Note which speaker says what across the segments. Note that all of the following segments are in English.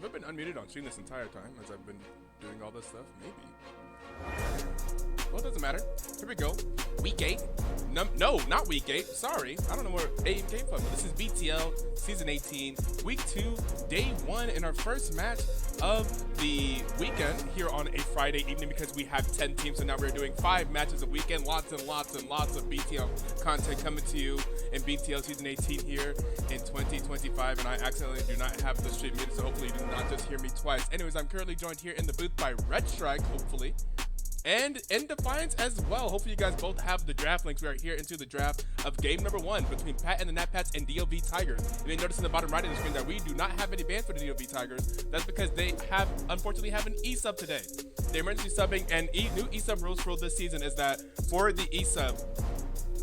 Speaker 1: Have I been unmuted on stream this entire time as I've been doing all this stuff? Maybe. Well, it doesn't matter. Here we go. Week 8. No, not week 8. Sorry. I don't know where 8 came from. But this is BTL Season 18, Week 2, Day 1, in our first match of the weekend here on a Friday evening because we have 10 teams. So now we're doing 5 matches a weekend. Lots and lots and lots of BTL content coming to you in BTL Season 18 here in 2025. And I accidentally do not have the stream muted, so hopefully you do not just hear me twice. Anyways, I'm currently joined here in the booth by Red Strike, hopefully, and in Defiance as well. Hopefully you guys both have the draft links. We are here into the draft of game number 1 between Pat and the Nat Pats and DOV Tigers. You may notice in the bottom right of the screen that we do not have any bans for the DOV Tigers. That's because they unfortunately have an E-sub today. The emergency subbing and new E-sub rules for this season is that for the E-sub,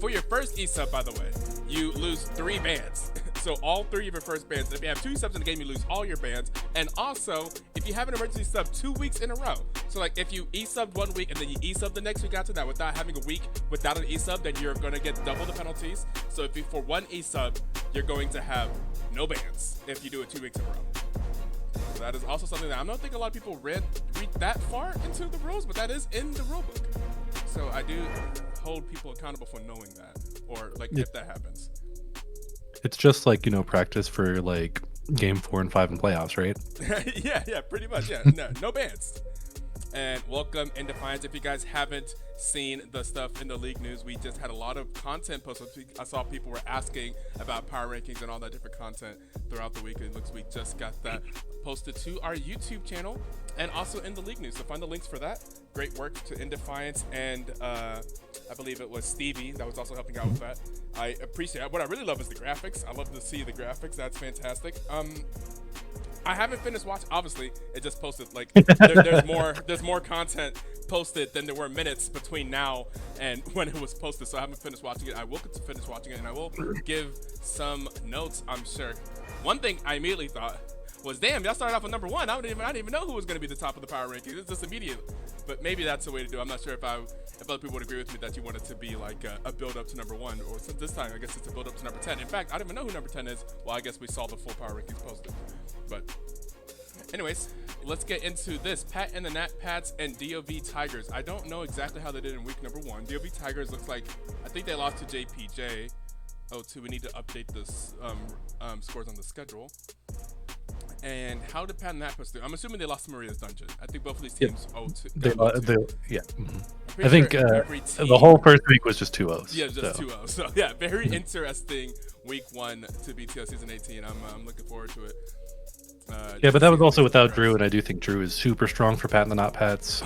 Speaker 1: for your first E-sub, by the way, you lose 3 bans. So all 3 of your first bans. If you have 2 subs in the game, you lose all your bans. And also, if you have an emergency sub 2 weeks in a row, so like if you E-subbed 1 week and then you E-sub the next week after that without having a week without an E-sub, then you're going to get double the penalties. So if you, for 1 E-sub, you're going to have no bans if you do it 2 weeks in a row. So that is also something that I don't think a lot of people read that far into the rules, but that is in the rule book. So I do hold people accountable for knowing that, or like if that happens.
Speaker 2: It's just like, practice for like game 4 and 5 in playoffs, right?
Speaker 1: yeah, pretty much. Yeah, no bans. And welcome in Defiance. If you guys haven't seen the stuff in the league news, we just had a lot of content posted. I saw people were asking about power rankings and all that different content throughout the week. It looks we just got that posted to our YouTube channel and also in the league news. So find the links for that. Great work to In Defiance and I believe it was Stevie that was also helping out with that. I appreciate it. What I really love is the graphics. I love to see the graphics. That's fantastic. I haven't finished watching. Obviously, it just posted. Like there's more content posted than there were minutes between now and when it was posted. So I haven't finished watching it. I will finish watching it, and I will give some notes. I'm sure. One thing I immediately thought was, damn, y'all started off with number 1. I didn't even know who was going to be the top of the power rankings. It's just immediate. But maybe that's the way to do it. I'm not sure if other people would agree with me that you want it to be like a build up to number 1, or this time I guess it's a build up to number 10. In fact, I don't even know who number 10 is. Well, I guess we saw the full power rankings posted. But anyways, let's get into this. Pat and the Nat Pats and DOV Tigers. I don't know exactly how they did in week number 1. DOV Tigers looks like, I think they lost to JPJ. Oh, too, we need to update this scores on the schedule. And how did Pat and Nat Pats do? I'm assuming they lost to Maria's Dungeon. I think both of these teams.
Speaker 2: Yeah. I think the whole first week was just 2-0s.
Speaker 1: Yeah, just 2-0. So yeah, very interesting week 1 to BTL Season 18. I'm looking forward to it.
Speaker 2: Yeah, but that was also without Drew, and I do think Drew is super strong for Pat and the Not Pats.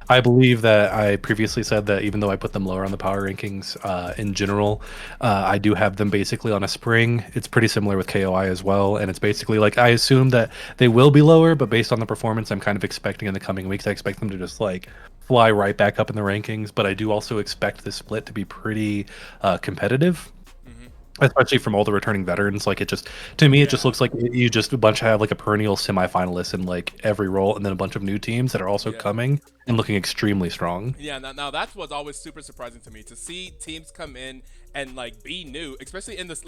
Speaker 2: I believe that I previously said that even though I put them lower on the power rankings in general, I do have them basically on a spring. It's pretty similar with KOI as well, and it's basically like I assume that they will be lower, but based on the performance I'm kind of expecting in the coming weeks, I expect them to just like fly right back up in the rankings. But I do also expect this split to be pretty competitive. Especially from all the returning veterans, like it just to me, it just looks like you just have like a perennial semifinalist in like every role, and then a bunch of new teams that are also coming and looking extremely strong.
Speaker 1: Yeah, now that's what's always super surprising to me, to see teams come in and like be new, especially in this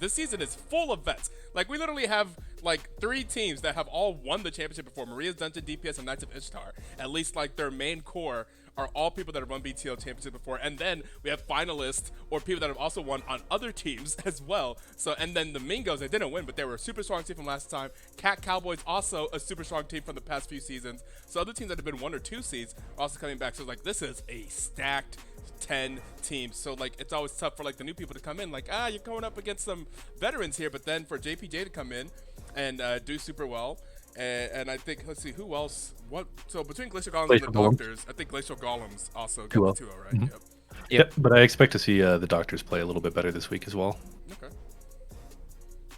Speaker 1: season is full of vets. Like we literally have like 3 teams that have all won the championship before: Maria's Dungeon, DPS, and Knights of Ishtar. At least like their main core are all people that have won BTL championship before, and then we have finalists or people that have also won on other teams as well. So, and then the Mingos, they didn't win, but they were a super strong team from last time. Cat Cowboys, also a super strong team from the past few seasons. So other teams that have been 1 or 2 seeds are also coming back. So like this is a stacked 10 teams. So like it's always tough for like the new people to come in, like you're going up against some veterans here, but then for JPJ to come in and do super well And I think, let's see, who else? What? So between Glacial Golems
Speaker 2: Glacial
Speaker 1: and the
Speaker 2: Golems.
Speaker 1: Doctors, I think Glacial Golems also got
Speaker 2: 2-0.
Speaker 1: the 2-0, right?
Speaker 2: Mhm.
Speaker 1: Yep.
Speaker 2: Yep, but I expect to see the Doctors play a little bit better this week as well.
Speaker 1: Okay.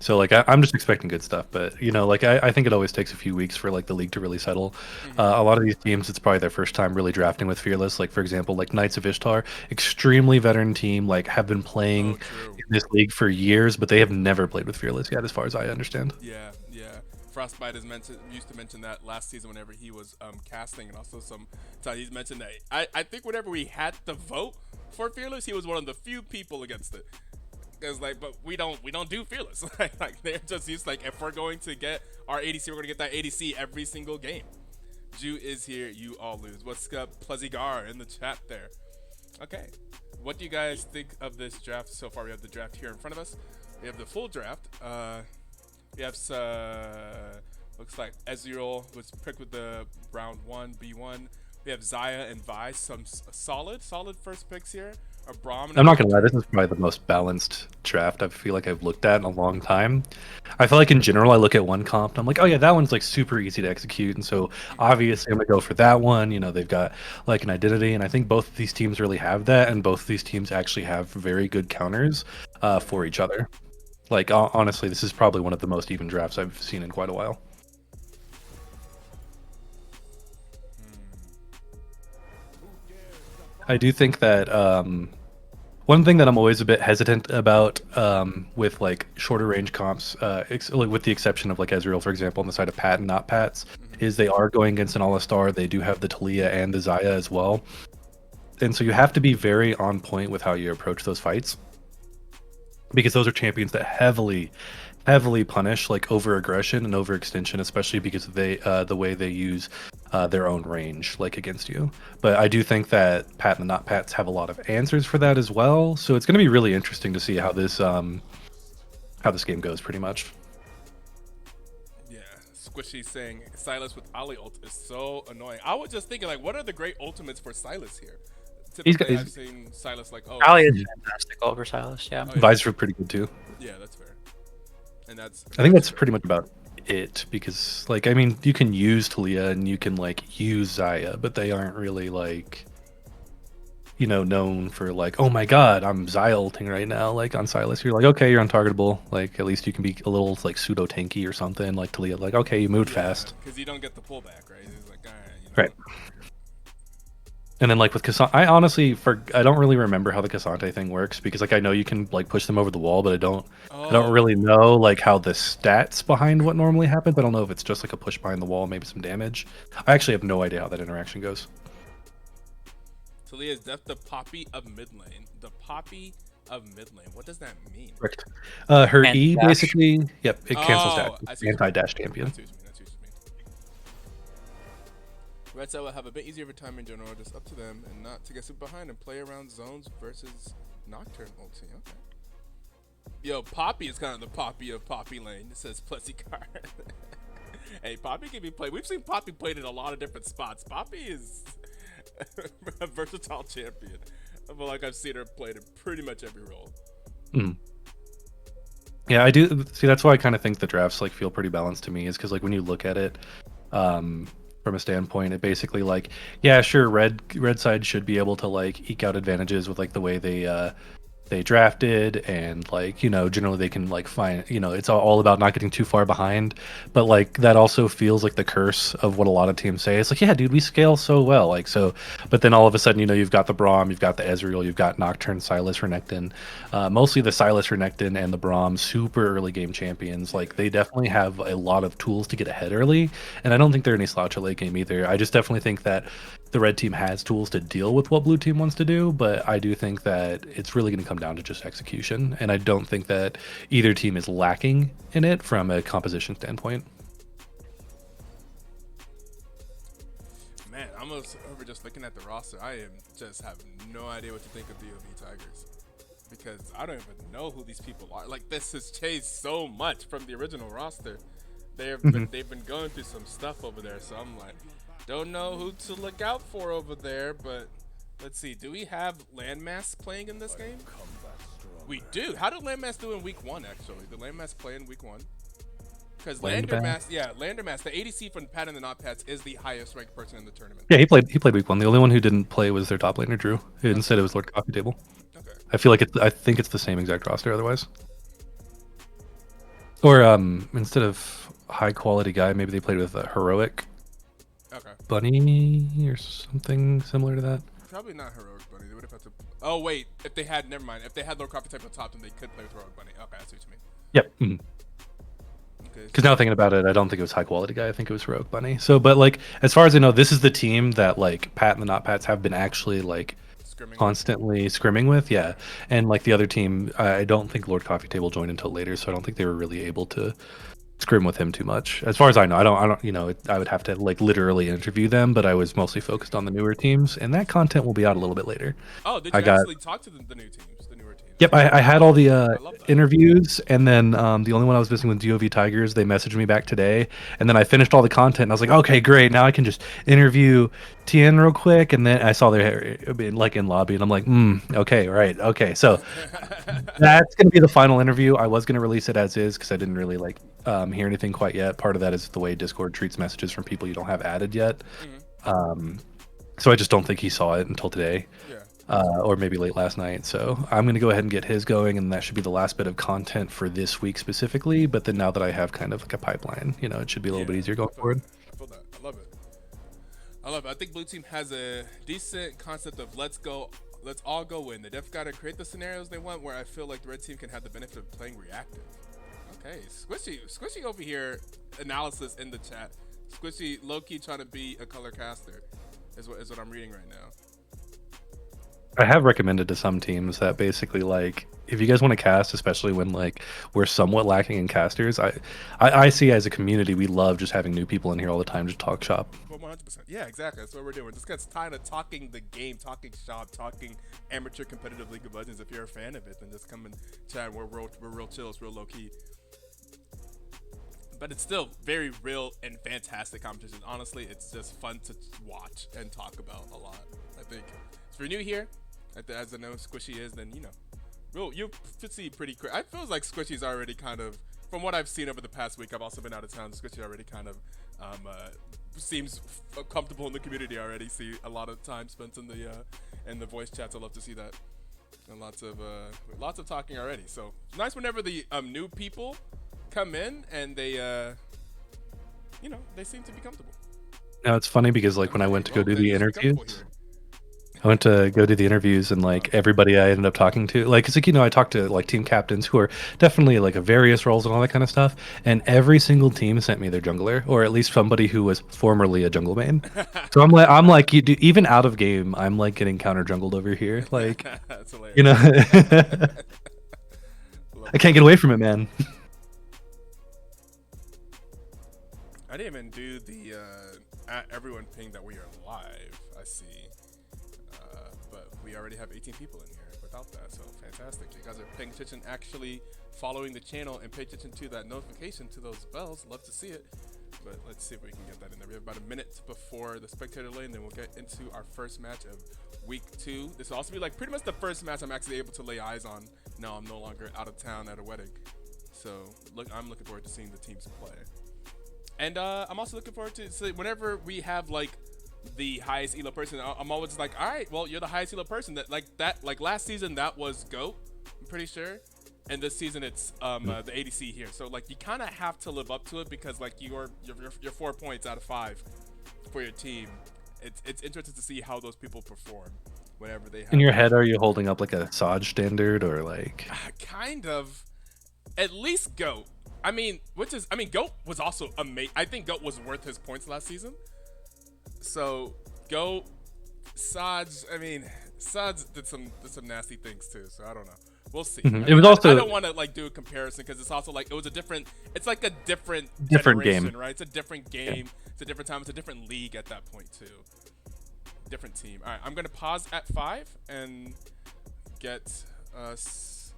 Speaker 2: So like I'm just expecting good stuff, but you know, like I think it always takes a few weeks for like the league to really settle. A lot of these teams, it's probably their first time really drafting with Fearless. Like for example, like Knights of Ishtar, extremely veteran team, like have been playing in this league for years, but they have never played with Fearless yet, as far as I understand.
Speaker 1: Yeah, yeah. Frostbite used to mention that last season whenever he was casting, and also he's mentioned that I think whenever we had the vote for Fearless, he was one of the few people against it. Because like, but we don't do Fearless. Like they're just used, like, if we're going to get our ADC, we're gonna get that ADC every single game. Ju is here, you all lose. What's up, Plezigar in the chat there? Okay, what do you guys think of this draft so far? We have the draft here in front of us. We have the full draft. We have looks like Ezreal was picked with the round 1 B1. We have Zaya and Vi, some solid first picks here.
Speaker 2: I'm not gonna lie, this is probably the most balanced draft I feel like I've looked at in a long time. I feel like in general I look at one comp and I'm like, oh yeah, that one's like super easy to execute, and so obviously I'm gonna go for that one. You know, they've got like an identity, and I think both of these teams really have that, and both of these teams actually have very good counters for each other. Like honestly, this is probably one of the most even drafts I've seen in quite a while. I do think that one thing that I'm always a bit hesitant about with like shorter range comps, with the exception of like Ezreal, for example, on the side of Pat and not Pat's, is they are going against an All-Star. They do have the Talia and the Zaya as well. And so you have to be very on point with how you approach those fights, because those are champions that heavily punish like over aggression and overextension, especially because they the way they use their own range like against you. But I do think that Pat and the Not Pats have a lot of answers for that as well. So it's going to be really interesting to see how this game goes, pretty much.
Speaker 1: Yeah, Squishy saying Silas with Ali ult is so annoying. I was just thinking, like, what are the great ultimates for Silas here? Typically, I've seen Silas like, oh,
Speaker 3: Ali is fantastic over Silas. Yeah,
Speaker 1: oh, yeah.
Speaker 2: Vi's are pretty good too.
Speaker 1: Yeah, that's fair. And I
Speaker 2: think that's pretty much about it, because like I mean you can use Talia and you can like use Zaya, but they aren't really like, you know, known for like, oh my god, I'm Zaya ulting right now. Like on Silas, you're like, okay, you're untargetable. Like at least you can be a little like pseudo tanky or something. Like Talia, like okay, you moved fast.
Speaker 1: Because you don't get the pullback, right? It's like, all right, you know.
Speaker 2: Right. And then like with Cassandre, I honestly I don't really remember how the Cassandre thing works, because like I know you can like push them over the wall, but I don't really know like how the stats behind what normally happens. I don't know if it's just like a push behind the wall, maybe some damage. I actually have no idea how that interaction goes.
Speaker 1: Talia is the Poppy of mid lane. The Poppy of mid lane. What does that mean?
Speaker 2: Correct. Her
Speaker 3: And
Speaker 2: E
Speaker 3: dash.
Speaker 2: basically, yep, it cancels
Speaker 1: I
Speaker 2: dash.
Speaker 1: see what you
Speaker 2: Anti-dash champion.
Speaker 1: That's what you mean. Red Cell will have a bit easier of a time in general, just up to them, and not to get super behind and play around zones versus Nocturne ulti. Okay. Yo, Poppy is kind of the Poppy of Poppy lane. It says Plessy card. Hey, Poppy can be played. We've seen Poppy played in a lot of different spots. Poppy is a versatile champion. I feel like I've seen her played in pretty much every role.
Speaker 2: Yeah, I do. See, that's why I kind of think the drafts like feel pretty balanced to me, is because like when you look at it, from a standpoint, it basically like, yeah, sure, red side should be able to like eke out advantages with like the way they drafted, and like, you know, generally they can like find, you know, it's all about not getting too far behind. But like that also feels like the curse of what a lot of teams say. It's like, yeah, dude, we scale so well, like, so, but then all of a sudden, you know, you've got the Braum, you've got the Ezreal, you've got Nocturne, Silas, Renekton, mostly the Silas, Renekton, and the Braum, super early game champions. Like they definitely have a lot of tools to get ahead early, and I don't think they're any slouch at late game either. I just definitely think that the red team has tools to deal with what blue team wants to do, but I do think that it's really going to come down to just execution, and I don't think that either team is lacking in it from a composition standpoint.
Speaker 1: Man, I'm over just looking at the roster. I just have no idea what to think of DOV Tigers, because I don't even know who these people are. Like, this has changed so much from the original roster. They've been going through some stuff over there, so I'm like, don't know who to look out for over there. But let's see, do we have Landmass playing in this game? We do. How did Landmass do in week 1, actually? Did Landmass play in week 1? Because Landermass, Landermass, the ADC from Pat and the Not Pats is the highest ranked person in the tournament.
Speaker 2: Yeah, he played week 1. The only one who didn't play was their top laner, Drew. Instead, it was Lord Coffee Table.
Speaker 1: Okay.
Speaker 2: I think it's the same exact roster otherwise. Or instead of high quality guy, maybe they played with a heroic bunny or something similar to that.
Speaker 1: Probably not heroic bunny. They would have had to. Oh wait, if they had, never mind. If they had Lord Coffee Table top, then they could play with heroic bunny. Okay, I see what you mean.
Speaker 2: Yep. Mm-hmm. Because now thinking about it, I don't think it was high quality guy. I think it was heroic bunny. So, but like as far as I know, this is the team that like Pat and the Not Pats have been actually like constantly scrimming with. Yeah, and like the other team, I don't think Lord Coffee Table joined until later, so I don't think they were really able to scrim with him too much. As far as I know, I don't. You know, I would have to like literally interview them, but I was mostly focused on the newer teams, and that content will be out a little bit later.
Speaker 1: Oh, did you actually talk to the new teams, the newer teams?
Speaker 2: Yep, I had all the interviews, and then the only one I was visiting with GOV Tigers, they messaged me back today, and then I finished all the content, and I was like, okay, great, now I can just interview Tien real quick, and then I saw their like in lobby, and I'm like, okay, right, okay, so that's gonna be the final interview. I was gonna release it as is because I didn't really like hear anything quite yet. Part of that is the way Discord treats messages from people you don't have added yet. So I just don't think he saw it until today. Or maybe late last night. So I'm going to go ahead and get his going, and that should be the last bit of content for this week specifically. But then now that I have kind of like a pipeline, you know, it should be a little bit easier going forward.
Speaker 1: I feel that. I love it. I love it. I think Blue Team has a decent concept of let's all go in. They definitely got to create the scenarios they want where I feel like the Red Team can have the benefit of playing reactive. Okay, Squishy over here, analysis in the chat. Squishy low-key trying to be a color caster is what I'm reading right now.
Speaker 2: I have recommended to some teams that basically like if you guys want to cast, especially when like we're somewhat lacking in casters, I see as a community we love just having new people in here all the time to talk shop.
Speaker 1: Well, 100%. Yeah, exactly. That's what we're doing. This gets tired of talking the game, talking shop, talking amateur competitive League of Legends. If you're a fan of it, then just come and chat. We're real chill. It's real low key. But it's still very real and fantastic competition. Honestly, it's just fun to watch and talk about a lot. I think if you're new here, as I know Squishy is, then you know, you'll see pretty quick. I feel like Squishy's already kind of, from what I've seen over the past week, I've also been out of town. Squishy already kind of seems comfortable in the community already. See a lot of time spent in the voice chats. I love to see that, and lots of talking already. So it's nice whenever the new people come in and they you know, they seem to be comfortable.
Speaker 2: Now it's funny because like when I went to go do the interviews, and like everybody I ended up talking to, like it's like, you know, I talked to like team captains who are definitely like various roles and all that kind of stuff, and every single team sent me their jungler, or at least somebody who was formerly a jungle main. So I'm like you do, even out of game I'm like getting counter jungled over here, like
Speaker 1: that's hilarious.
Speaker 2: You know. I can't get away from it, man.
Speaker 1: I didn't even do the everyone ping that we are live. I see. But we already have 18 people in here without that, so fantastic. You guys are paying attention, actually following the channel and pay attention to that notification, to those bells. Love to see it. But let's see if we can get that in there. We have about a minute before the spectator lane, then we'll get into our first match of week 2. This will also be like pretty much the first match I'm actually able to lay eyes on. Now I'm no longer out of town at a wedding. So I'm looking forward to seeing the teams play. And I'm also looking forward to, so whenever we have like the highest elo person, I'm always like, all right, well, you're the highest elo person. Like last season that was GOAT, I'm pretty sure, and this season it's the ADC here. So like you kind of have to live up to it because like you're 4 points out of 5 for your team. It's interesting to see how those people perform whenever they have.
Speaker 2: In your head, are you holding up like a Saj standard or like?
Speaker 1: Kind of, at least GOAT. I mean, GOAT was also amazing. I think GOAT was worth his points last season. So GOAT, Saj. I mean, Saj did some nasty things too. So I don't know. We'll see.
Speaker 2: Mm-hmm. It was also.
Speaker 1: I don't want to like do a comparison because it's also like it was a different. It's like a different
Speaker 2: game,
Speaker 1: right? It's a different game. Yeah. It's a different time. It's a different league at that point too. Different team. All right, I'm gonna pause at 5 and get us.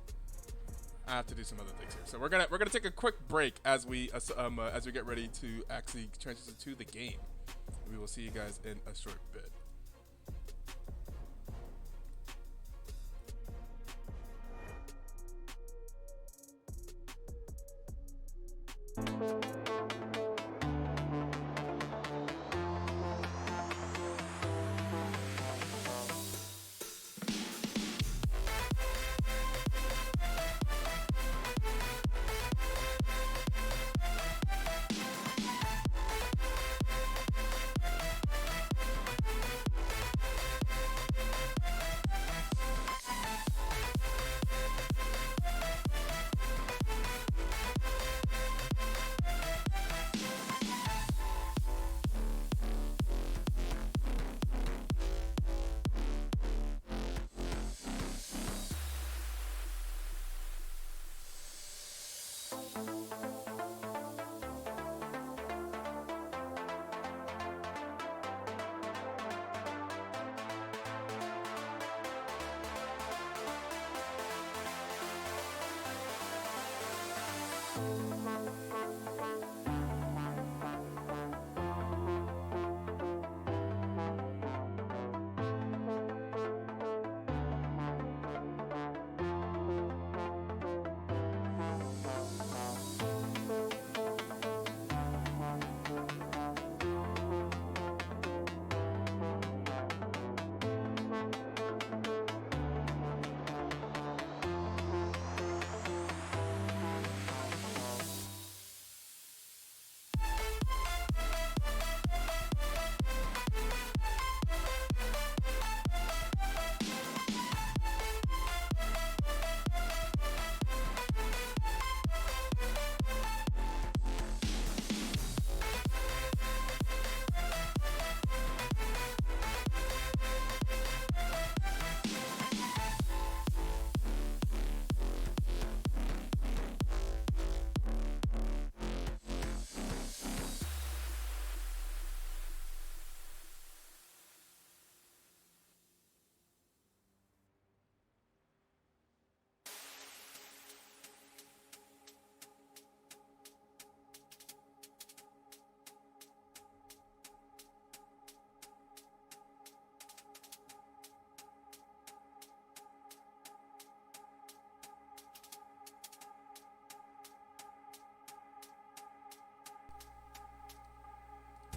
Speaker 1: I have to do some other things here, so we're gonna take a quick break as we get ready to actually transition to the game. We will see you guys in a short bit.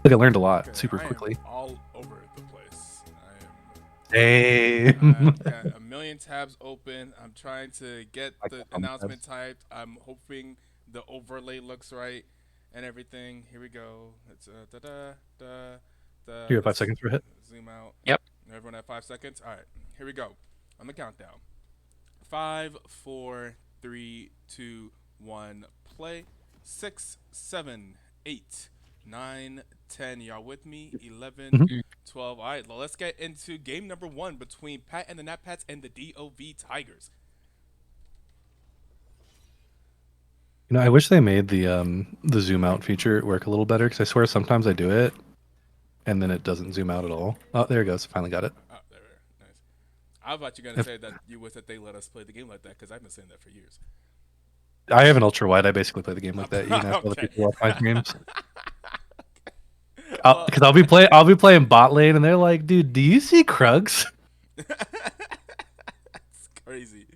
Speaker 2: Like I learned a lot
Speaker 1: Okay,
Speaker 2: super
Speaker 1: I am
Speaker 2: quickly.
Speaker 1: all over the place.
Speaker 2: Damn.
Speaker 1: I've got a million tabs open. I'm trying to get
Speaker 2: I
Speaker 1: the
Speaker 2: got some
Speaker 1: announcement
Speaker 2: tabs.
Speaker 1: typed. I'm hoping the overlay looks right and everything. Here we go. Let's da da da da.
Speaker 2: You have 5
Speaker 1: Let's
Speaker 2: seconds for a hit.
Speaker 1: zoom out.
Speaker 3: Yep.
Speaker 1: Everyone at 5 seconds. All right, here we go. On the countdown. 5, 4, 3, 2, 1. Play. 6, 7, 8, 9, 10. Y'all with me? 11,
Speaker 2: Mhm.
Speaker 1: 12. All right, well, let's get into game number 1 between Pat and the NatPats and the DOV Tigers.
Speaker 2: You know, I wish they made the zoom out feature work a little better because I swear sometimes I do it and then it doesn't zoom out at all. Oh, there it goes. Finally got it.
Speaker 1: Oh, there. Nice. I thought you were going to
Speaker 2: If
Speaker 1: say that you wish that they let us play the game like that because I've been saying that for years.
Speaker 2: I have an ultra wide, I basically play the game like that. You can ask other
Speaker 1: Okay.
Speaker 2: people watch my streams.
Speaker 1: Well,
Speaker 2: Because I'll be playing bot lane and they're like, dude, do you see Krugs?
Speaker 1: it's crazy.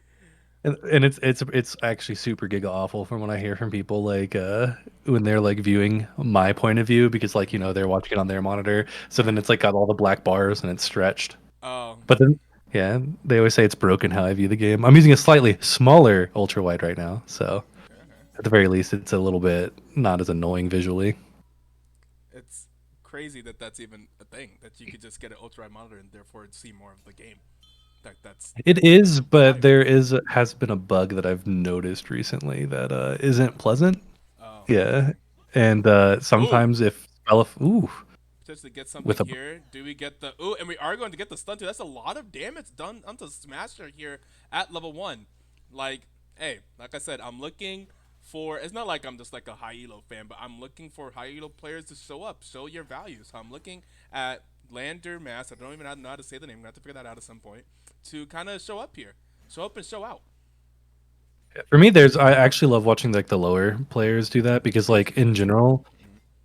Speaker 2: And it's actually super giga awful from what I hear from people like when they're like viewing my point of view because like you know they're watching it on their monitor so then
Speaker 1: Right.
Speaker 2: it's like got all the black bars and it's stretched.
Speaker 1: Oh.
Speaker 2: But then yeah, they always say it's broken how I view the game. I'm using a slightly smaller ultra wide right now, so
Speaker 1: Okay, okay.
Speaker 2: at the very least it's a little bit not as annoying visually.
Speaker 1: It's crazy that that's even a thing that you could just get an ultra wide monitor and therefore see more of the game. That's
Speaker 2: It is, but
Speaker 1: wild.
Speaker 2: there has been a bug that I've noticed recently that isn't pleasant.
Speaker 1: Oh,
Speaker 2: Yeah,
Speaker 1: interesting.
Speaker 2: and
Speaker 1: Ooh,
Speaker 2: sometimes if ooh
Speaker 1: potentially get something
Speaker 2: with a
Speaker 1: here. Do we get the ooh? And we are going to get the stun too. That's a lot of damage done onto Smasher here at level 1. Like, hey, like I said, I'm looking for. It's not like I'm just like a high elo fan, but I'm looking for high elo players to show up, show your value. So I'm looking at Lander Mass. I don't even know how to say the name. I'm gonna have to figure that out at some point to kind of show up here, show up and show out.
Speaker 2: For me, there's I actually love watching like the lower players do that because like
Speaker 1: Me
Speaker 2: in
Speaker 1: too.
Speaker 2: general,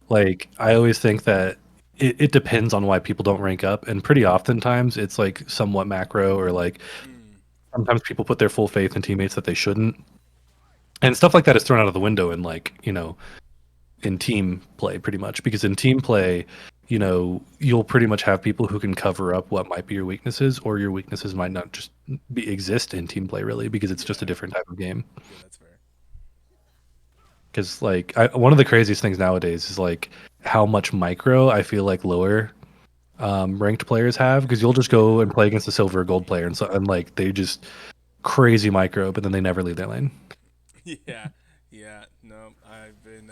Speaker 2: like I always think that it depends on why people don't rank up, and pretty oftentimes it's like somewhat macro or like
Speaker 1: Mm,
Speaker 2: sometimes people put their full faith in teammates that they shouldn't, and stuff like that is thrown out of the window in like you know in team play pretty much because in team play you know you'll pretty much have people who can cover up what might be your weaknesses or your weaknesses might not just exist in team play really because it's just a
Speaker 1: yeah,
Speaker 2: different type of game.
Speaker 1: yeah, that's fair.
Speaker 2: Because like one of the craziest things nowadays is like how much micro I feel like lower ranked players have because you'll just go and play against a silver or gold player and like they just crazy micro but then they never leave their lane.
Speaker 1: Yeah, yeah. No, I've been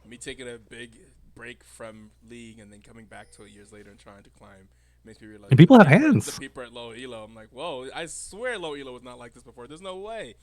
Speaker 1: me taking a big break from league and then coming back to it years later and trying to climb makes me realize
Speaker 2: And
Speaker 1: that
Speaker 2: people have
Speaker 1: the
Speaker 2: hands.
Speaker 1: people at low elo. I'm like, whoa! I swear low elo was not like this before. There's no way.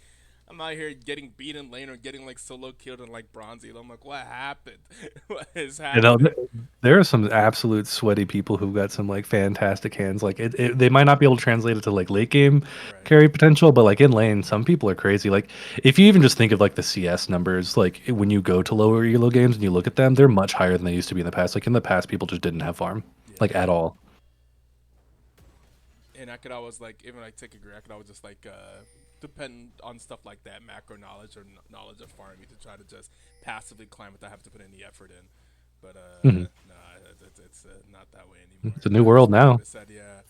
Speaker 1: I'm out here getting beat in lane or getting like solo killed in like bronze elo. I'm like, what happened? What is
Speaker 2: You know,
Speaker 1: happening?
Speaker 2: there are some absolute sweaty people who've got some like fantastic hands. Like they might not be able to translate it to like late game
Speaker 1: Right.
Speaker 2: carry potential, but like in lane, some people are crazy. Like if you even just think of like the CS numbers, like when you go to lower elo games and you look at them, they're much higher than they used to be in the past. Like in the past, people just didn't have farm, like
Speaker 1: Yeah.
Speaker 2: at all.
Speaker 1: And I could always like even like take a grade. I could always just like depend on stuff like that, macro knowledge or knowledge of farming to try to just passively climb without having to put any effort in. But
Speaker 2: Hmm.
Speaker 1: nah, it's not that way anymore.
Speaker 2: It's a new
Speaker 1: As
Speaker 2: world
Speaker 1: Black
Speaker 2: now.
Speaker 1: would have said, yeah.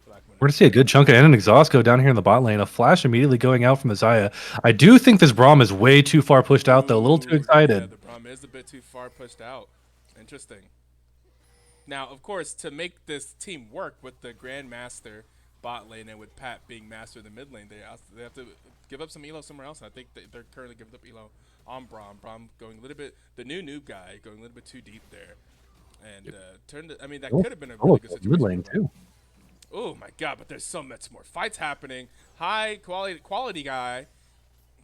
Speaker 1: Black would
Speaker 2: We're
Speaker 1: have
Speaker 2: gonna see a
Speaker 1: said.
Speaker 2: good chunk of and an exhaust go down here in the bot lane. A flash immediately going out from the Zaya. I do think this Braum is way too far pushed out though. A little too
Speaker 1: Ooh, yeah,
Speaker 2: excited.
Speaker 1: the problem is a bit too far pushed out. Interesting. Now, of course, to make this team work with the Grandmaster bot lane and with Pat being master of the mid lane, they have to give up some elo somewhere else. I think they're currently giving up elo on Braum. Braum going a little bit, the new noob guy going a little bit too deep there, and turned. I mean, that
Speaker 2: Oh,
Speaker 1: could have been a really
Speaker 2: oh,
Speaker 1: good
Speaker 2: mid
Speaker 1: situation for
Speaker 2: lane
Speaker 1: Braum.
Speaker 2: too.
Speaker 1: Oh my god! But there's so much more fights happening. High quality guy.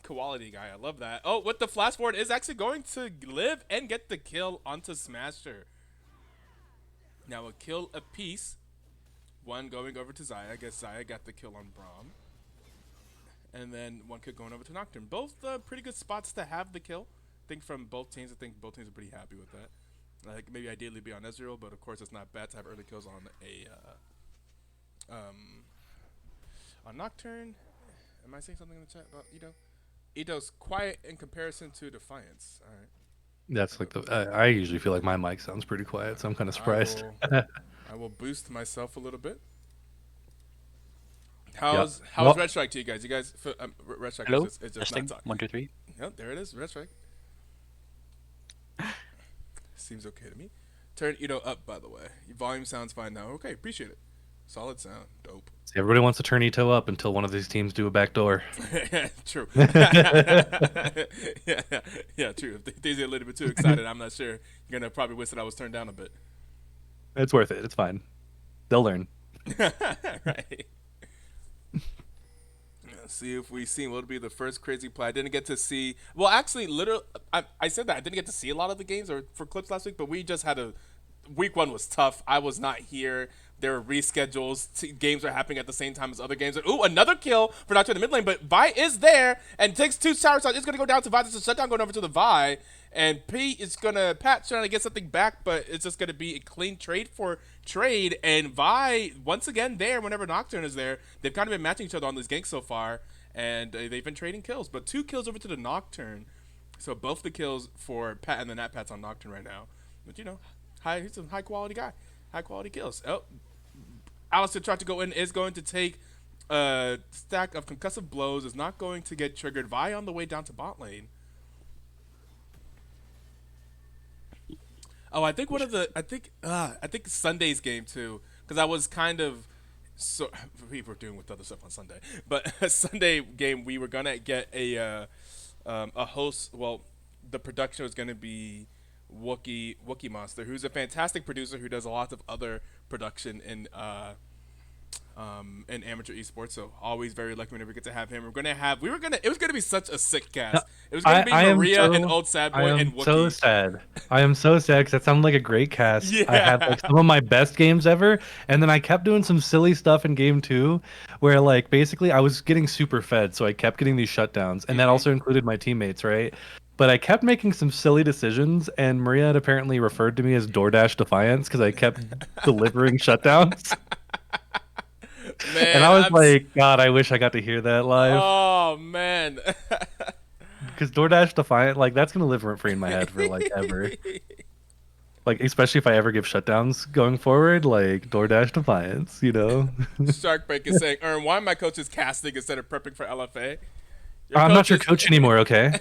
Speaker 1: Quality guy, I love that. Oh, with the flash forward is actually going to live and get the kill onto Smasher. Now a kill apiece. One going over to Zaya. I guess Zaya got the kill on Braum. And then one kill going over to Nocturne. Both pretty good spots to have the kill. I think from both teams, I think both teams are pretty happy with that. Like maybe ideally be on Ezreal, but of course it's not bad to have early kills on on Nocturne. Am I saying something in the chat about Ito? Ito's quiet in comparison to Defiance. All right.
Speaker 2: That's like I usually feel like my mic sounds pretty quiet, so I'm kind of
Speaker 1: I
Speaker 2: surprised.
Speaker 1: will I will boost myself a little bit.
Speaker 2: Yep.
Speaker 1: How's Red Strike to you guys? You guys, Red Strike
Speaker 3: Hello?
Speaker 1: is just not
Speaker 3: Testing.
Speaker 1: talking.
Speaker 3: 1, 2, 3.
Speaker 1: Yep, there it is, Red Strike. Seems okay to me. Turn Ito up, by the way. Your volume sounds fine now. Okay, appreciate it. Solid sound. Dope.
Speaker 2: See, everybody wants to turn Ito up until one of these teams do a backdoor.
Speaker 1: True. yeah, true. If they get a little bit too excited, I'm not sure. You're going to probably wish that I was turned down a bit.
Speaker 2: It's worth it. It's fine. They'll learn.
Speaker 1: Right. Let's see if we see what will be the first crazy play. I didn't get to see. Well, actually, literally, I said that I didn't get to see a lot of the games or for clips last week, but we just had a week one was tough. I was not here. There were reschedules. Games are happening at the same time as other games. Ooh, another kill for Nocturne in the mid lane, but Vi is there and takes 2 tower shots. It's going to go down to Vi. There's a shutdown going over to the Vi. And Pete is going to, Pat trying to get something back, but it's just going to be a clean trade for trade. And Vi, once again, there whenever Nocturne is there. They've kind of been matching each other on these ganks so far. And they've been trading kills. But 2 kills over to the Nocturne. So both the kills for Pat and the Nat Pats on Nocturne right now. But, you know, he's a high quality guy. High quality kills. Oh, Alistair tried to go in, is going to take a stack of concussive blows, is not going to get triggered. Vi on the way down to bot lane. Oh, I think I think Sunday's game too, because I was kind of, so we were doing with other stuff on Sunday, but Sunday game we were gonna get a host. Well, the production was gonna be Wookie Monster, who's a fantastic producer who does a lot of other production in amateur esports. So always very lucky whenever we get to have him. It was gonna be such a sick cast. It was gonna be Maria and old SadBoy and Wookie.
Speaker 2: So sad. I am so sad because that sounded like a great cast.
Speaker 1: Yeah.
Speaker 2: I had like some of my best games ever, and then I kept doing some silly stuff in game 2 where like basically I was getting super fed, so I kept getting these shutdowns, and that also included my teammates, right? But I kept making some silly decisions, and Maria had apparently referred to me as DoorDash Defiance because I kept delivering shutdowns.
Speaker 1: Man,
Speaker 2: and I was like, God, I wish I got to hear that live.
Speaker 1: Oh man.
Speaker 2: Because DoorDash Defiant, like that's gonna live rent free in my head for like ever. Like especially if I ever give shutdowns going forward, like DoorDash Defiance, you know.
Speaker 1: Sharkbreak is saying, why am my coach is casting instead of prepping for LFA?
Speaker 2: I'm not your coach anymore, okay?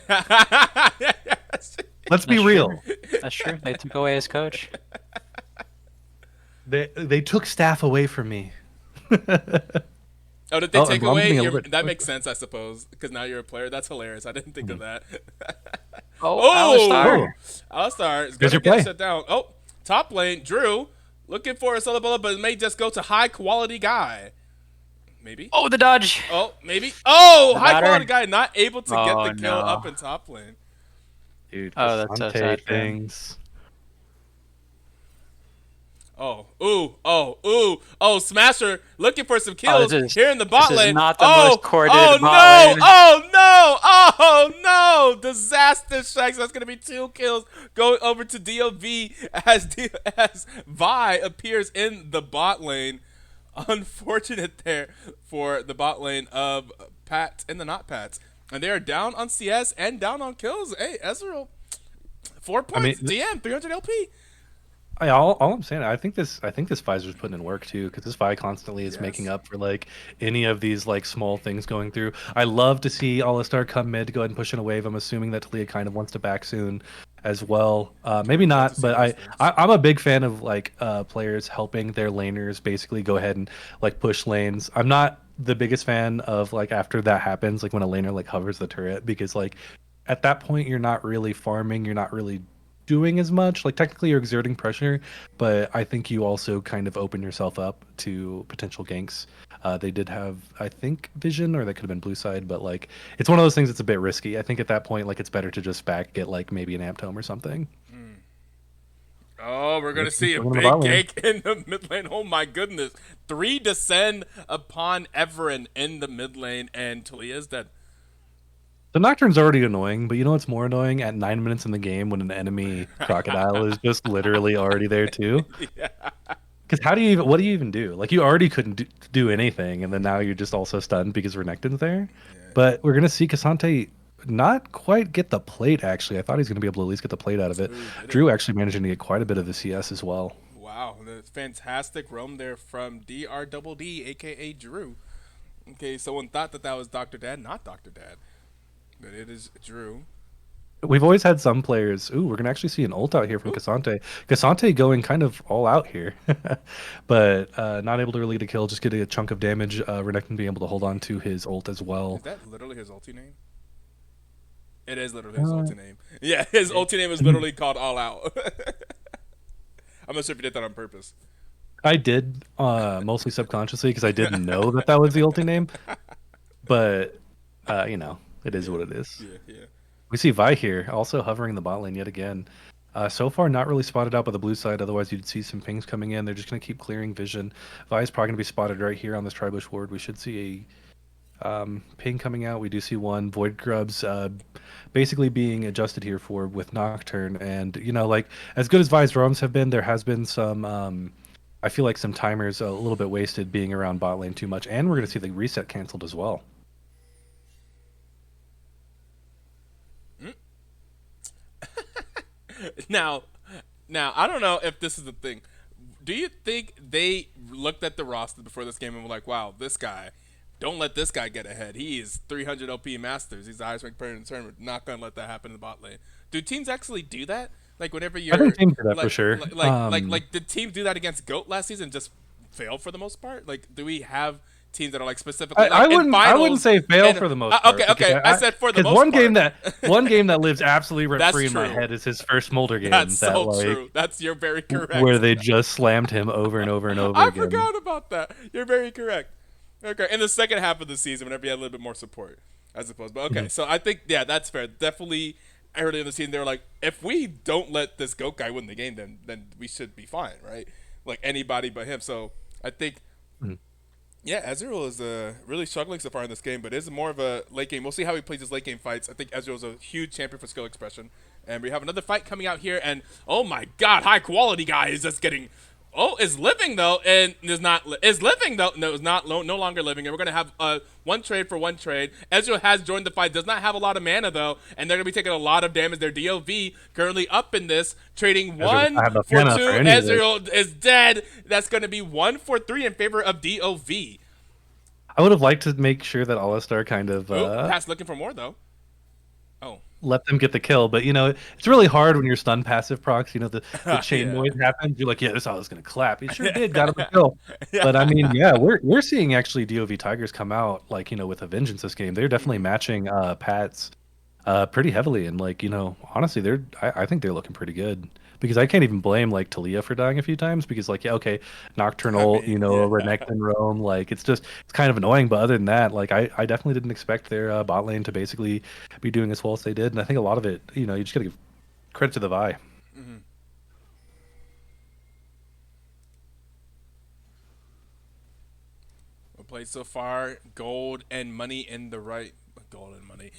Speaker 2: Let's be real.
Speaker 3: That's true. They took away his coach.
Speaker 2: They took staff away from me.
Speaker 1: Oh, did they take away? That makes sense, I suppose, because now you're a player. That's hilarious. I didn't think of that. Alistar is going to get shut down. Oh, top lane, Drew, looking for a solo bullet, but it may just go to high quality guy. Maybe.
Speaker 3: Oh, the dodge.
Speaker 1: Oh, maybe. Oh, high quality guy not able to get the kill up in top lane.
Speaker 2: Dude,
Speaker 3: that's so sad.
Speaker 2: Things.
Speaker 1: Oh, Smasher looking for some kills here in the bot lane.
Speaker 3: This is not the most courted bot lane.
Speaker 1: Oh no! Disaster strikes. That's gonna be 2 kills going over to DOV as Vi appears in the bot lane. Unfortunate there for the bot lane of Pat and the Not Pats, and they are down on CS and down on kills. Hey, Ezreal, 4 points. DM 300 LP.
Speaker 2: All I'm saying, I think this Pfizer's putting in work too, because this Vi constantly is making up for like any of these like small things going through. I love to see Alistar come mid to go ahead and push in a wave. I'm assuming that Talia kind of wants to back soon as well. Maybe not, but I'm a big fan of like players helping their laners basically go ahead and like push lanes. I'm not the biggest fan of like after that happens, like when a laner like hovers the turret, because like at that point you're not really farming, you're not really doing as much. Like technically you're exerting pressure, but I think you also kind of open yourself up to potential ganks. They did have, I think, vision, or they could have been blue side, but like it's one of those things that's a bit risky. I think at that point, like it's better to just get like maybe an amp tome or something.
Speaker 1: Oh, we're gonna see a big gank in the mid lane. Oh my goodness. 3 descend upon Everin in the mid lane, and Talia's dead.
Speaker 2: The Nocturne's already annoying, but you know what's more annoying? At 9 minutes in the game when an enemy crocodile is just literally already there too.
Speaker 1: Yeah.
Speaker 2: Because what do you even do? Like you already couldn't do anything, and then now you're just also stunned because Renekton's there. Yeah. But we're gonna see Cassante not quite get the plate, actually. I thought he was going to be able to at least get the plate out of it.
Speaker 1: Ooh,
Speaker 2: Drew actually managing to get quite a bit of the CS as well.
Speaker 1: Wow, the fantastic roam there from DRDD, aka Drew. Okay, someone thought that was Dr. Dad, not Dr. Dad, but it is Drew.
Speaker 2: We've always had some players. Ooh, we're gonna actually see an ult out here from Cassante. Cassante going kind of all out here, but not able to really get a kill. Just getting a chunk of damage. Renekton being able to hold on to his ult as well.
Speaker 1: Is that literally his ulti name? It is literally his ulti name. Yeah, his ulti name is literally called All Out. I'm not sure if he did that on purpose.
Speaker 2: I did, mostly subconsciously because I didn't know that was the ulti name. But you know, it is what it is.
Speaker 1: Yeah.
Speaker 2: We see Vi here, also hovering the bot lane yet again. So far, not really spotted out by the blue side. Otherwise, you'd see some pings coming in. They're just going to keep clearing vision. Vi is probably going to be spotted right here on this Tribush ward. We should see a ping coming out. We do see one. Void Grubs basically being adjusted here for with Nocturne. And, you know, like, as good as Vi's roams have been, there has been some... I feel like some timers a little bit wasted being around bot lane too much. And we're going to see the reset canceled as well.
Speaker 1: Now, I don't know if this is the thing. Do you think they looked at the roster before this game and were like, wow, this guy, don't let this guy get ahead. He is 300 OP Masters. He's the highest ranked player in the tournament. Not going to let that happen in the bot lane. Do teams actually do that? Like, whenever you're...
Speaker 2: I think teams do that
Speaker 1: like,
Speaker 2: for sure.
Speaker 1: Like, did teams do that against GOAT last season and just fail for the most part? Like, do we have teams that are like specifically like
Speaker 2: I wouldn't say fail for the most part.
Speaker 1: Okay. I said for the most
Speaker 2: part. One game that lives absolutely rent free in my head is his first Smolder game.
Speaker 1: That's so true. You're very correct.
Speaker 2: Where they just slammed him over and over and over again.
Speaker 1: I forgot about that. You're very correct. Okay, in the second half of the season, whenever you had a little bit more support, I suppose. But okay, so I think that's fair. Definitely early in the season, they were like, if we don't let this GOAT guy win the game, then we should be fine, right? Like anybody but him. So I think. Yeah, Ezreal is really struggling so far in this game, but it is more of a late game. We'll see how he plays his late game fights. I think Ezreal is a huge champion for skill expression. And we have another fight coming out here, and oh my god, high quality guy is just getting... Oh, is living though, and is living though. No, is not no longer living. And we're gonna have one trade for one trade. Ezreal has joined the fight, does not have a lot of mana though, and they're gonna be taking a lot of damage. Their DOV currently up in this, trading 1 for 2. Ezreal is dead. That's gonna be 1 for 3 in favor of DOV.
Speaker 2: I would have liked to make sure that Alistar kind of
Speaker 1: Pass looking for more though. Oh.
Speaker 2: Let them get the kill, but you know it's really hard when you're stun passive procs. You know the chain noise happens. You're like, yeah, this is gonna clap. He sure did, got him a kill. But I mean, yeah, we're seeing actually DOV Tigers come out like with a vengeance this game. They're definitely matching Pats pretty heavily, and like honestly, I think they're looking pretty good because I can't even blame like Talia for dying a few times because like okay, Nocturnal, Renekton roam, like it's kind of annoying, but other than that, like I definitely didn't expect their bot lane to basically be doing as well as they did, and I think a lot of it, you just gotta give credit to the Vi.
Speaker 1: Mm-hmm. Well played so far. Gold and money in the right. Gold and money.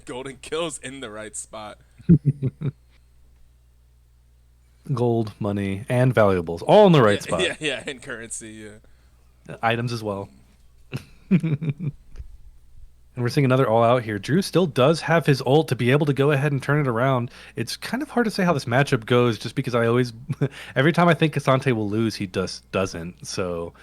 Speaker 1: Gold and kills in the right spot.
Speaker 2: Gold, money, and valuables, all in the right spot.
Speaker 1: Yeah, and currency,
Speaker 2: items as well. And we're seeing another all out here. Drew still does have his ult to be able to go ahead and turn it around. It's kind of hard to say how this matchup goes just because I always, every time I think Cassante will lose, he doesn't. So,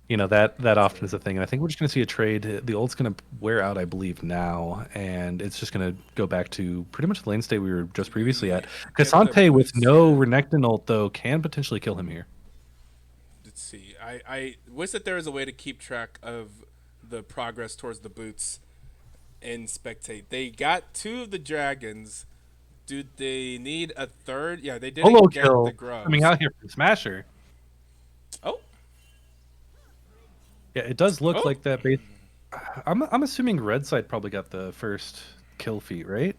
Speaker 2: that often is a thing. And I think we're just going to see a trade. The ult's going to wear out, I believe, now. And it's just going to go back to pretty much the lane state we were just previously at. Cassante with no Renekton ult, though, can potentially kill him here.
Speaker 1: Let's see. I wish that there was a way to keep track of the progress towards the boots in Spectate. They got 2 of the dragons. Do they need a third? Yeah, they didn't get the grubs.
Speaker 2: Coming out here from Smasher.
Speaker 1: Oh.
Speaker 2: Yeah, it does look like that. I'm assuming red side probably got the first kill feat, right?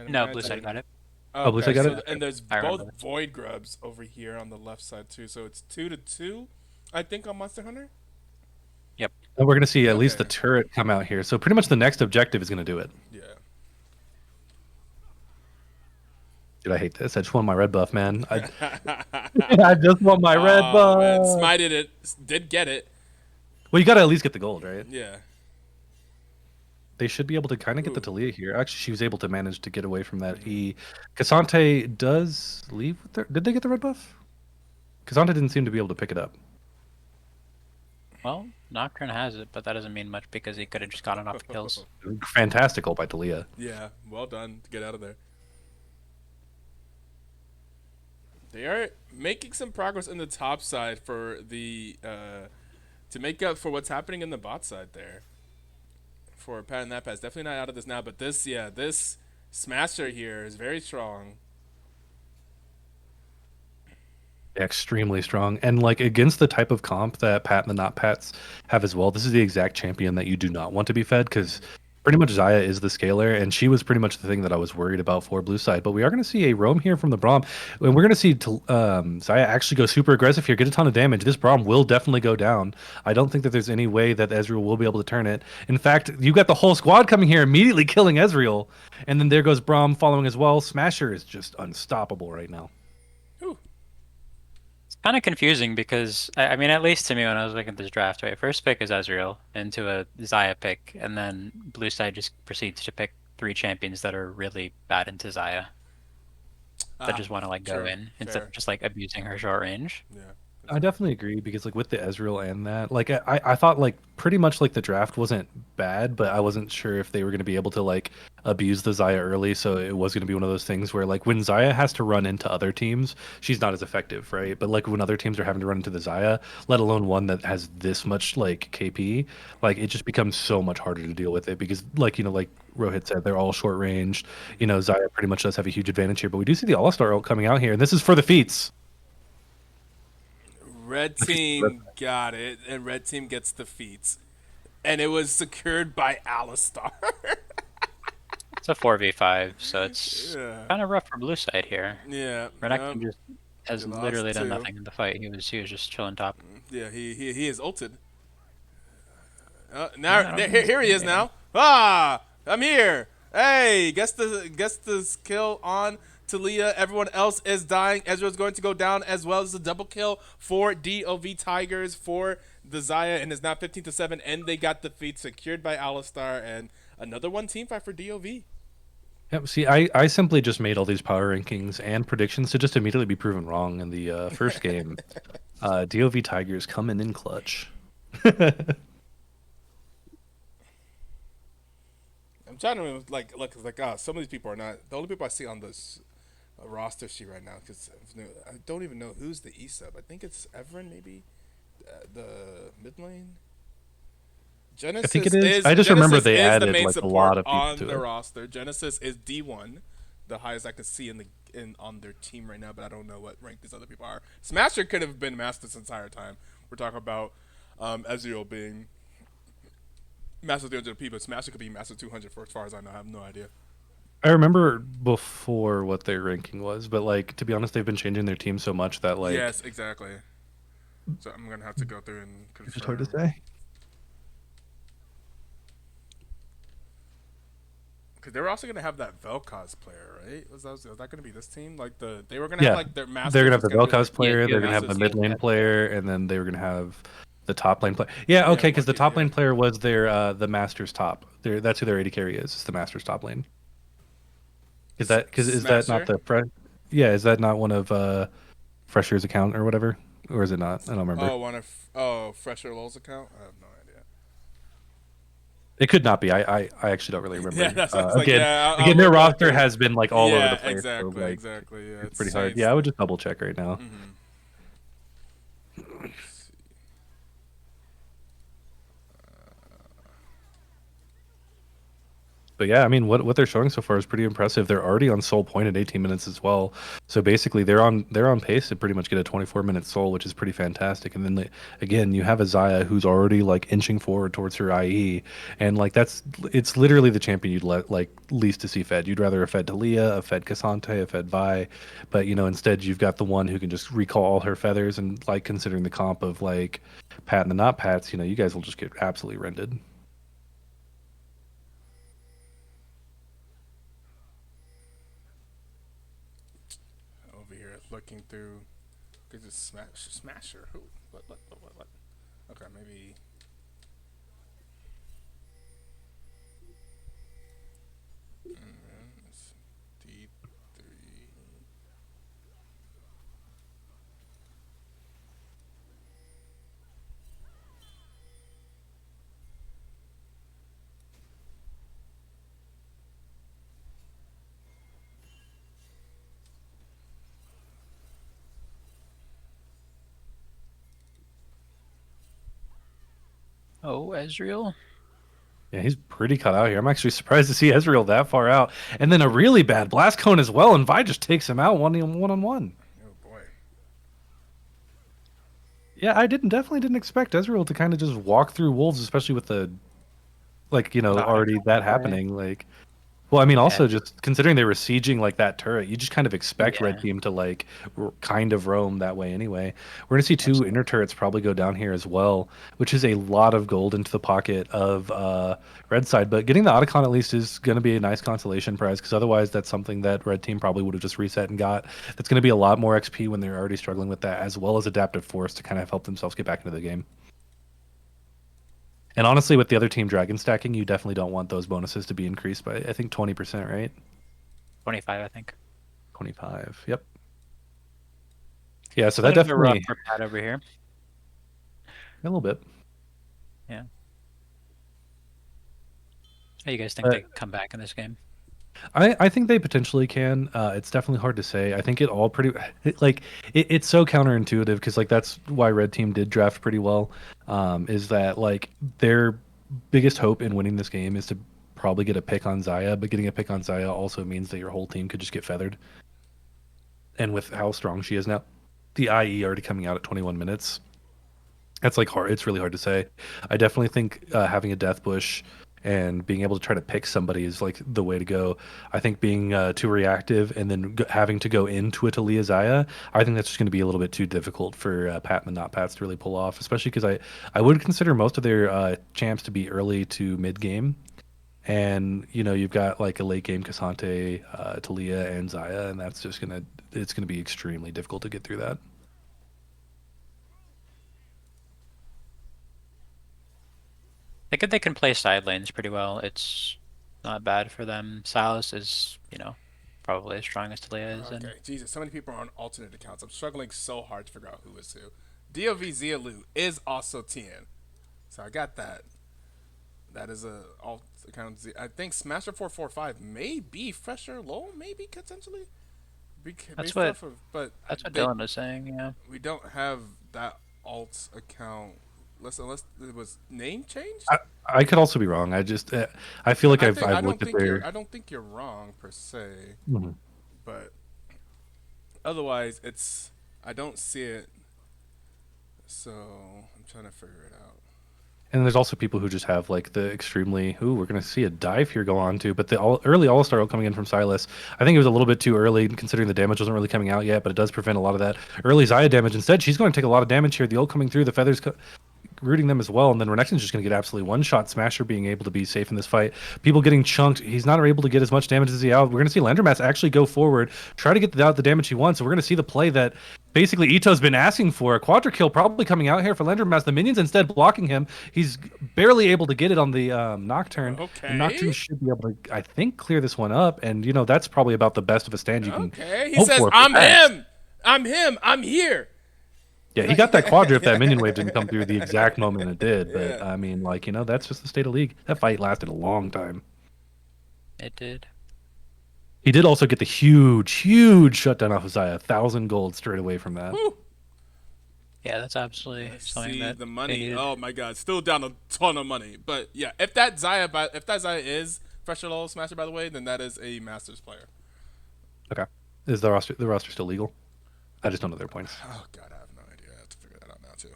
Speaker 3: No, blue side got it.
Speaker 2: Oh, blue side got it.
Speaker 1: And there's both void grubs over here on the left side too. So it's 2-2, I think, on Monster Hunter.
Speaker 3: Yep.
Speaker 2: And we're gonna see at least the turret come out here. So pretty much the next objective is gonna do it.
Speaker 1: Yeah.
Speaker 2: Dude, I hate this. I just want my red buff, man. I just want my red buff.
Speaker 1: Man, smited it. Did get it.
Speaker 2: Well, you gotta at least get the gold, right?
Speaker 1: Yeah.
Speaker 2: they should be able to kind of get the Talia here. Actually, she was able to manage to get away from that
Speaker 1: Mm-hmm.
Speaker 2: E. Cassante does leave with their... Did they get the red buff? Cassante didn't seem to be able to pick it up.
Speaker 3: Well, Nocturne has it, but that doesn't mean much because he could have just gotten off the kills.
Speaker 2: Fantastic ult by Talia.
Speaker 1: Yeah, well done to get out of there. They are making some progress in the top side for the to make up for what's happening in the bot side there. For Pat and that Pat's definitely not out of this now, but this this Smasher here is very strong.
Speaker 2: Extremely strong, and like against the type of comp that Pat and the Not Pats have as well, this is the exact champion that you do not want to be fed, because pretty much Xayah is the scaler, and she was pretty much the thing that I was worried about for blue side. But we are going to see a roam here from the Braum, and we're going to see Xayah actually go super aggressive here, get a ton of damage. This Braum will definitely go down. I don't think that there's any way that Ezreal will be able to turn it. In fact, you got the whole squad coming here, immediately killing Ezreal, and then there goes Braum following as well. Smasher is just unstoppable right now.
Speaker 3: Kind of confusing because I mean, at least to me when I was looking at this draft, right? First pick is Ezreal into a Xayah pick, and then blue side just proceeds to pick 3 champions that are really bad into Xayah. That just want to like go in instead of just like abusing her short range.
Speaker 1: Yeah.
Speaker 2: I definitely agree, because like with the Ezreal and that, like I thought like pretty much like the draft wasn't bad, but I wasn't sure if they were going to be able to like abuse the Xayah early, so it was going to be one of those things where like when Xayah has to run into other teams, she's not as effective, right? But like when other teams are having to run into the Xayah, let alone one that has this much like KP, like it just becomes so much harder to deal with it, because like like Rohit said, they're all short ranged. Xayah pretty much does have a huge advantage here, but we do see the All-Star ult coming out here, and this is for the feats.
Speaker 1: Red team got it, and red team gets the feats. And it was secured by Alistar.
Speaker 3: It's a 4v5, so it's kind of rough for blue side here.
Speaker 1: Yeah.
Speaker 3: Renekton just has literally done nothing in the fight. He was just chilling top.
Speaker 1: Yeah, he is ulted. Now here he is now. Ah, I'm here. Hey, guess the kill on Talia. Everyone else is dying. Ezreal's going to go down as well. As a double kill for DOV Tigers for the Xayah, and is now 15-7, and they got the feat secured by Alistar, and another one team fight for DOV.
Speaker 2: Yep. See, I simply just made all these power rankings and predictions to just immediately be proven wrong in the first game. DOV Tigers coming in clutch.
Speaker 1: I'm trying to look some of these people are not the only people I see on this roster sheet right now, because I don't even know who's the E sub. I think it's Everin, maybe the mid lane. Genesis,
Speaker 2: I think it is. I just remember they added
Speaker 1: like
Speaker 2: a lot of people
Speaker 1: on
Speaker 2: to
Speaker 1: the
Speaker 2: it.
Speaker 1: roster. Genesis is D1, the highest I can see in on their team right now, but I don't know what rank these other people are. Smasher could have been master this entire time. We're talking about Ezreal being master 300p, but Smasher could be master 200 for as far as I know. I have no idea.
Speaker 2: I remember before what their ranking was, but like to be honest, they've been changing their team so much that like
Speaker 1: yes, exactly. So I'm gonna have to go through and confirm.
Speaker 2: It's just hard to say.
Speaker 1: Because they were also gonna have that Vel'Koz player, right? Was that gonna be this team? Like they were gonna have like their master.
Speaker 2: They're gonna have the Vel'Koz player. They're gonna have the mid lane player, and then they were gonna have the top lane player. Yeah, okay, because the top lane player was their the Masters top. That's who their AD carry is. It's the Masters top lane. Is that not the Yeah, is that not one of Fresher's account or whatever, or is it not? I don't remember.
Speaker 1: Fresher Lol's account. I have no idea.
Speaker 2: It could not be. I actually don't really remember.
Speaker 1: Yeah, that's
Speaker 2: again, their roster has been like all over the place.
Speaker 1: Exactly,
Speaker 2: so, like,
Speaker 1: exactly. Yeah,
Speaker 2: it's pretty hard. Yeah, I would just double check right now. But yeah, I mean, what they're showing so far is pretty impressive. They're already on soul point at 18 minutes as well. So basically, they're on pace to pretty much get a 24-minute soul, which is pretty fantastic. And then again, you have a Xayah who's already like inching forward towards her IE, and like it's literally the champion you'd least to see fed. You'd rather have fed Talia, a fed Cassante, a fed Vi, but instead you've got the one who can just recall all her feathers, and like considering the comp of like Pat and the not Pats, you guys will just get absolutely rented.
Speaker 1: Looking through, because it's Smasher. Who? What? Okay, maybe.
Speaker 3: Oh, Ezreal.
Speaker 2: Yeah, he's pretty cut out here. I'm actually surprised to see Ezreal that far out. And then a really bad blast cone as well, and Vi just takes him out one-on-one.
Speaker 1: Oh boy.
Speaker 2: Yeah, I definitely didn't expect Ezreal to kind of just walk through wolves, especially with the already that
Speaker 3: Right.
Speaker 2: happening. Well, I mean,
Speaker 3: Yeah.
Speaker 2: also just considering they were sieging that turret, you just kind of expect red
Speaker 3: Yeah.
Speaker 2: team to kind of roam that way anyway. We're gonna see two
Speaker 3: Absolutely.
Speaker 2: inner turrets probably go down here as well, which is a lot of gold into the pocket of red side. But getting the Otacon at least is gonna be a nice consolation prize, because otherwise that's something that red team probably would have just reset and got. That's gonna be a lot more XP when they're already struggling with that, as well as adaptive force to kind of help themselves get back into the game. And honestly, with the other team dragon stacking, you definitely don't want those bonuses to be increased by, I think, 20%, right?
Speaker 3: 25, I think.
Speaker 2: 25. Yep. Yeah, so that
Speaker 3: Bit of a rough
Speaker 2: definitely
Speaker 3: for Pat over here.
Speaker 2: a little bit.
Speaker 3: Yeah. How you guys think
Speaker 2: But
Speaker 3: they come back in this game?
Speaker 2: I think they potentially can. It's definitely hard to say. I think it all pretty it's so counterintuitive, because that's why red team did draft pretty well. Is that their biggest hope in winning this game is to probably get a pick on Zaya, but getting a pick on Zaya also means that your whole team could just get feathered. And with how strong she is now, the IE already coming out at 21 minutes, that's hard. It's really hard to say. I definitely think having a death bush and being able to try to pick somebody is the way to go. I think being too reactive and then having to go into a Talia Zaya, I think that's just going to be a little bit too difficult for Pat and the Not Pats to really pull off. Especially because I would consider most of their champs to be early to mid game, and you've got a late game Cassante, Talia, and Zaya, and it's gonna be extremely difficult to get through that.
Speaker 3: I think they can play side lanes pretty well. It's not bad for them. Silas is, probably as strong as Talia is.
Speaker 1: Okay, Jesus, so many people are on alternate accounts. I'm struggling so hard to figure out who is who. DOV Zialu is also Tien, so I got that. That is a alt account. I think Smasher 445 may be fresher low, maybe potentially.
Speaker 3: That's
Speaker 1: Based off
Speaker 3: what
Speaker 1: of, but
Speaker 3: that's what Dylan was saying. Yeah.
Speaker 1: we don't have that alt account. Unless it was name changed.
Speaker 2: I could also be wrong. I feel like I've looked at their.
Speaker 1: I don't think you're wrong per se,
Speaker 2: Mhm.
Speaker 1: but otherwise I don't see it. So I'm trying to figure it out.
Speaker 2: And there's also people who just have the extremely. Ooh, we're gonna see a dive here go on to, but the early All Star coming in from Silas. I think it was a little bit too early considering the damage wasn't really coming out yet, but it does prevent a lot of that early Zaya damage. Instead, she's going to take a lot of damage here. The ult coming through, the feathers rooting them as well, and then Renekton's just going to get absolutely one-shot. Smasher being able to be safe in this fight. People getting chunked. He's not able to get as much damage as he out. We're going to see Landermass actually go forward, try to get the damage he wants. So we're going to see the play that basically Ito's been asking for. A quadra kill probably coming out here for Landermass. The minions instead blocking him. He's barely able to get it on the Nocturne.
Speaker 1: Okay.
Speaker 2: And Nocturne should be able to, I think, clear this one up. And, that's probably about the best of a stand you can
Speaker 1: Okay. He
Speaker 2: hope
Speaker 1: says,
Speaker 2: for
Speaker 1: "I'm
Speaker 2: that.
Speaker 1: him. I'm him. I'm here."
Speaker 2: Yeah, he got that quadra if that minion wave didn't come through the exact moment it did. But
Speaker 1: Yeah.
Speaker 2: I mean, that's just the state of league. That fight lasted a long time.
Speaker 3: It did.
Speaker 2: He did also get the huge shutdown off of Zaya. 1,000 gold straight away from that.
Speaker 1: Woo.
Speaker 3: Yeah, that's absolutely something
Speaker 1: See
Speaker 3: that
Speaker 1: the
Speaker 3: they
Speaker 1: money.
Speaker 3: needed.
Speaker 1: Oh my God, still down a ton of money. But yeah, if that Zaya is fresher level Smasher, by the way, then that is a Masters player.
Speaker 2: Okay. Is the roster still legal? I just don't know their points.
Speaker 1: Oh God, I have no idea. I have to figure that out now too.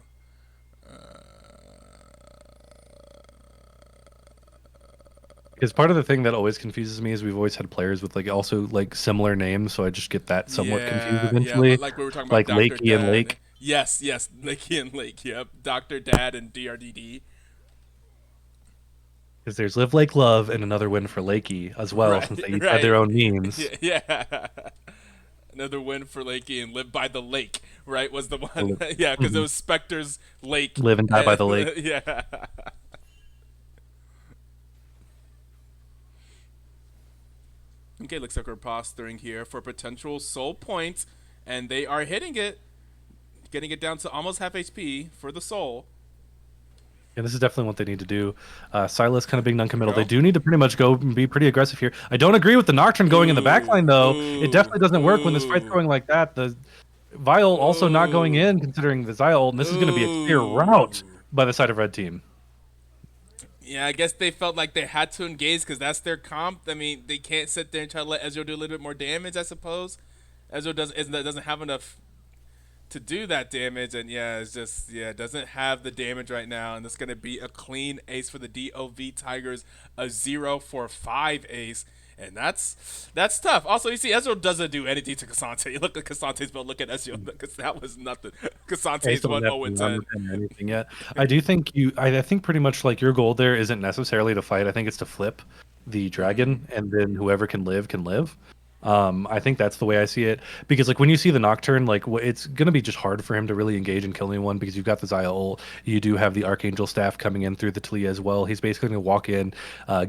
Speaker 2: Because part of the thing that always confuses me is we've always had players with also similar names, so I just get that somewhat confused eventually.
Speaker 1: Yeah, like we were talking about, Dr.
Speaker 2: Lakey and
Speaker 1: Dad.
Speaker 2: Lake.
Speaker 1: Yes, Lakey and Lake. Yep, Dr. Dad and DRDD.
Speaker 2: Because there's Live Lake Love and another win for Lakey as well, since they each had their own memes.
Speaker 1: Yeah. Another win for Lakey and Live by the Lake, right? Was the one. Yeah, because it was Spectre's Lake.
Speaker 2: Live and die by the lake.
Speaker 1: Yeah. Okay, looks like we're posturing here for potential soul points, and they are hitting it, getting it down to almost half HP for the soul.
Speaker 2: And this is definitely what they need to do. Silas kind of being non-committal. They do need to pretty much go and be pretty aggressive here. I don't agree with the Nocturne going in the backline, though. It definitely doesn't work when this fight's going like that. The Vial also not going in, considering the Zaya ult, and this is going to be a clear rout by the side of red team.
Speaker 1: Yeah, I guess they felt like they had to engage because that's their comp. I mean, they can't sit there and try to let Ezreal do a little bit more damage, I suppose. Ezreal doesn't have enough to do that damage, and yeah, it's just doesn't have the damage right now, and it's gonna be a clean ace for the DOV Tigers, a 0-for-5 ace, and that's tough. Also, you see, Ezreal doesn't do anything to Cassante. You look at Cassante's build, look at Ezreal, because that was nothing.
Speaker 2: I
Speaker 1: Cassante's
Speaker 2: still don't
Speaker 1: won
Speaker 2: have
Speaker 1: 0
Speaker 2: to
Speaker 1: and
Speaker 2: run
Speaker 1: 10.
Speaker 2: with him or anything yet. I do think I think pretty much like your goal there isn't necessarily to fight. I think it's to flip the dragon, and then whoever can live can live. I think that's the way I see it, because like when you see the Nocturne, like it's gonna be just hard for him to really engage and kill anyone, because you've got the Xayah ult, you do have the Archangel staff coming in through the Talia as well. He's basically gonna walk in,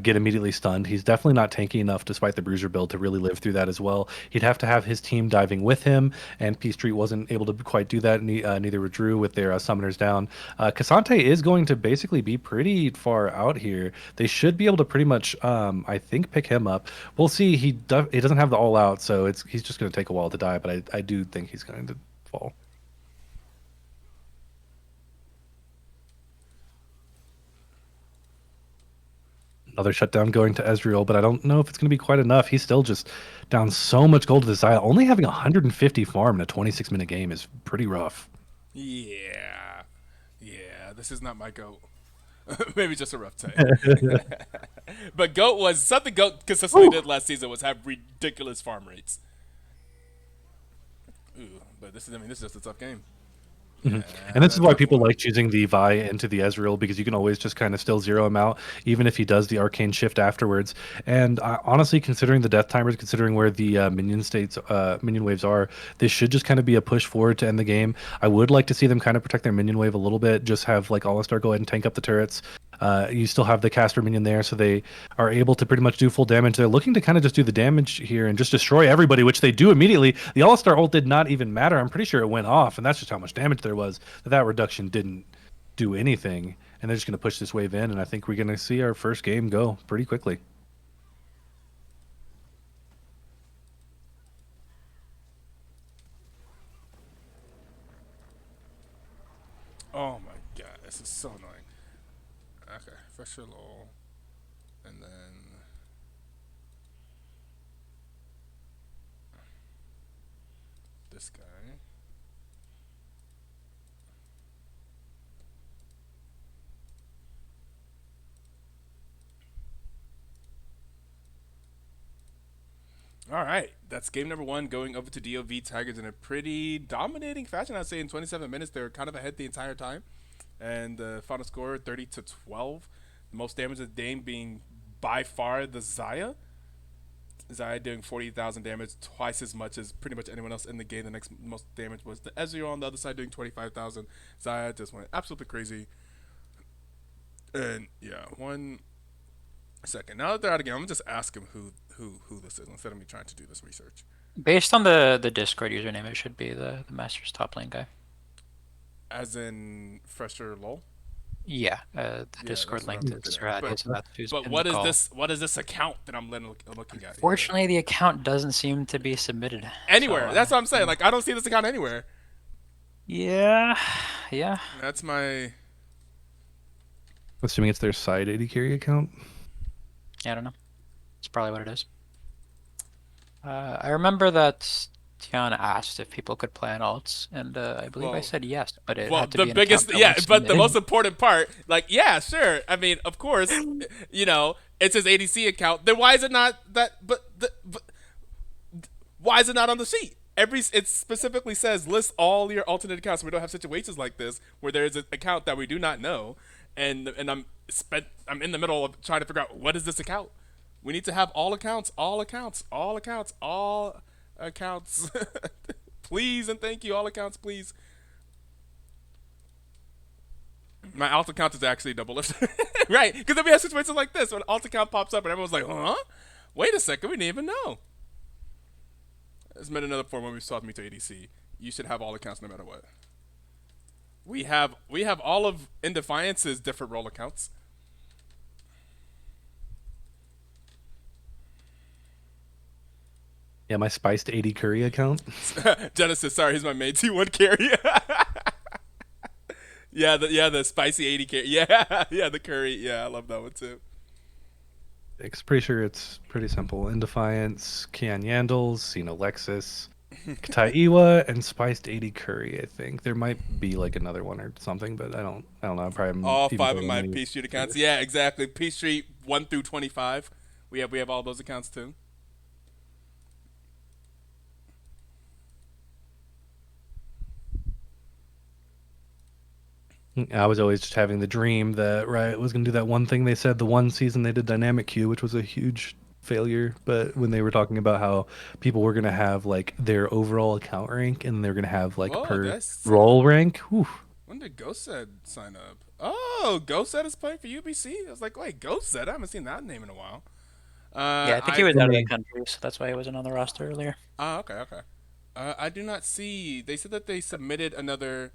Speaker 2: get immediately stunned. He's definitely not tanky enough, despite the Bruiser build, to really live through that as well. He'd have to have his team diving with him, and P Street wasn't able to quite do that. Neither were Drew with their summoners down. Cassante is going to basically be pretty far out here. They should be able to pretty much, I think, pick him up. We'll see. He doesn't have the all out, so he's just going to take a while to die. But I do think he's going to fall. Another shutdown going to Ezreal, but I don't know if it's going to be quite enough. He's still just down so much gold to the Xayah. Only having 150 farm in a 26-minute game is pretty rough.
Speaker 1: Yeah, this is not my goat. Maybe just a rough time. But goat was something goat consistently did last season was have ridiculous farm rates. Ooh, but this is just a tough game.
Speaker 2: Mm-hmm. And this is why people like choosing the Vi into the Ezreal, because you can always just kind of still zero him out, even if he does the arcane shift afterwards. And honestly, considering the death timers, considering where the minion waves are, this should just kind of be a push forward to end the game. I would like to see them kind of protect their minion wave a little bit, just have like Alistar go ahead and tank up the turrets. You still have the caster minion there, so they are able to pretty much do full damage. They're looking to kind of just do the damage here and just destroy everybody, which they do immediately. The All-Star ult did not even matter. I'm pretty sure it went off, and that's just how much damage there was. That reduction didn't do anything, and they're just going to push this wave in, and I think we're going to see our first game go pretty quickly.
Speaker 1: Oh my god, this is so annoying. Okay, fresh low, and then this guy. All right, that's game number 1 going over to DOV Tigers in a pretty dominating fashion. I'd say in 27 minutes they were kind of ahead the entire time, and the final score 30-12. The most damage of the game being by far the Xayah. Xayah doing 40,000 damage, twice as much as pretty much anyone else in the game. The next most damage was the Ezreal on the other side doing 25,000. Xayah just went absolutely crazy. And yeah, 1 second. Now that they're out again, I'm gonna just ask him who this is instead of me trying to do this research.
Speaker 3: Based on the Discord username, it should be the Masters top lane guy.
Speaker 1: As in fresher lol.
Speaker 3: Yeah, the Discord link is
Speaker 1: But what is this? What is this account that I'm looking at?
Speaker 3: Fortunately, the account doesn't seem to be submitted
Speaker 1: anywhere. So, that's what I'm saying. Like I don't see this account anywhere.
Speaker 3: Yeah.
Speaker 1: That's my.
Speaker 2: Assuming it's their side AD carry account.
Speaker 3: Yeah, I don't know. It's probably what it is. I remember that Tiana asked if people could play on alts, and I believe I said yes, but it had to be an
Speaker 1: biggest, but the most important part, like, yeah, sure. I mean, of course, it's his ADC account. Then why is it not that? But why is it not on the sheet? It specifically says list all your alternate accounts. So we don't have situations like this where there is an account that we do not know, and I'm in the middle of trying to figure out what is this account. We need to have all accounts. Please and thank you, all accounts, please. My alt account is actually double lifted. Right, because then we have situations like this when alt account pops up and everyone's like, huh? Wait a second, we didn't even know. This meant another form when we swapped me to ADC. You should have all accounts no matter what. We have all of Indefiance's different role accounts.
Speaker 2: Yeah, my spiced AD curry account.
Speaker 1: Genesis, sorry, he's my main T1 carry. the spicy 80 carry. Yeah, yeah, the curry. Yeah, I love that one too.
Speaker 2: It's pretty sure it's pretty simple. Indefiance, Kian Yandles, Lexus, Kataiwa, and spiced 80 curry. I think there might be like another one or something, but I don't know. Probably am
Speaker 1: All
Speaker 2: even
Speaker 1: 5 of
Speaker 2: throwing
Speaker 1: my
Speaker 2: many.
Speaker 1: Peace Street accounts. Yeah, exactly. Peace Street 1 through 25. We have all those accounts too.
Speaker 2: I was always just having the dream that Riot was going to do that one thing they said the one season they did dynamic queue, which was a huge failure. But when they were talking about how people were going to have like their overall account rank and they're going to have like
Speaker 1: Whoa,
Speaker 2: per
Speaker 1: that's
Speaker 2: role rank, whew,
Speaker 1: when did GhostSed sign up? Oh, GhostSed is playing for UBC. I was like, wait, GhostSed? I haven't seen that name in a while.
Speaker 3: Yeah, I think he
Speaker 1: I
Speaker 3: was
Speaker 2: when
Speaker 3: out of the
Speaker 2: they
Speaker 3: country, so that's why he wasn't on the roster earlier.
Speaker 1: okay, okay. I do not see. They said that they submitted another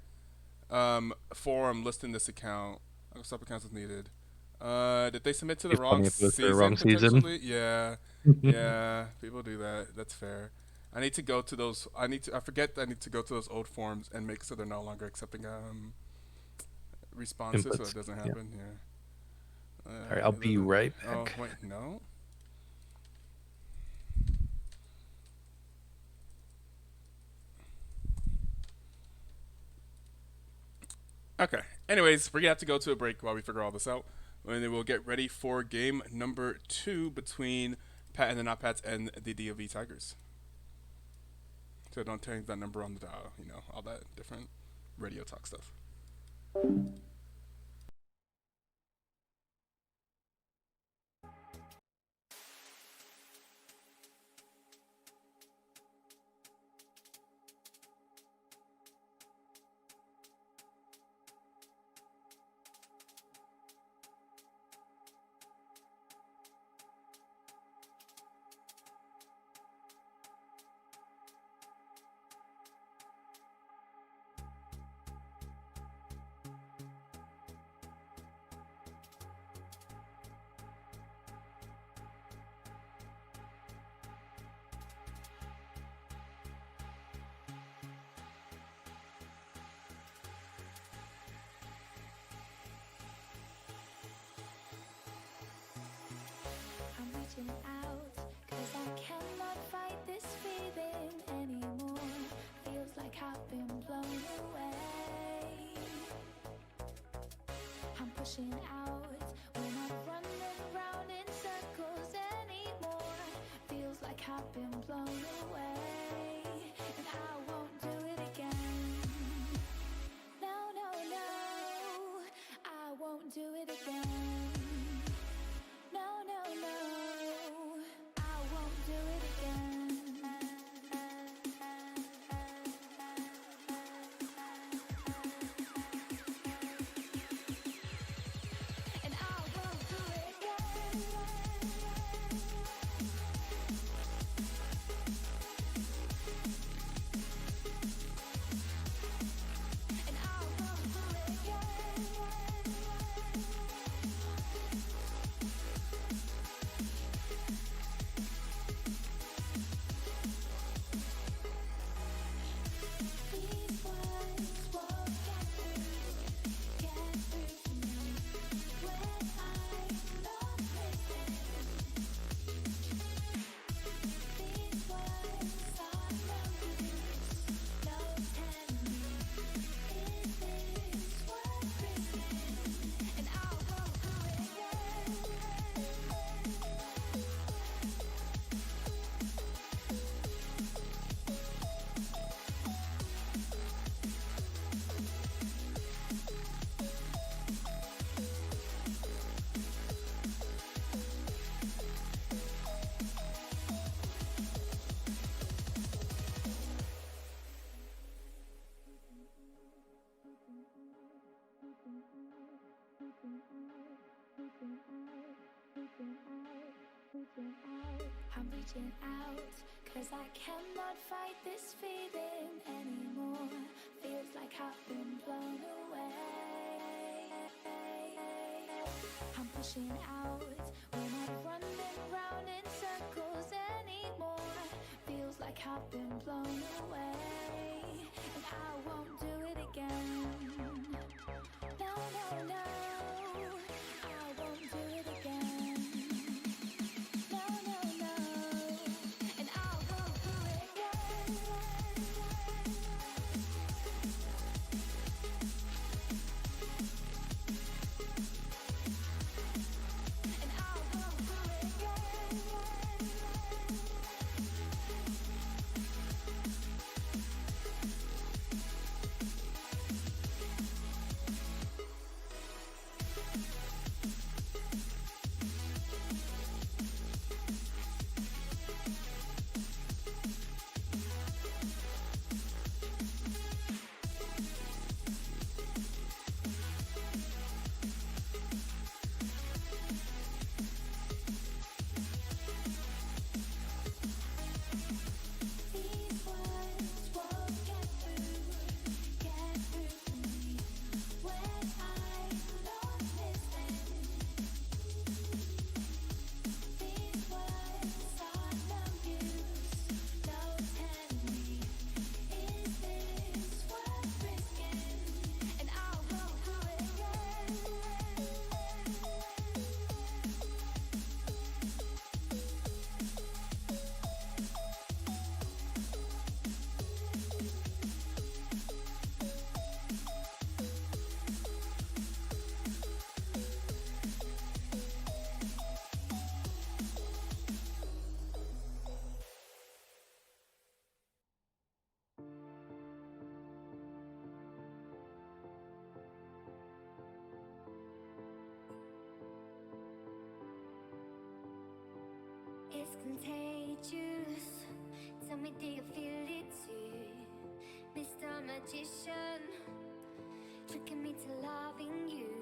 Speaker 1: forum listing this account. Sub accounts is needed. Did they submit to the
Speaker 2: it's
Speaker 1: wrong
Speaker 2: funny if it was their
Speaker 1: season
Speaker 2: wrong season.
Speaker 1: potentially? Yeah, yeah. People do that. That's fair. I need to go to those. I forget. That I need to go to those old forums and make so they're no longer accepting responses, so it
Speaker 2: Inputs.
Speaker 1: doesn't
Speaker 2: Yeah.
Speaker 1: happen. Yeah.
Speaker 2: All right, I'll be right
Speaker 1: Oh
Speaker 2: back.
Speaker 1: wait, no. Okay. Anyways, we're gonna have to go to a break while we figure all this out, and then we'll get ready for game number 2 between Pat and the Not Pats and the DOV Tigers. So don't change that number on the dial. All that different radio talk stuff.
Speaker 4: I'm reaching out, 'cause I cannot fight this feeling anymore. Feels like I've been blown away. I'm pushing out, we're not running round in circles anymore. Feels like I've been blown away, and I won't do it again. No, no, no, I won't do it again. No, no, no, I won't do it again. And I won't do it again. And I won't do it again. These words won't get through to me when I'm not listening. These words are no use, no telling me, is this worth risking? And I won't do it again. I'm reaching out, 'cause I cannot fight this feeling anymore. Feels like I've been blown away. I'm pushing out, we're not running round in circles anymore. Feels like I've been blown away, and I won't do it again. It's contagious. Tell me, do you feel it too? Mr. Magician, tricking me to loving you.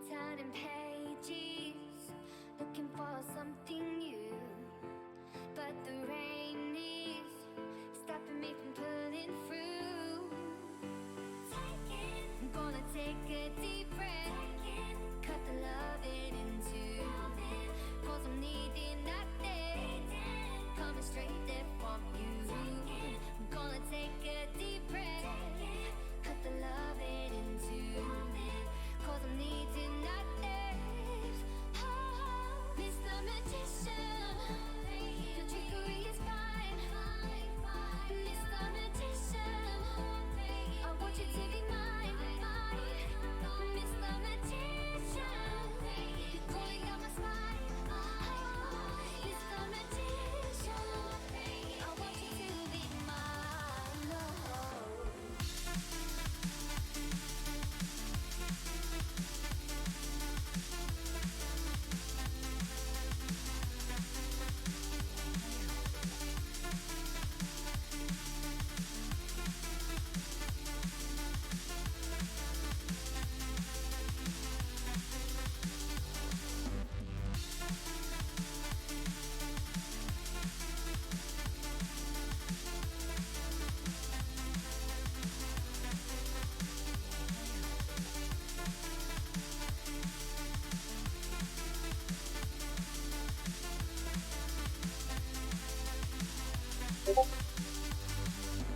Speaker 4: Turning pages, looking for something new. But the rain is stopping me from pulling through. I'm gonna take a deep breath, cut the loving in two. Cause I'm needing that day, coming straight there from you. I'm gonna take a deep breath, cut the loving in two. Cause I'm needing that day. Oh, Mr. Magician, your trickery is fine. Mr. Magician, I want you to be mine. Mr. Magician, you're calling out my spine. Mr. Magician, I want you to be mine.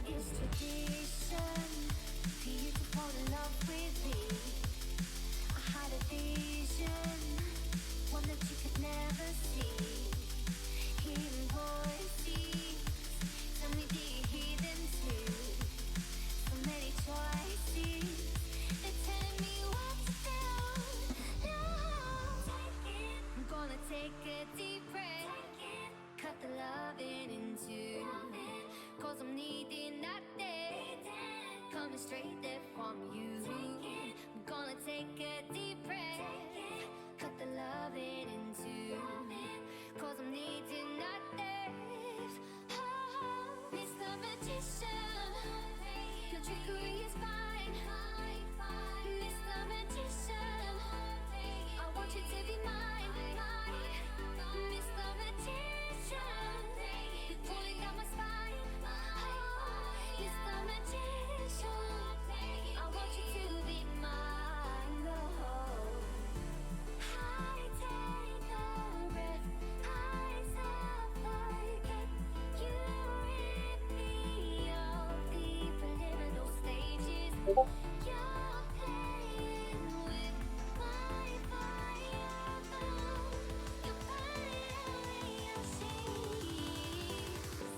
Speaker 4: It's tradition for you to fall in love with me. I had a vision, one that you could never see. Hearing voices, tell me, do you hear them too? So many choices, they're telling me what to do. No, I'm gonna take a deep breath, cut the loving in two. Cause I'm needing that day, coming straight there from you. I'm gonna take a deep breath, cut the loving in two. Cause I'm needing that day. Oh, Mr. Magician, your trickery is fine. Mr. Magician, I want you to be mine. Mr. Magician, you're pulling down my spine. Mr. Magician, I want you to be mine. I take a breath, I suffocate. You rip me off the preliminal stages. You're playing with my fire. You're burning away your shades.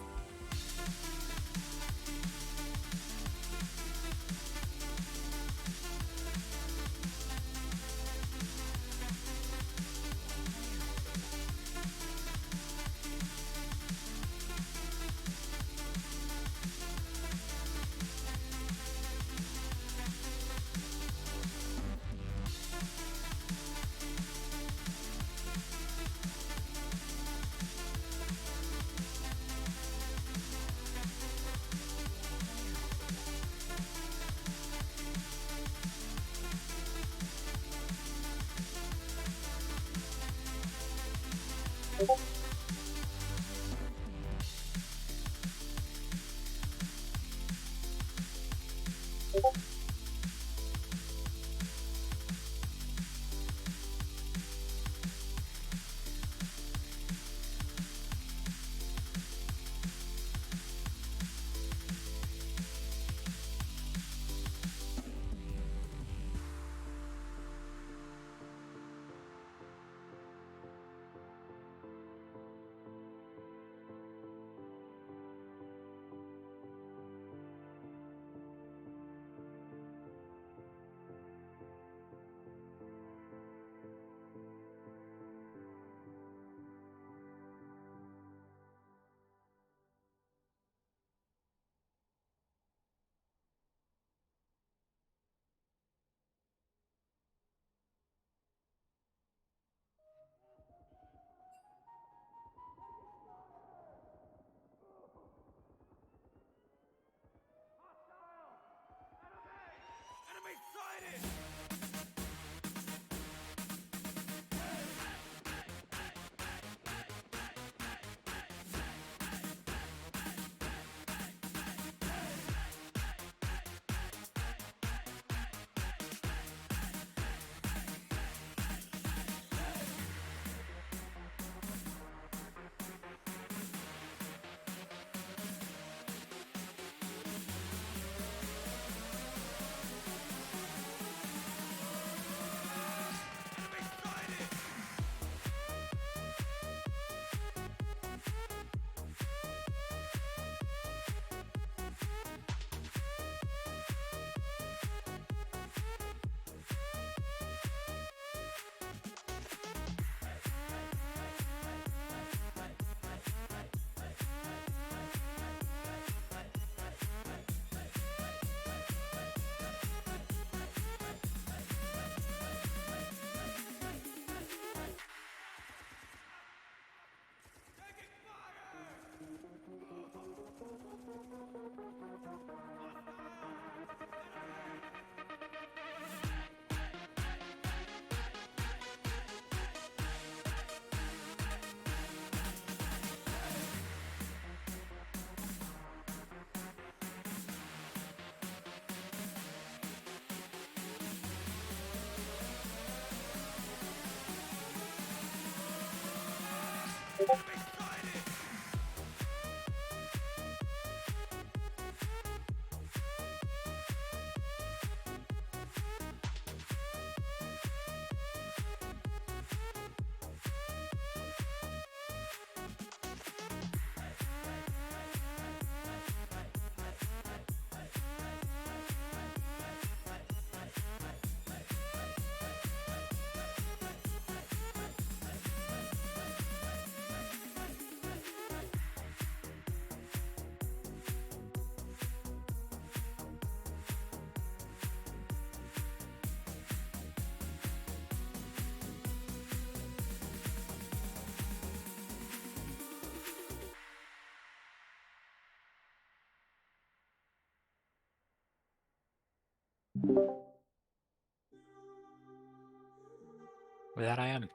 Speaker 3: With that, I am.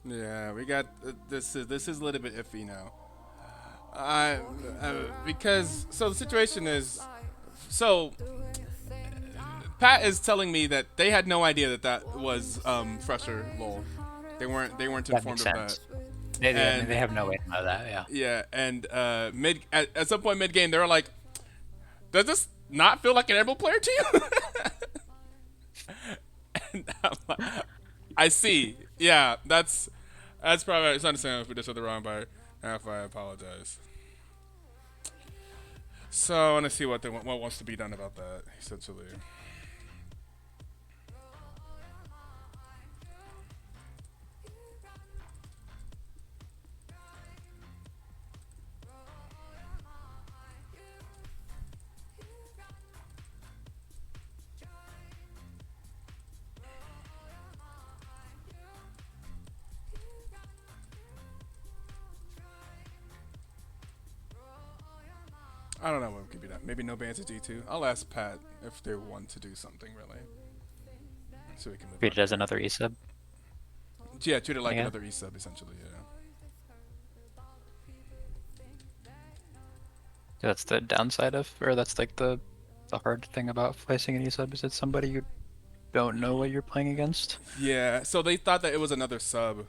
Speaker 1: Yeah, we got this. Is a little bit iffy now. Because so the situation is, so Pat is telling me that they had no idea that that was fresher lol. They weren't
Speaker 3: That
Speaker 1: informed
Speaker 3: makes
Speaker 1: of
Speaker 3: sense.
Speaker 1: that.
Speaker 3: They have no way to know that. Yeah.
Speaker 1: Yeah, and at some point mid game they were like, "Does this not feel like an Emerald player to you?" And I'm like, I see. Yeah, that's probably it's understandable if we did something wrong by half. I apologize. So I want to see what wants to be done about that essentially. I don't know what could be done. Maybe no bans at G2. I'll ask Pat if they want to do something really, so we can move.
Speaker 3: Treat it as another resub.
Speaker 1: Yeah, treat it like
Speaker 3: Yeah.
Speaker 1: another resub essentially. Yeah.
Speaker 3: That's the downside of, or that's like the hard thing about placing an resub is it's somebody you don't know what you're playing against.
Speaker 1: Yeah. So they thought that it was another sub.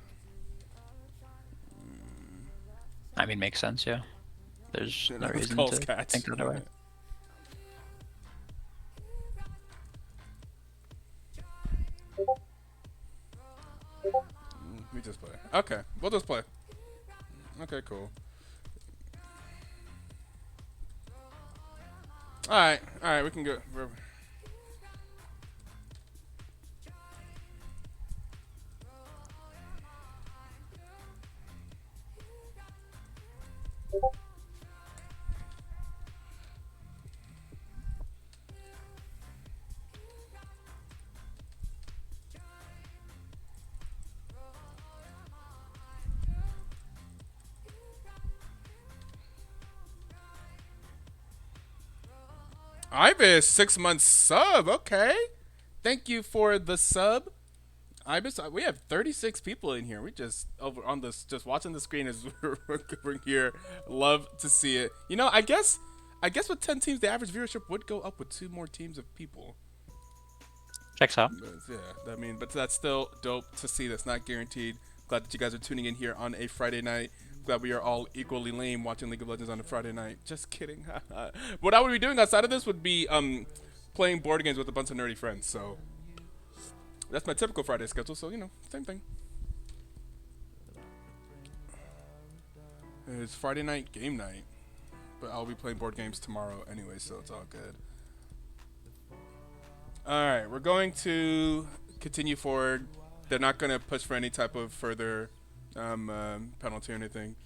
Speaker 3: I mean, makes sense. Yeah. There's no
Speaker 1: That was
Speaker 3: reason
Speaker 1: Cole's
Speaker 3: to
Speaker 1: catch.
Speaker 3: think the other way.
Speaker 1: We just play. Okay, we'll just play. Okay, cool. All right, we can go. Ibis, 6 months sub. Okay, thank you for the sub. Ibis, we have 36 people in here. We just over on this, just watching the screen as we're here. Love to see it. You know, I guess with 10 teams, the average viewership would go up with 2 more teams of people.
Speaker 3: Checks out.
Speaker 1: But, yeah, I mean, but that's still dope to see. That's not guaranteed. Glad that you guys are tuning in here on a Friday night. Glad we are all equally lame watching League of Legends on a Friday night. Just kidding. What I would be doing outside of this would be playing board games with a bunch of nerdy friends. So that's my typical Friday schedule. So, you know, same thing. It's Friday night game night, but I'll be playing board games tomorrow anyway, so it's all good. All right, we're going to continue forward. They're not going to push for any type of further penalty or anything,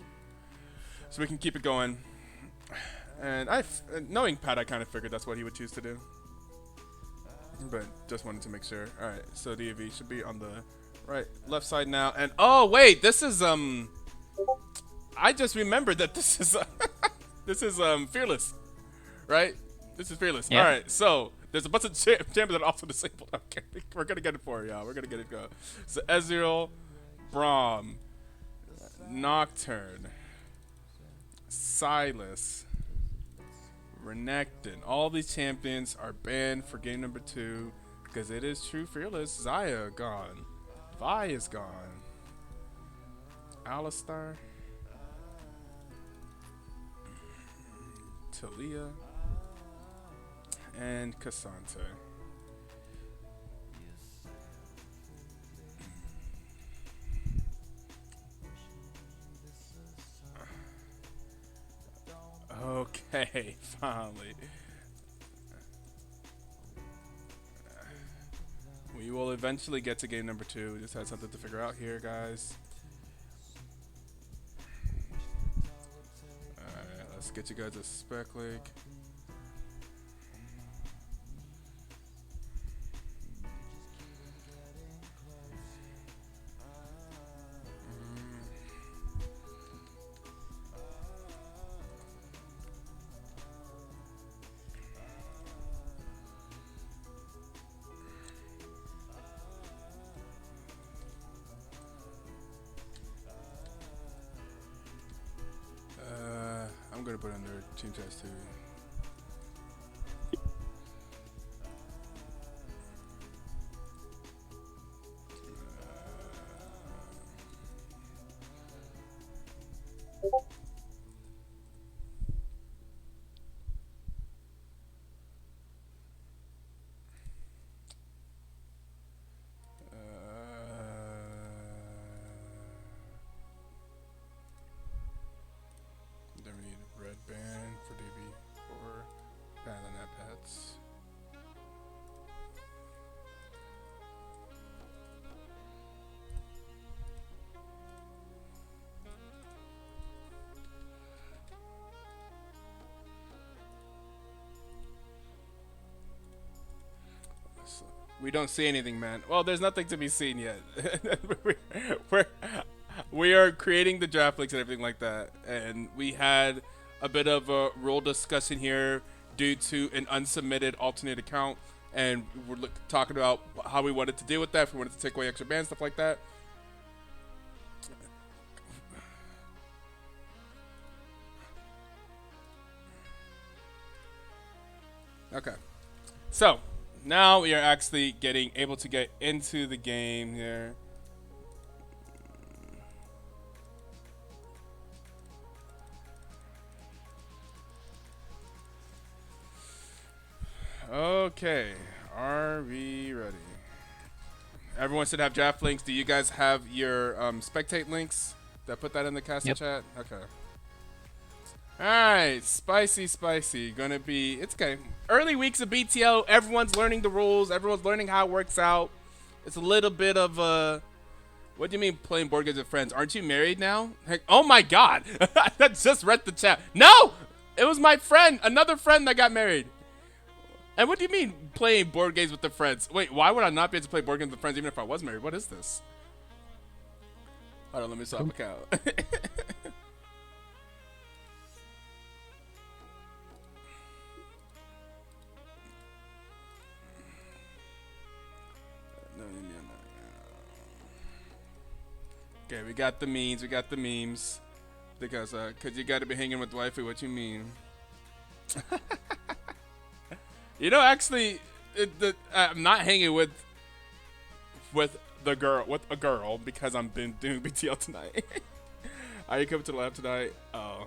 Speaker 1: so we can keep it going. And knowing Pat, I kind of figured that's what he would choose to do, but just wanted to make sure. All right, so DAV should be on the left side now. And oh wait, this is I just remembered that this is this is Fearless, right? This is Fearless.
Speaker 3: Yeah.
Speaker 1: All right, so there's a bunch of champions that are also disabled. Okay, we're gonna get it for y'all. We're gonna get it go. So Ezreal, Braum, Nocturne, Silas, Renekton. All these champions are banned for game number 2 because it is true Fearless. Xayah gone. Vi is gone. Alistar. Talia, and Cassante. Okay, finally. We will eventually get to game number 2. We just had something to figure out here, guys. Alright, let's get you guys a spec link. I'm gonna put it under team test 2. Then we need a red band for DB4. Band on that pets. We don't see anything, man. Well, there's nothing to be seen yet. we're, we are creating the draft links and everything like that. And we had a bit of a rule discussion here due to an unsubmitted alternate account. And we're talking about how we wanted to deal with that, if we wanted to take away extra bands, stuff like that. Okay. So, now we are actually able to get into the game here. Okay, are we ready? Everyone should have draft links. Do you guys have your spectate links? Did I put that in the castle chat? Okay. Alright, spicy. Gonna be, it's okay. Early weeks of BTL, everyone's learning the rules, everyone's learning how it works out. It's a little bit of a, what do you mean playing board games with friends? Aren't you married now? Heck, oh my god, I just read the chat. No! It was my friend, another friend that got married. And what do you mean playing board games with the friends? Wait, why would I not be able to play board games with friends even if I was married? What is this? Hold on, let me swap account. Okay, we got the memes. Because, you gotta be hanging with wifey, what you mean? You know, actually, I'm not hanging with a girl because I'm been doing BTL tonight. Are you coming to the lab tonight? Oh.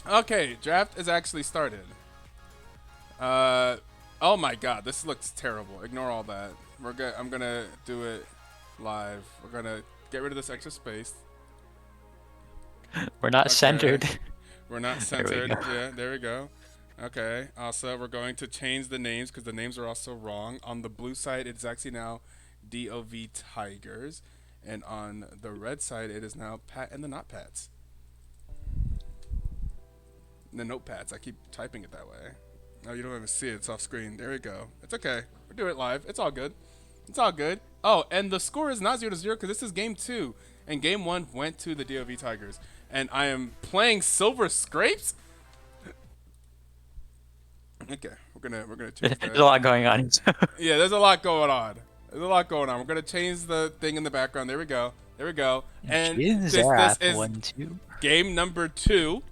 Speaker 1: Okay, draft is actually started. Oh my god, this looks terrible. Ignore all that. I'm gonna do it live. We're gonna get rid of this extra space.
Speaker 3: We're not centered.
Speaker 1: We're not centered. Yeah, there we go. Okay. Also, we're going to change the names because the names are also wrong. On the blue side, it's actually now DOV Tigers, and on the red side, it is now Pat and the Not Pats. The notepads. I keep typing it that way. Oh, you don't even see it. It's off screen. There we go. It's okay. We're doing it live. It's all good. It's all good. Oh, and the score is not 0-0 because this is game 2, and game 1 went to the DOV Tigers. And I am playing Silver Scrapes. Okay, we're gonna change
Speaker 3: There's a lot going on.
Speaker 1: Yeah, there's a lot going on. There's a lot going on. We're gonna change the thing in the background. There we go. There we go. And this is
Speaker 3: 1-2.
Speaker 1: game number 2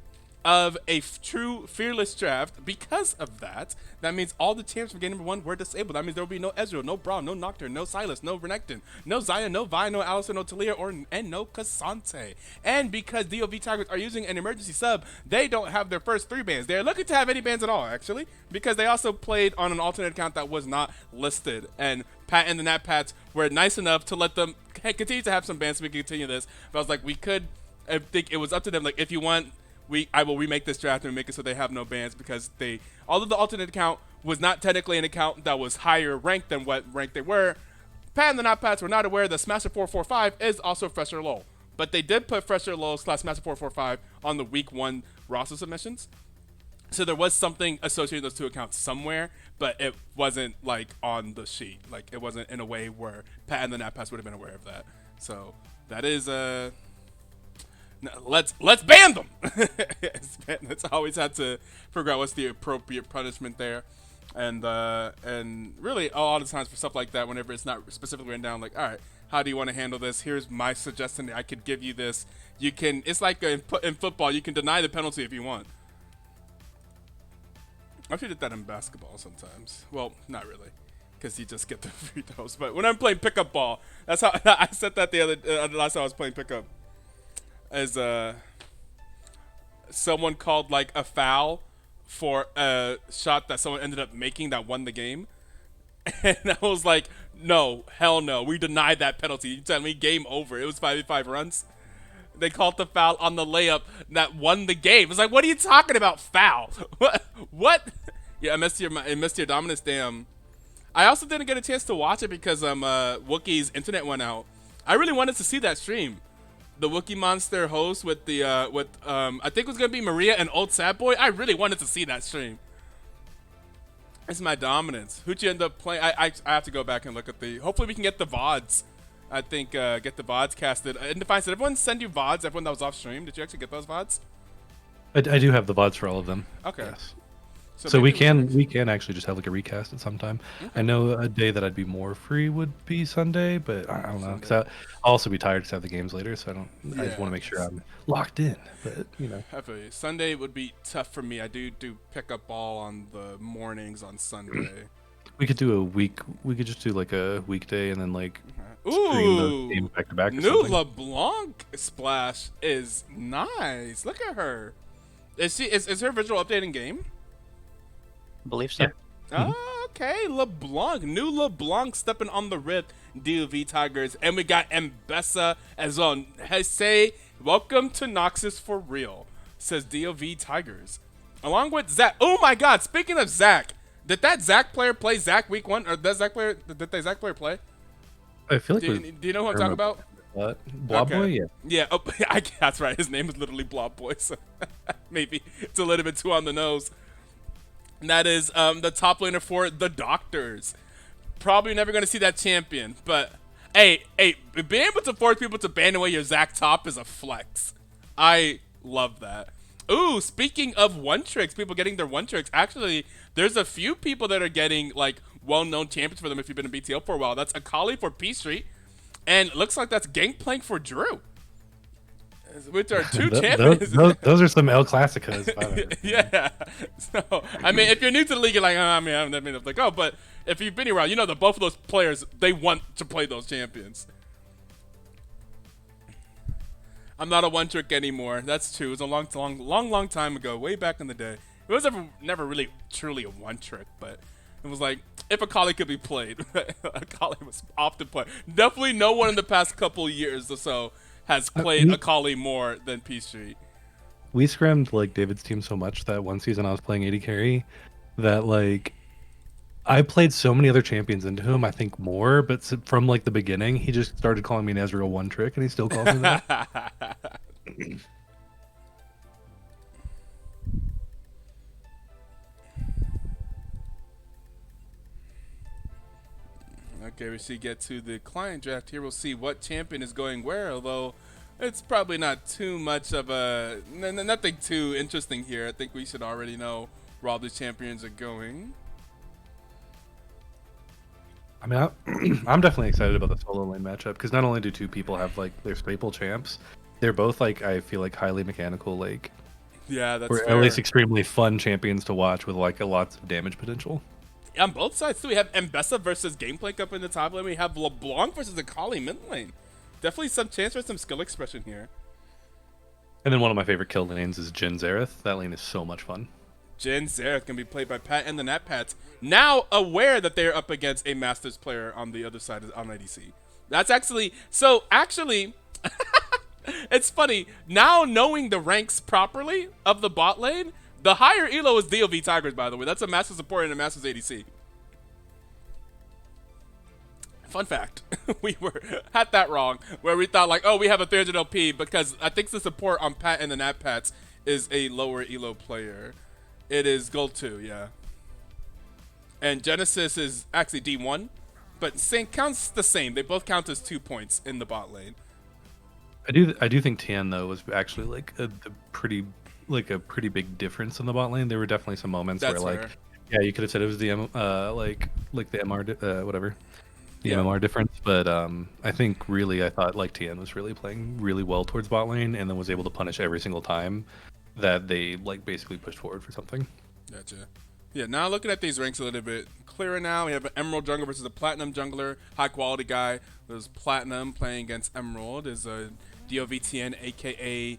Speaker 1: of a true fearless draft. Because of that, that means all the champs from game number 1 were disabled. That means there will be no Ezreal, no Braum, no Nocturne, no Silas, no Renekton, no Xayah, no Vi, no Alistar, no Talia, and no Cassante. And because DOV Tigers are using an emergency sub, they don't have their first 3 bans. They're looking to have any bans at all, actually, because they also played on an alternate account that was not listed. And Pat and the Nat Pats were nice enough to let them continue to have some bans so we can continue this. But I was like, I think it was up to them. Like, if you want, I will remake this draft and make it so they have no bans, because although the alternate account was not technically an account that was higher ranked than what rank they were, Pat and the Not Pats were not aware that Smasher 445 is also Fresher LOL. But they did put Fresher LOL / Smasher 445 on the week 1 roster submissions. So there was something associated with those 2 accounts somewhere, but it wasn't like on the sheet. Like, it wasn't in a way where Pat and the Nat Pats would have been aware of that. So that is let's ban them. That's always had to figure out what's the appropriate punishment there, and really a lot of times for stuff like that, whenever it's not specifically written down, like, all right, how do you want to handle this? Here's my suggestion. I could give you this. You can. It's like in football, you can deny the penalty if you want. I actually did that in basketball sometimes. Well, not really, because you just get the free throws. But when I'm playing pickup ball, that's how I said that the last time I was playing pickup. As someone called like a foul for a shot that someone ended up making that won the game, and I was like, no, hell no, we denied that penalty. You tell me game over. It was 5v5 runs. They called the foul on the layup that won the game. It's like, what are you talking about, foul? What? Yeah, I missed your dominance. Damn. I also didn't get a chance to watch it because Wookiee's internet went out. I really wanted to see that stream. The Wookiee Monster host with the I think it was gonna be Maria and old SadBoy. I really wanted to see that stream. It's my dominance. Who'd you end up playing? I have to go back and look at the. Hopefully we can get the VODs. I think get the VODs casted. And did everyone send you VODs? Everyone that was off stream, did you actually get those VODs?
Speaker 2: I do have the VODs for all of them.
Speaker 1: Okay.
Speaker 2: Yes. So we can actually just have like a recast at some time.
Speaker 1: Okay.
Speaker 2: I know a day that I'd be more free would be Sunday, but I don't know, because I'll also be tired to have the games later, so I just want to make sure I'm locked in. But
Speaker 1: I feel you. Sunday would be tough for me. I do pickup ball on the mornings on Sunday.
Speaker 2: We could do a week. We could just do like a weekday and then like
Speaker 1: stream
Speaker 2: the games back to back.
Speaker 1: New LeBlanc splash is nice. Look at her. Is her visual update in game?
Speaker 3: I believe so.
Speaker 2: Yeah.
Speaker 1: Oh, okay, LeBlanc. New LeBlanc stepping on the rip, DOV Tigers. And we got Mbessa as well. Say, welcome to Noxus for real, says DOV Tigers. Along with Zach. Oh my god, speaking of Zach, did that Zach player play Zach week 1? Or did Zach player play?
Speaker 2: I feel like
Speaker 1: do you know who I'm talking about?
Speaker 2: What? Blob Boy? Yeah.
Speaker 1: Yeah, oh, that's right. His name is literally Blob Boy, so maybe it's a little bit too on the nose. And that is the top laner for the Doctors. Probably never going to see that champion, but hey, being able to force people to ban away your Zac top is a flex. I love that. Ooh, speaking of one tricks, people getting their one tricks. Actually, there's a few people that are getting like well-known champions for them if you've been in BTL for a while. That's Akali for P Street, and it looks like that's Gangplank for Drew. Which are 2 champions.
Speaker 2: Those are some El Clasicos. By the way.
Speaker 1: Yeah. So, I mean, if you're new to the league, you're like, oh, I mean, like, oh, but if you've been around, you know that both of those players, they want to play those champions. I'm not a one trick anymore. That's true. It was a long time ago, way back in the day. It was never really truly a one trick, but it was like, if Akali could be played, Akali was often played. Definitely no one in the past couple years or so has played Akali more than P Street.
Speaker 2: We scrammed like David's team so much that one season I was playing AD carry that like I played so many other champions into him, I think more, but from like the beginning, he just started calling me an Ezreal one trick, and he still calls me that.
Speaker 1: Okay, we see get to the client draft here. We'll see what champion is going where, although it's probably not too much of a nothing too interesting here. I think we should already know where all these champions are going.
Speaker 2: I mean, I'm definitely excited about the solo lane matchup because not only do two people have like their staple champs, they're both like I feel like highly mechanical, like
Speaker 1: yeah, that's
Speaker 2: or
Speaker 1: fair.
Speaker 2: at least extremely fun champions to watch with like lots of damage potential.
Speaker 1: On both sides too, we have Mbessa versus Gameplay up in the top lane. We have LeBlanc versus Akali mid lane. Definitely some chance for some skill expression here.
Speaker 2: And then one of my favorite kill lanes is Jhin Zareth. That lane is so much fun.
Speaker 1: Jhin Zareth can be played by Pat and the NatPats, now aware that they're up against a Masters player on the other side on IDC. That's actually it's funny now knowing the ranks properly of the bot lane. The higher elo is DOV Tigers, by the way. That's a Master Support and a Masters ADC. Fun fact, we were had that wrong, where we thought like, oh, we have a 300 LP because I think the support on Pat and the NatPats is a lower elo player. It is Gold 2, yeah. And Genesis is actually D1, but counts the same. They both count as 2 points in the bot lane.
Speaker 2: I do think Tian though was actually like a pretty big difference in the bot lane. There were definitely some moments where like
Speaker 1: fair.
Speaker 2: yeah, you could have said it was the like the MR whatever. The MMR difference, but I think really I thought like Tian was really playing really well towards bot lane and then was able to punish every single time that they like basically pushed forward for something.
Speaker 1: Gotcha. Yeah, now looking at these ranks a little bit clearer now. We have an Emerald jungler versus a Platinum jungler, high quality guy. There's Platinum playing against Emerald. There's a DOVTN, aka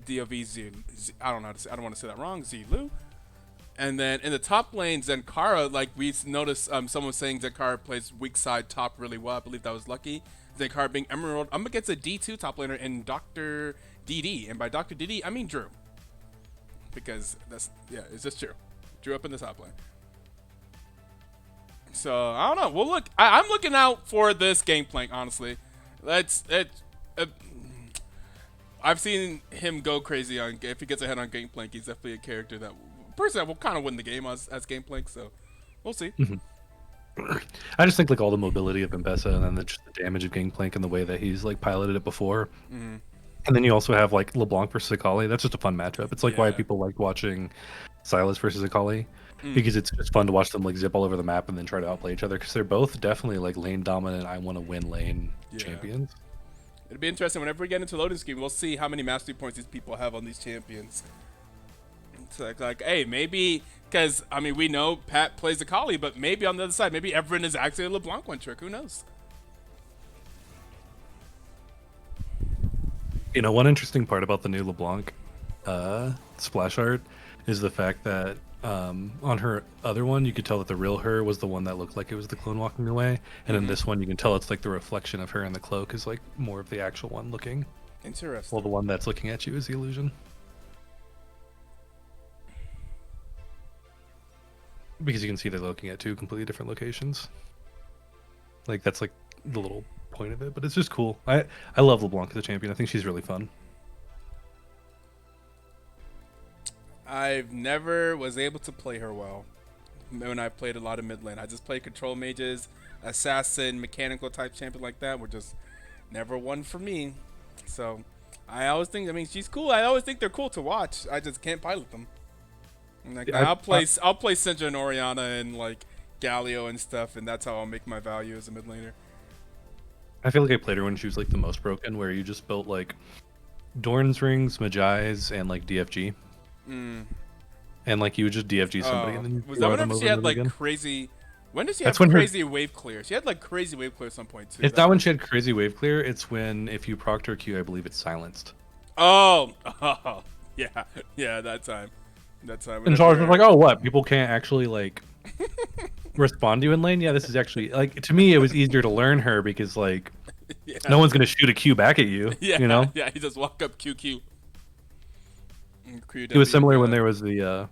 Speaker 1: DOVZ. I don't know how to say. I don't want to say that wrong. Zilu. And then in the top lane, Zenkara, like we noticed someone saying Zenkara plays weak side top really well. I believe that was Lucky. Zenkara being Emerald. I'm against a D2 top laner in Dr. DD. And by Dr. DD, I mean Drew. Because it's just Drew. Drew up in the top lane. So, I don't know. We'll look. I'm looking out for this Gangplank, honestly. I've seen him go crazy on, if he gets ahead on Gangplank, he's definitely a character that personally will kind of win the game as Gangplank, so we'll see.
Speaker 2: I just think like all the mobility of Mbessa and then just the damage of Gangplank and the way that he's like piloted it before. And then you also have like LeBlanc versus Akali. That's just a fun matchup. It's like why people like watching Sylas versus Akali. Because it's just fun to watch them like zip all over the map and then try to outplay each other because they're both definitely like lane dominant, I want to win lane champions.
Speaker 1: It'll be interesting whenever we get into loading scheme. We'll see how many mastery points these people have on these champions. It's like, hey, maybe because I mean we know Pat plays Akali, but maybe on the other side, maybe everyone is actually a LeBlanc one trick. Who knows?
Speaker 2: You know, one interesting part about the new LeBlanc splash art is the fact that on her other one, you could tell that the real her was the one that looked like it was the clone walking away, and in this one, you can tell it's like the reflection of her, and the cloak is like more of the actual one looking.
Speaker 1: Interesting.
Speaker 2: Well, the one that's looking at you is the illusion. Because you can see they're looking at two completely different locations. Like that's like the little point of it, but it's just cool. I love LeBlanc as a champion. I think she's really fun.
Speaker 1: I've never was able to play her well when I played a lot of mid lane. I just played control mages, assassin, mechanical type champion like that were just never one for me. So I always think, I mean, she's cool. I always think they're cool to watch. I just can't pilot them. Like I'll play Syndra and Oriana and like Galio and stuff, and that's how I'll make my value as a mid laner.
Speaker 2: I feel like I played her when she was like the most broken, where you just built like Dorn's rings, Magi's, and like DFG. And like you would just DFG somebody, and then
Speaker 1: was that whenever she had like crazy? When did she have crazy wave clear? She had like crazy wave clear at some point too.
Speaker 2: It's not when she had crazy wave clear. It's when if you proc her Q, I believe it's silenced.
Speaker 1: Oh, yeah, that time.
Speaker 2: And Charles was like, "Oh, what? People can't actually like respond to you in lane? Yeah, this is actually like to me, it was easier to learn her because like no one's gonna shoot a Q back at you.
Speaker 1: Yeah,
Speaker 2: you know?
Speaker 1: Yeah, you just walk up QQ.
Speaker 2: It was similar when there was the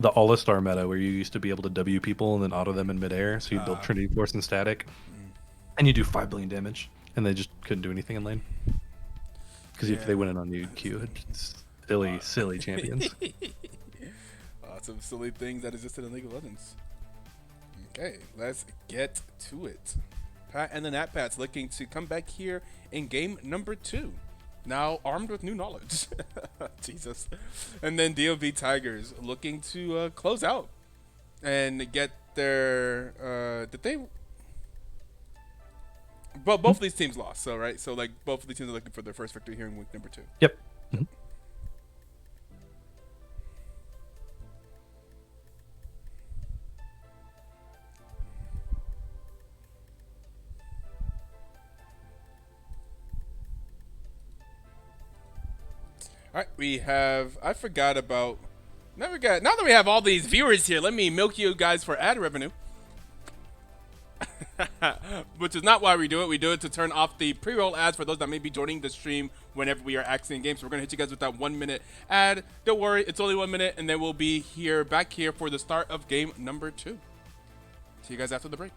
Speaker 2: All-Star meta where you used to be able to W people and then auto them in midair. So you build Trinity Force and Static, and you do 5 billion damage, and they just couldn't do anything in lane because if they went in on you, Q, it's silly champions.
Speaker 1: Lots of silly things that existed in League of Legends. Okay, let's get to it. Pat and the Nat Pats looking to come back here in game number 2. Now armed with new knowledge. Jesus. And then DOV Tigers looking to close out and get their did they but both of these teams lost, so right? So like both of these teams are looking for their first victory here in week number 2.
Speaker 2: Yep.
Speaker 1: All right, we have. I forgot about. Now that we have all these viewers here, let me milk you guys for ad revenue. Which is not why we do it. We do it to turn off the pre-roll ads for those that may be joining the stream whenever we are actually in game. So we're gonna hit you guys with that 1 minute ad. Don't worry, it's only 1 minute, and then we'll be back here for the start of game number 2. See you guys after the break.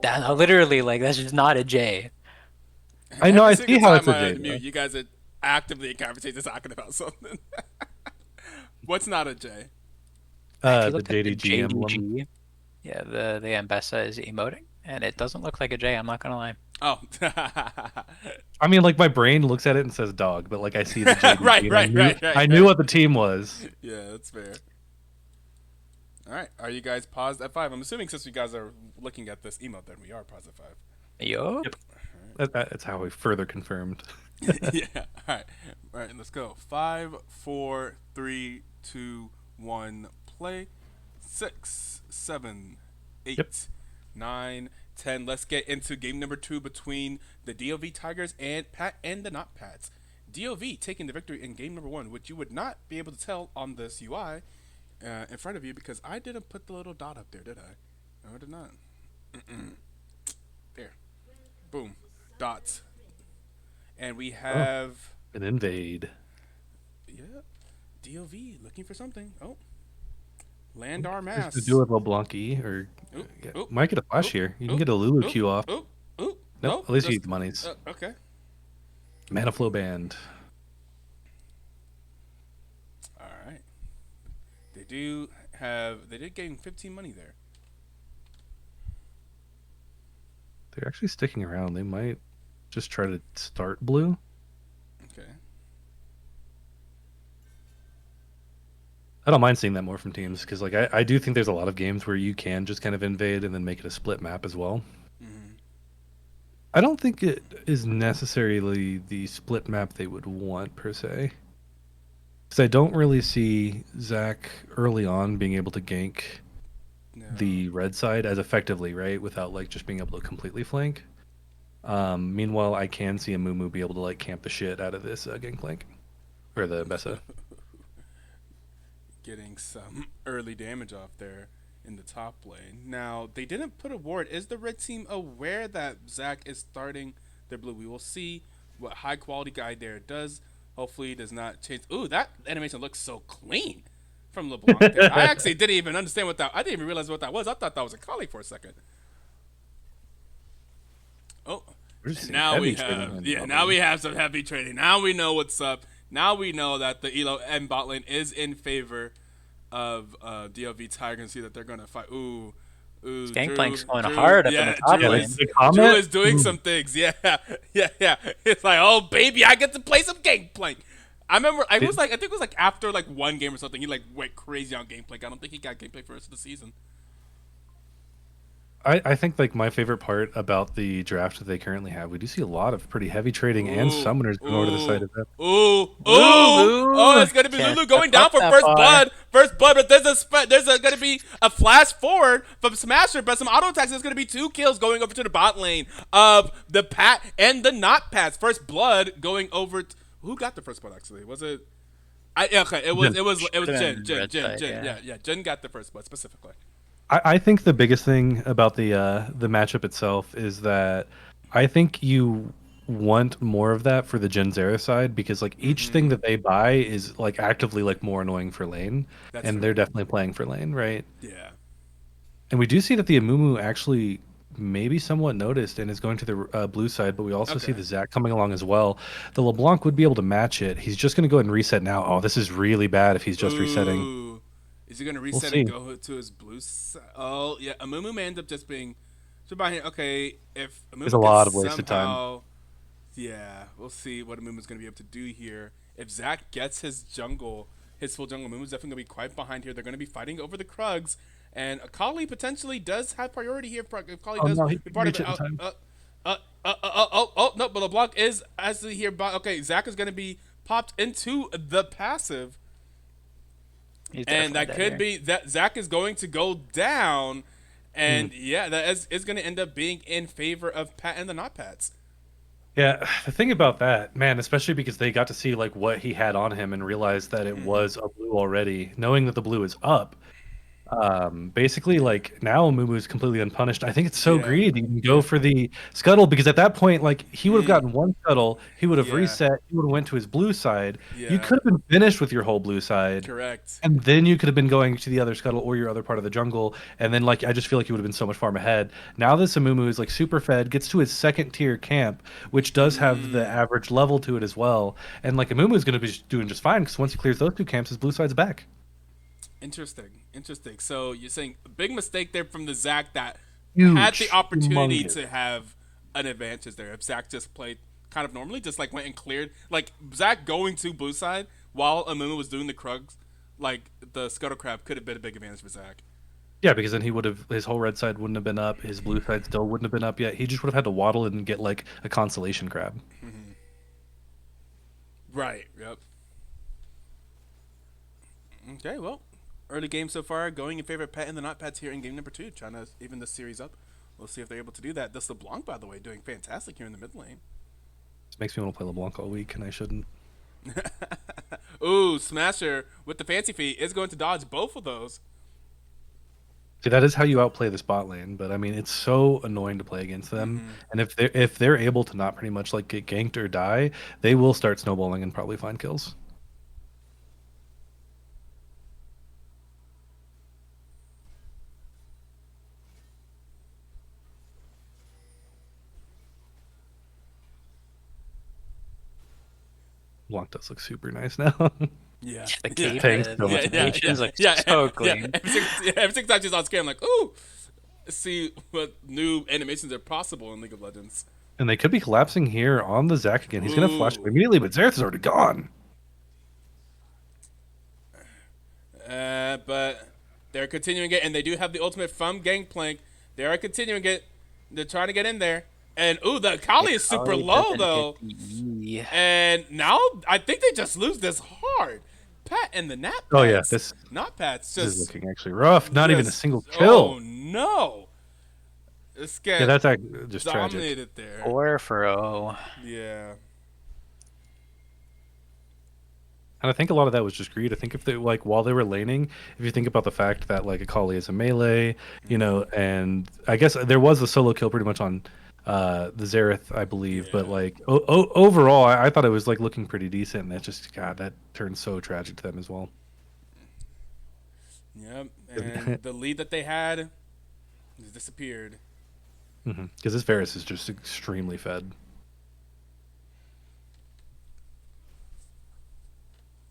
Speaker 3: That literally, like, that's just not a J.
Speaker 2: I know. I
Speaker 1: Every
Speaker 2: see
Speaker 1: single
Speaker 2: how it's
Speaker 1: time
Speaker 2: a
Speaker 1: I
Speaker 2: J.
Speaker 1: unmute, you guys are actively in conversation talking about something. What's not a J?
Speaker 3: If you
Speaker 2: The
Speaker 3: look at the
Speaker 2: JDG emblem.
Speaker 3: JDG, yeah, the Ambessa is emoting, and it doesn't look like a J. I'm not gonna lie.
Speaker 1: Oh.
Speaker 2: I mean, like my brain looks at it and says dog, but like I see the JDG.
Speaker 1: Right,
Speaker 2: and I
Speaker 1: right,
Speaker 2: knew,
Speaker 1: right, right,
Speaker 2: I knew
Speaker 1: right.
Speaker 2: what the team was.
Speaker 1: Yeah, that's fair. All right, are you guys paused at 5? I'm assuming since you guys are looking at this emote, then we are paused at 5.
Speaker 3: Yup.
Speaker 2: Yep. That's how we further confirmed.
Speaker 1: Yeah. All right, let's go. 5, 4, 3, 2, 1. Play. 6, 7, 8,
Speaker 2: Yep.
Speaker 1: 9, 10. Let's get into game number 2 between the DOV Tigers and Pat and the Not Pats. DOV taking the victory in game number 1, which you would not be able to tell on this UI in front of you because I didn't put the little dot up there, did I? No, I did not. There. Boom. Dots. And we
Speaker 2: Oh,
Speaker 1: have
Speaker 2: an invade.
Speaker 1: yeah, DOV looking for something. Oh. Landar
Speaker 2: Just to
Speaker 1: Mass.
Speaker 2: do with LeBlancy, or
Speaker 1: Oop,
Speaker 2: yeah,
Speaker 1: oop,
Speaker 2: might get a flash
Speaker 1: oop,
Speaker 2: here. You can
Speaker 1: oop,
Speaker 2: get a Lulu
Speaker 1: oop,
Speaker 2: Q off.
Speaker 1: oop, oop.
Speaker 2: Nope,
Speaker 1: No,
Speaker 2: at least you
Speaker 1: just
Speaker 2: get the monies.
Speaker 1: okay.
Speaker 2: Mana Flow Band.
Speaker 1: All right. They did gain 15 money there.
Speaker 2: They're actually sticking around. They might just try to start blue.
Speaker 1: Okay.
Speaker 2: I don't mind seeing that more from teams because, like, I do think there's a lot of games where you can just kind of invade and then make it a split map as well.
Speaker 1: Mm-hmm.
Speaker 2: I don't think it is necessarily the split map they would want per se. Because I don't really see Zach early on being able to gank
Speaker 1: No.
Speaker 2: the red side as effectively, right? Without like just being able to completely flank. Meanwhile, I can see a Mumu be able to like camp the shit out of this gangplank. Or the Bessa.
Speaker 1: Getting some early damage off there in the top lane. Now, they didn't put a ward. Is the red team aware that Zach is starting their blue? We will see what high quality guy there does. Hopefully, it does not change. Ooh, that animation looks so clean from LeBlanc there. I actually didn't even understand what that. I didn't even realize what that was. I thought that was a colleague for a second. Oh, now we have now we have some heavy trading. Now we know what's up. Now we know that the Elo and bot lane is in favor of DLV Tiger and see that they're gonna fight. Ooh,
Speaker 3: Gangplank's going hard up in the top lane.
Speaker 1: Drew is doing some things. Yeah. It's like, oh baby, I get to play some Gangplank. I remember I think it was like after like one game or something, he like went crazy on Gangplank. I don't think he got Gangplank for the rest of the season.
Speaker 2: I think like my favorite part about the draft that they currently have, we do see a lot of pretty heavy trading and summoners going over to the side of that.
Speaker 1: Oh, it's gonna be Lulu going down for first blood. But there's gonna be a flash forward from Smasher, but some auto attacks. There's gonna be 2 kills going over to the bot lane of the Pat and the not Pats. First blood going over. Who got the first blood actually? Was it? It was Jin. Yeah, Jin got the first blood specifically.
Speaker 2: I think the biggest thing about the matchup itself is that I think you want more of that for the Gen Zera side because like each thing that they buy is like actively like more annoying for lane, and they're definitely playing for lane, right?
Speaker 1: Yeah.
Speaker 2: And we do see that the Amumu actually maybe somewhat noticed and is going to the blue side, but we also see the Zac coming along as well. The LeBlanc would be able to match it. He's just going to go ahead and reset now. Oh, this is really bad if he's just resetting.
Speaker 1: Is he going to reset and go to his blue side? Oh, yeah. Amumu may end up just being... Okay, if Amumu
Speaker 2: there's a lot of wasted time.
Speaker 1: Yeah, we'll see what Amumu's going to be able to do here. If Zac gets his jungle, his full jungle, Amumu's definitely going to be quite behind here. They're going to be fighting over the Krugs. And Akali potentially does have priority here. If Akali does be part of it. No, but LeBlanc is actually here. Okay, Zac is going to be popped into the passive. And that could be that Zac is going to go down, and that is going to end up being in favor of Pat and the not Pats.
Speaker 2: Yeah, the thing about that, man, especially because they got to see like what he had on him and realized that it was a blue already, knowing that the blue is up. Basically, like now Mumu is completely unpunished. I think it's so greedy to even go for the scuttle because at that point, like he would have gotten one scuttle, he would have reset, he would have went to his blue side. You could have been finished with your whole blue side,
Speaker 1: correct,
Speaker 2: and then you could have been going to the other scuttle or your other part of the jungle, and then like I just feel like you would have been so much farm ahead. Now this Amumu is like super fed, gets to his second tier camp, which does have the average level to it as well, and like Amumu is going to be doing just fine because once he clears those 2 camps, his blue side's back.
Speaker 1: Interesting. So you're saying a big mistake there from the Zac that
Speaker 2: Huge,
Speaker 1: had the opportunity to have an advantage there. If Zac just played kind of normally, just like went and cleared, like Zac going to blue side while Amumu was doing the Krugs, like the Scuttle Crab could have been a big advantage for Zac.
Speaker 2: Yeah, because then he would have his whole red side wouldn't have been up, his blue side still wouldn't have been up yet. He just would have had to waddle and get like a constellation crab.
Speaker 1: Right. Yep. Okay. Well. Early game so far, going in favor of Pat and the not Pats here in game number 2, trying to even this series up. We'll see if they're able to do that. This LeBlanc, by the way, doing fantastic here in the mid lane.
Speaker 2: This makes me want to play LeBlanc all week, and I shouldn't.
Speaker 1: Ooh, Smasher with the fancy feet is going to dodge both of those.
Speaker 2: See, that is how you outplay this bot lane, but I mean, it's so annoying to play against them. And if they're able to not pretty much like get ganked or die, they will start snowballing and probably find kills. Blanc does look super nice now.
Speaker 1: Yeah.
Speaker 3: The
Speaker 1: Yeah.
Speaker 3: cape,
Speaker 2: Thanks
Speaker 3: the
Speaker 2: so much.
Speaker 3: animations look so clean.
Speaker 1: Yeah. Every time she's on screen, I'm like, ooh, see what new animations are possible in League of Legends.
Speaker 2: And they could be collapsing here on the Zac again. He's going to flash
Speaker 1: Ooh.
Speaker 2: immediately, but Xerath is already gone.
Speaker 1: But they're continuing it, and they do have the ultimate from Gangplank. They are continuing it. They're trying to get in there. And, ooh, the Kali is super low, though. And now I think they just lose this hard. Pat and the Nap Pats.
Speaker 2: Oh, yeah. This
Speaker 1: Pats
Speaker 2: is
Speaker 1: just
Speaker 2: looking actually rough. Not even a single kill.
Speaker 1: Oh, no. This guy
Speaker 2: Yeah, that's just tragic.
Speaker 1: dominated there.
Speaker 3: 4-0.
Speaker 1: Yeah.
Speaker 2: And I think a lot of that was just greed. I think if they like while they were laning, if you think about the fact that like Akali is a melee, you know, and I guess there was a solo kill pretty much on the Xerath, I believe, but like overall, I thought it was like looking pretty decent, and that just that turned so tragic to them as well.
Speaker 1: Yep, and the lead that they had has disappeared.
Speaker 2: Because this Varus is just extremely fed.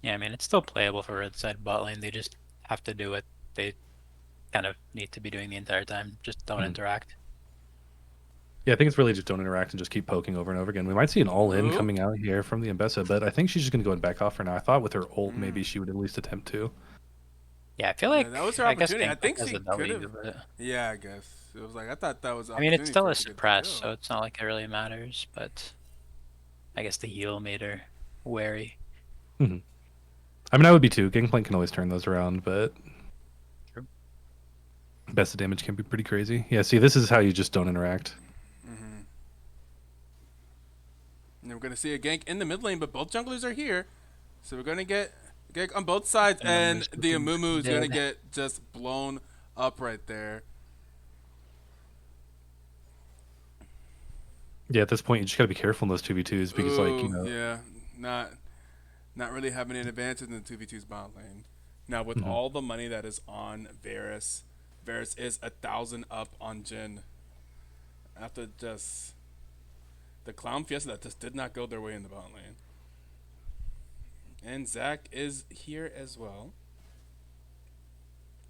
Speaker 3: Yeah, I mean, it's still playable for Red Side bot lane. They just have to do what they kind of need to be doing the entire time. Just don't interact.
Speaker 2: Yeah, I think it's really just don't interact and just keep poking over and over again. We might see an all-in coming out here from the Ambessa, but I think she's just going to go and back off for now. I thought with her ult, maybe she would at least attempt to.
Speaker 3: Yeah, I feel like
Speaker 1: that was her opportunity. I think she could have.
Speaker 3: But...
Speaker 1: Yeah, I guess it was like I thought that was.
Speaker 3: I mean, it's still a suppress, so it's not like it really matters. But I guess the heal made her wary.
Speaker 2: I mean, I would be too. Gangplank can always turn those around, but best of damage can be pretty crazy. Yeah, see, this is how you just don't interact.
Speaker 1: And we're going to see a gank in the mid lane, but both junglers are here. So we're going to get gank on both sides, and the Amumu is going to get just blown up right there.
Speaker 2: Yeah, at this point, you just got to be careful in those 2v2s because, like, you know.
Speaker 1: Yeah, not really having an advantage in the 2v2's bot lane. Now, with all the money that is on Varus is 1,000 up on Jhin. After just the Clown Fiesta that just did not go their way in the bot lane. And Zac is here as well.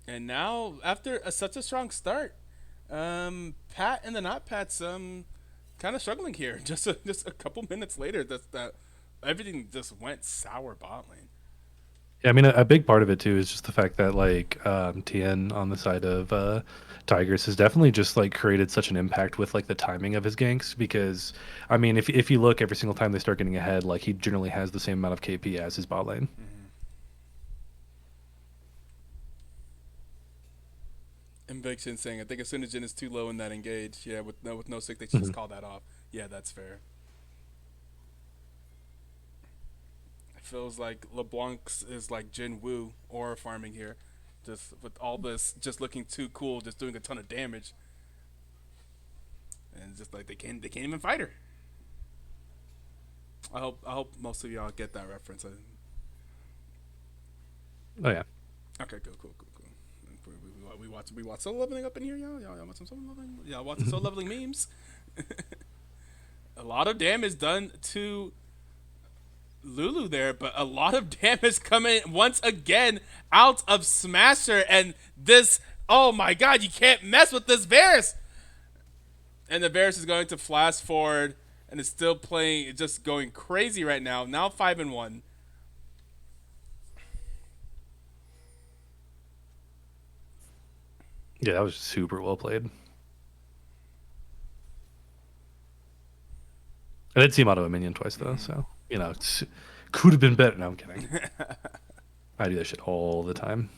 Speaker 1: And now, after such a strong start, Pat and the Not Pats kind of struggling here. Just a couple minutes later, that everything just went sour bot lane.
Speaker 2: Yeah, I mean, a big part of it too is just the fact that like Tien on the side of Tigers has definitely just like created such an impact with like the timing of his ganks. Because I mean, if you look every single time they start getting ahead, like he generally has the same amount of KP as his bot lane.
Speaker 1: Inviction saying, I think as soon as Jhin is too low in that engage, yeah, with no sick, they should just call that off. Yeah, that's fair. It feels like LeBlanc's is like Jhin Woo aura farming here, just with all this, just looking too cool, just doing a ton of damage, and just like they can't even fight her. I hope most of y'all get that reference.
Speaker 2: Oh yeah.
Speaker 1: Okay, cool. We watch Soul Leveling up in here, y'all. Y'all want some Soul Leveling? Y'all watch the Soul Leveling memes? A lot of damage done to Lulu there, but a lot of damage coming once again out of Smasher, and this, oh my god, you can't mess with this Varus! And the Varus is going to flash forward, and it's still playing, just going crazy right now. Now 5-1.
Speaker 2: Yeah, that was super well played. I did see him auto a minion twice though, so you know, could have been better. No, I'm kidding. I do that shit all the time.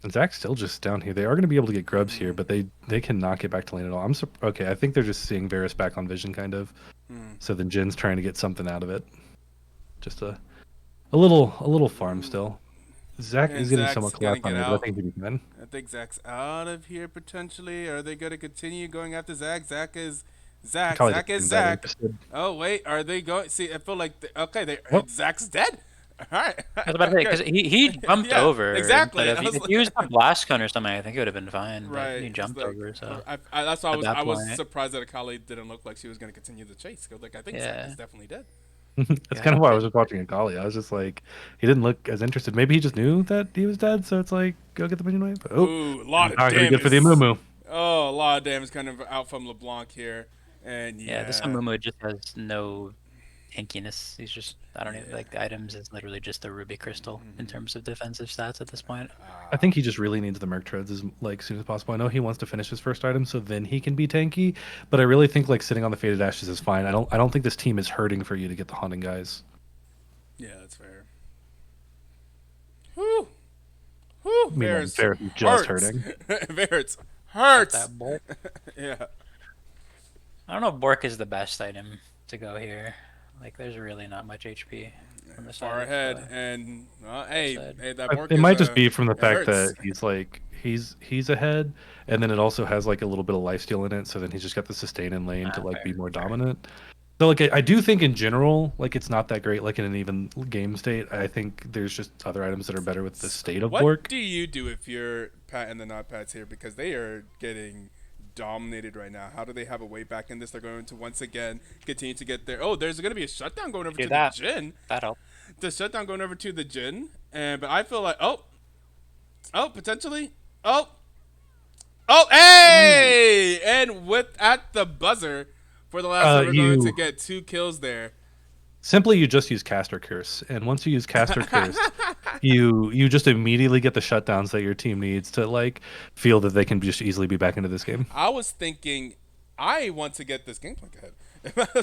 Speaker 2: And Zac's still just down here. They are going to be able to get grubs here, but they cannot get back to lane at all. Okay. I think they're just seeing Varus back on vision, kind of. So then Jin's trying to get something out of it, just to A little farm still. Zach
Speaker 1: And
Speaker 2: is getting
Speaker 1: Zach's
Speaker 2: somewhat
Speaker 1: gonna
Speaker 2: collapsed on
Speaker 1: get
Speaker 2: me, but I
Speaker 1: out.
Speaker 2: think he'll be fine.
Speaker 1: I think Zach's out of here potentially. Are they gonna continue going after Zach? Zach is Zach.
Speaker 2: Kali
Speaker 1: Zach
Speaker 2: doesn't
Speaker 1: is
Speaker 2: seem that
Speaker 1: Zach.
Speaker 2: interested.
Speaker 1: Oh wait, are they going? See, I feel like okay, they
Speaker 2: Oh,
Speaker 1: Zach's dead. All right,
Speaker 3: I was about to say because
Speaker 1: good.
Speaker 3: he jumped
Speaker 1: Yeah,
Speaker 3: over instead
Speaker 1: exactly.
Speaker 3: of
Speaker 1: I was
Speaker 3: if he used a blast cone or something. I think it would have been fine, but he
Speaker 1: right. It's
Speaker 3: jumped
Speaker 1: like
Speaker 3: over. So
Speaker 1: that's why
Speaker 3: at that
Speaker 1: I was
Speaker 3: point,
Speaker 1: surprised that Akali didn't look like she was gonna continue the chase. 'Cause, like I think Zach
Speaker 3: yeah,
Speaker 1: is definitely dead.
Speaker 2: that's kind of why I was just watching Akali. I was just like, he didn't look as interested. Maybe he just knew that he was dead, so it's like, go get the minion wave. Oh,
Speaker 1: Ooh, a lot of
Speaker 2: not gonna be good for
Speaker 1: damage.
Speaker 2: the Amumu.
Speaker 1: Oh, a lot of damage kind of out from LeBlanc here, and
Speaker 3: yeah. This
Speaker 1: yeah.
Speaker 3: Amumu just has no hinkiness. He's just I don't even like the items is literally just the ruby crystal in terms of defensive stats at this point.
Speaker 2: I think he just really needs the Merc Treads as like soon as possible. I know he wants to finish his first item so then he can be tanky, but I really think like sitting on the Faded Ashes is fine. I don't think this team is hurting for you to get the Haunting guys.
Speaker 1: Yeah, that's fair. Whew. Whew.
Speaker 2: I mean,
Speaker 1: Varus
Speaker 2: fair, just
Speaker 1: hurts.
Speaker 2: hurting.
Speaker 1: Varus
Speaker 3: Got
Speaker 1: hurts.
Speaker 3: that Bork.
Speaker 1: Yeah.
Speaker 3: I don't know if Bork is the best item to go here. Like, there's really not much HP on the
Speaker 1: Far
Speaker 3: side of,
Speaker 1: ahead, and hey,
Speaker 3: side.
Speaker 1: hey, that Bork
Speaker 2: It
Speaker 1: is,
Speaker 2: might just be from the
Speaker 1: it
Speaker 2: fact
Speaker 1: hurts.
Speaker 2: that he's like he's ahead, and then it also has like a little bit of lifesteal in it. So then he's just got the sustain in lane to like be more dominant. So like I do think in general like it's not that great like in an even game state. I think there's just other items that are better with the state of
Speaker 1: What
Speaker 2: Bork.
Speaker 1: do you do if you're Pat and the not Pats here because they are getting dominated right now? How do they have a way back in this? They're going to once again continue to get there. Oh, there's going to be a shutdown going over to the Jhin.
Speaker 3: That helped.
Speaker 1: The shutdown going over to the Jhin, and but I feel like potentially hey, and with at the buzzer for the last one, we're going to get 2 kills there.
Speaker 2: Simply, you just use Caster Curse, and once you use Caster Curse, you just immediately get the shutdowns that your team needs to like feel that they can just easily be back into this game.
Speaker 1: I was thinking, I want to get this Gangplank ahead.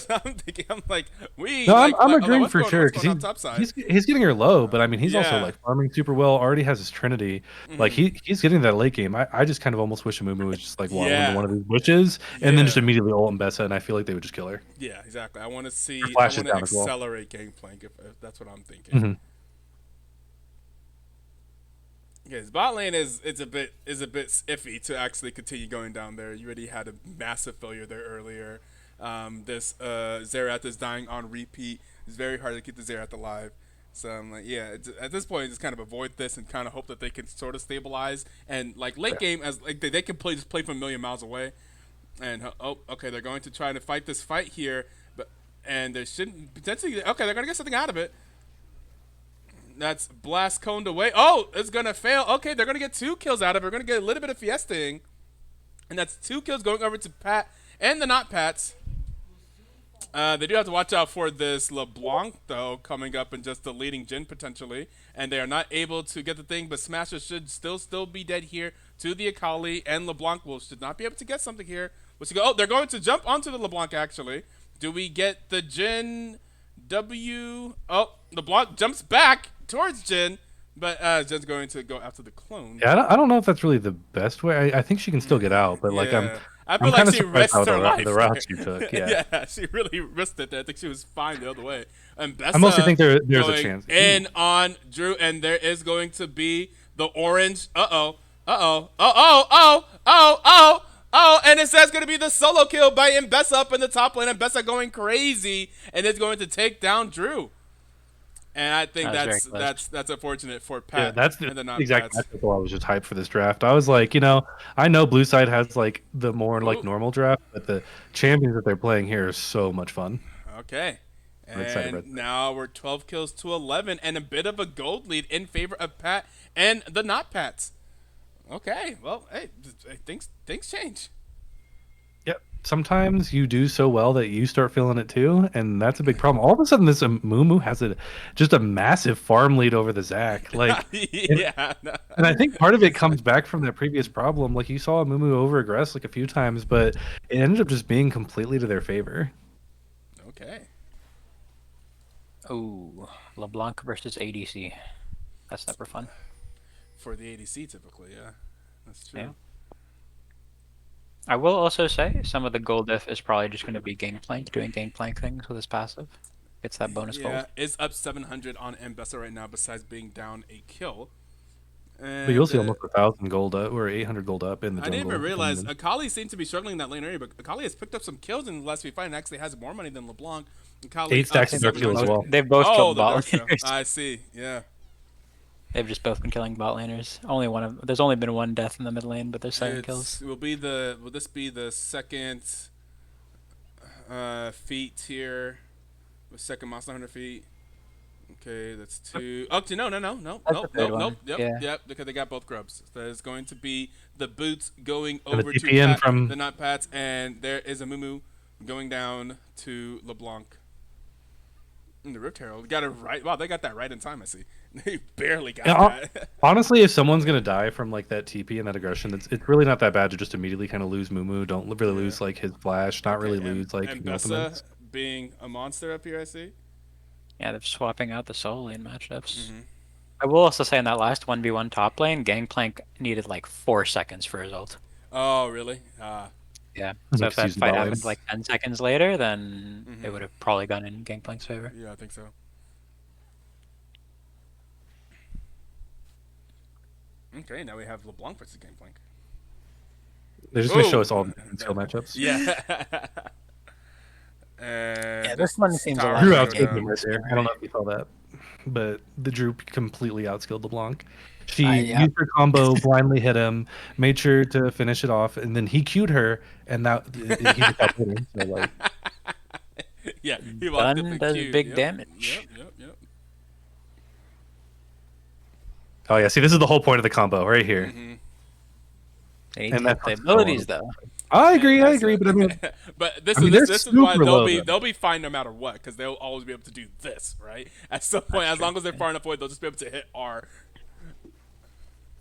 Speaker 1: I'm thinking, I'm like,
Speaker 2: I'm agreeing for sure
Speaker 1: because
Speaker 2: he's getting her low, but I mean he's also
Speaker 1: Yeah.
Speaker 2: like farming super well. Already has his Trinity, like he's getting that late game. I just kind of almost wish Amumu was just like waddle
Speaker 1: Yeah.
Speaker 2: into one of these bushes and then
Speaker 1: Yeah.
Speaker 2: just immediately ult Mbessa, and I feel like they would just kill her.
Speaker 1: Yeah, exactly. I want to see.
Speaker 2: Her
Speaker 1: I
Speaker 2: flash is
Speaker 1: want to
Speaker 2: down as well.
Speaker 1: accelerate Gangplank if that's what I'm thinking.
Speaker 2: Mhm.
Speaker 1: His bot lane is a bit iffy to actually continue going down there. You already had a massive failure there earlier. This Xerath is dying on repeat. It's very hard to keep the Xerath alive. So I'm like, yeah, at this point, just kind of avoid this and kind of hope that they can sort of stabilize and like late game as like they can play from a million miles away. And okay, they're going to try to fight this fight here, and they shouldn't potentially. Okay, they're gonna get something out of it. That's blast coned away. Oh, it's gonna fail. Okay, they're gonna get 2 kills out of it. We're gonna get a little bit of fiestaing, and that's 2 kills going over to Pat and the not Pats. They do have to watch out for this LeBlanc though coming up and just deleting Jhin potentially, and they are not able to get the thing. But Smasher should still be dead here to the Akali, and LeBlanc should not be able to get something here. They're going to jump onto the LeBlanc actually. Do we get the Jhin W? Oh, LeBlanc jumps back towards Jhin, but Jin's going to go after the clone.
Speaker 2: Yeah, I don't know if that's really the best way. I think she can still get out, but like
Speaker 1: I feel like she risked her life.
Speaker 2: The route she took. Yeah.
Speaker 1: Yeah, she really risked it. I think she was fine the other way. And Bessa
Speaker 2: I mostly think there's a chance.
Speaker 1: In on Drew, and there is going to be the orange. And it says going to be the solo kill by Mbessa up in the top lane. Mbessa going crazy, and it's going to take down Drew. And I think that's unfortunate for Pat.
Speaker 2: Yeah, that's
Speaker 1: and the
Speaker 2: exactly. That's why I was just hyped for this draft. I was like, I know Blue Side has like the more like normal draft, but the champions that they're playing here is so much fun.
Speaker 1: Okay. And now we're 12 kills to 11 and a bit of a gold lead in favor of Pat and the not Pats. Okay. Well, hey, things change.
Speaker 2: Yep. Sometimes you do so well that you start feeling it too, and that's a big problem. All of a sudden, this Mumu has just a massive farm lead over the Zac. Like,
Speaker 1: yeah.
Speaker 2: And I think part of it comes back from that previous problem. Like you saw Mumu over-aggress like a few times, but it ended up just being completely to their favor.
Speaker 1: Okay.
Speaker 3: Oh, LeBlanc versus ADC. That's never fun.
Speaker 1: For the ADC, typically, yeah. That's true.
Speaker 3: Yeah. I will also say some of the gold diff is probably just going to be Gangplank, doing Gangplank things with his passive. Gets that bonus
Speaker 1: Yeah,
Speaker 3: gold.
Speaker 1: is up 700 on Mbessa right now, besides being down a kill. And,
Speaker 2: But you'll see almost 1,000 gold up or 800 gold up in the
Speaker 1: I
Speaker 2: jungle.
Speaker 1: didn't even realize
Speaker 2: And
Speaker 1: Akali seemed to be struggling in that lane area, but Akali has picked up some kills in the last few fights and actually has more money than LeBlanc. Akali
Speaker 2: 8 stacks
Speaker 1: up
Speaker 2: of dark kill as
Speaker 1: 700.
Speaker 2: well.
Speaker 3: They've both
Speaker 1: Oh,
Speaker 3: killed
Speaker 1: the
Speaker 3: bot
Speaker 1: dark kill.
Speaker 3: laners.
Speaker 1: I see. Yeah.
Speaker 3: They've just both been killing bot laners. Only one of there's only been one death in the mid lane, but there's 7 kills.
Speaker 1: Will this be the second feat here? The second monster 100 feet. Okay, that's 2. Oh, no.
Speaker 3: the third one. Yeah.
Speaker 1: Yep, because they got both grubs. So there's going to be the boots going
Speaker 2: And the
Speaker 1: over to
Speaker 2: TPN from-
Speaker 1: the not Pats, and there is a Mumu going down to LeBlanc. And the Rift Herald got it right. Wow, they got that right in time, I see. They barely got that.
Speaker 2: Honestly, if someone's gonna die from like that TP and that aggression, it's really not that bad to just immediately kind of lose Mumu. Don't really lose like his flash. Not really lose like
Speaker 1: and
Speaker 2: the ultimates.
Speaker 1: Bessa being a monster up here, I see.
Speaker 3: Yeah, they're swapping out the solo lane matchups.
Speaker 1: Mm-hmm.
Speaker 3: I will also say in that last 1v1 top lane, Gangplank needed like 4 seconds for his ult.
Speaker 1: Oh, really?
Speaker 3: Yeah.
Speaker 2: Like
Speaker 3: So if that
Speaker 2: season
Speaker 3: fight
Speaker 2: bot
Speaker 3: happened
Speaker 2: lanes.
Speaker 3: like 10 seconds later, then it would have probably gone in Gangplank's favor.
Speaker 1: Yeah, I think so. Okay, now we have LeBlanc versus Gangplank.
Speaker 2: They're just gonna
Speaker 1: Ooh.
Speaker 2: show us all the skill matchups.
Speaker 1: Yeah. And
Speaker 3: Yeah, this one seems a lot
Speaker 2: Drew
Speaker 3: more
Speaker 2: outskilled him right there. I don't know if you saw that, but the Drew completely outskilled LeBlanc. She
Speaker 3: yeah.
Speaker 2: used her combo, blindly hit him, made sure to finish it off, and then he queued her, and that he just got him. So like,
Speaker 1: yeah, he walked up
Speaker 3: Done
Speaker 1: and
Speaker 3: does
Speaker 1: queued.
Speaker 3: big
Speaker 1: Yep,
Speaker 3: damage.
Speaker 1: Yep.
Speaker 2: oh yeah, see, this is the whole point of the combo right here.
Speaker 3: They need
Speaker 2: And
Speaker 3: to hit
Speaker 2: that's
Speaker 3: the
Speaker 2: what's
Speaker 3: abilities though.
Speaker 2: I agree, but I mean,
Speaker 1: But this
Speaker 2: I mean,
Speaker 1: is
Speaker 2: they're
Speaker 1: this is why
Speaker 2: super low, though.
Speaker 1: they'll be fine no matter what, because they'll always be able to do this, right? At some point, as long as they're far enough away, they'll just be able to hit R.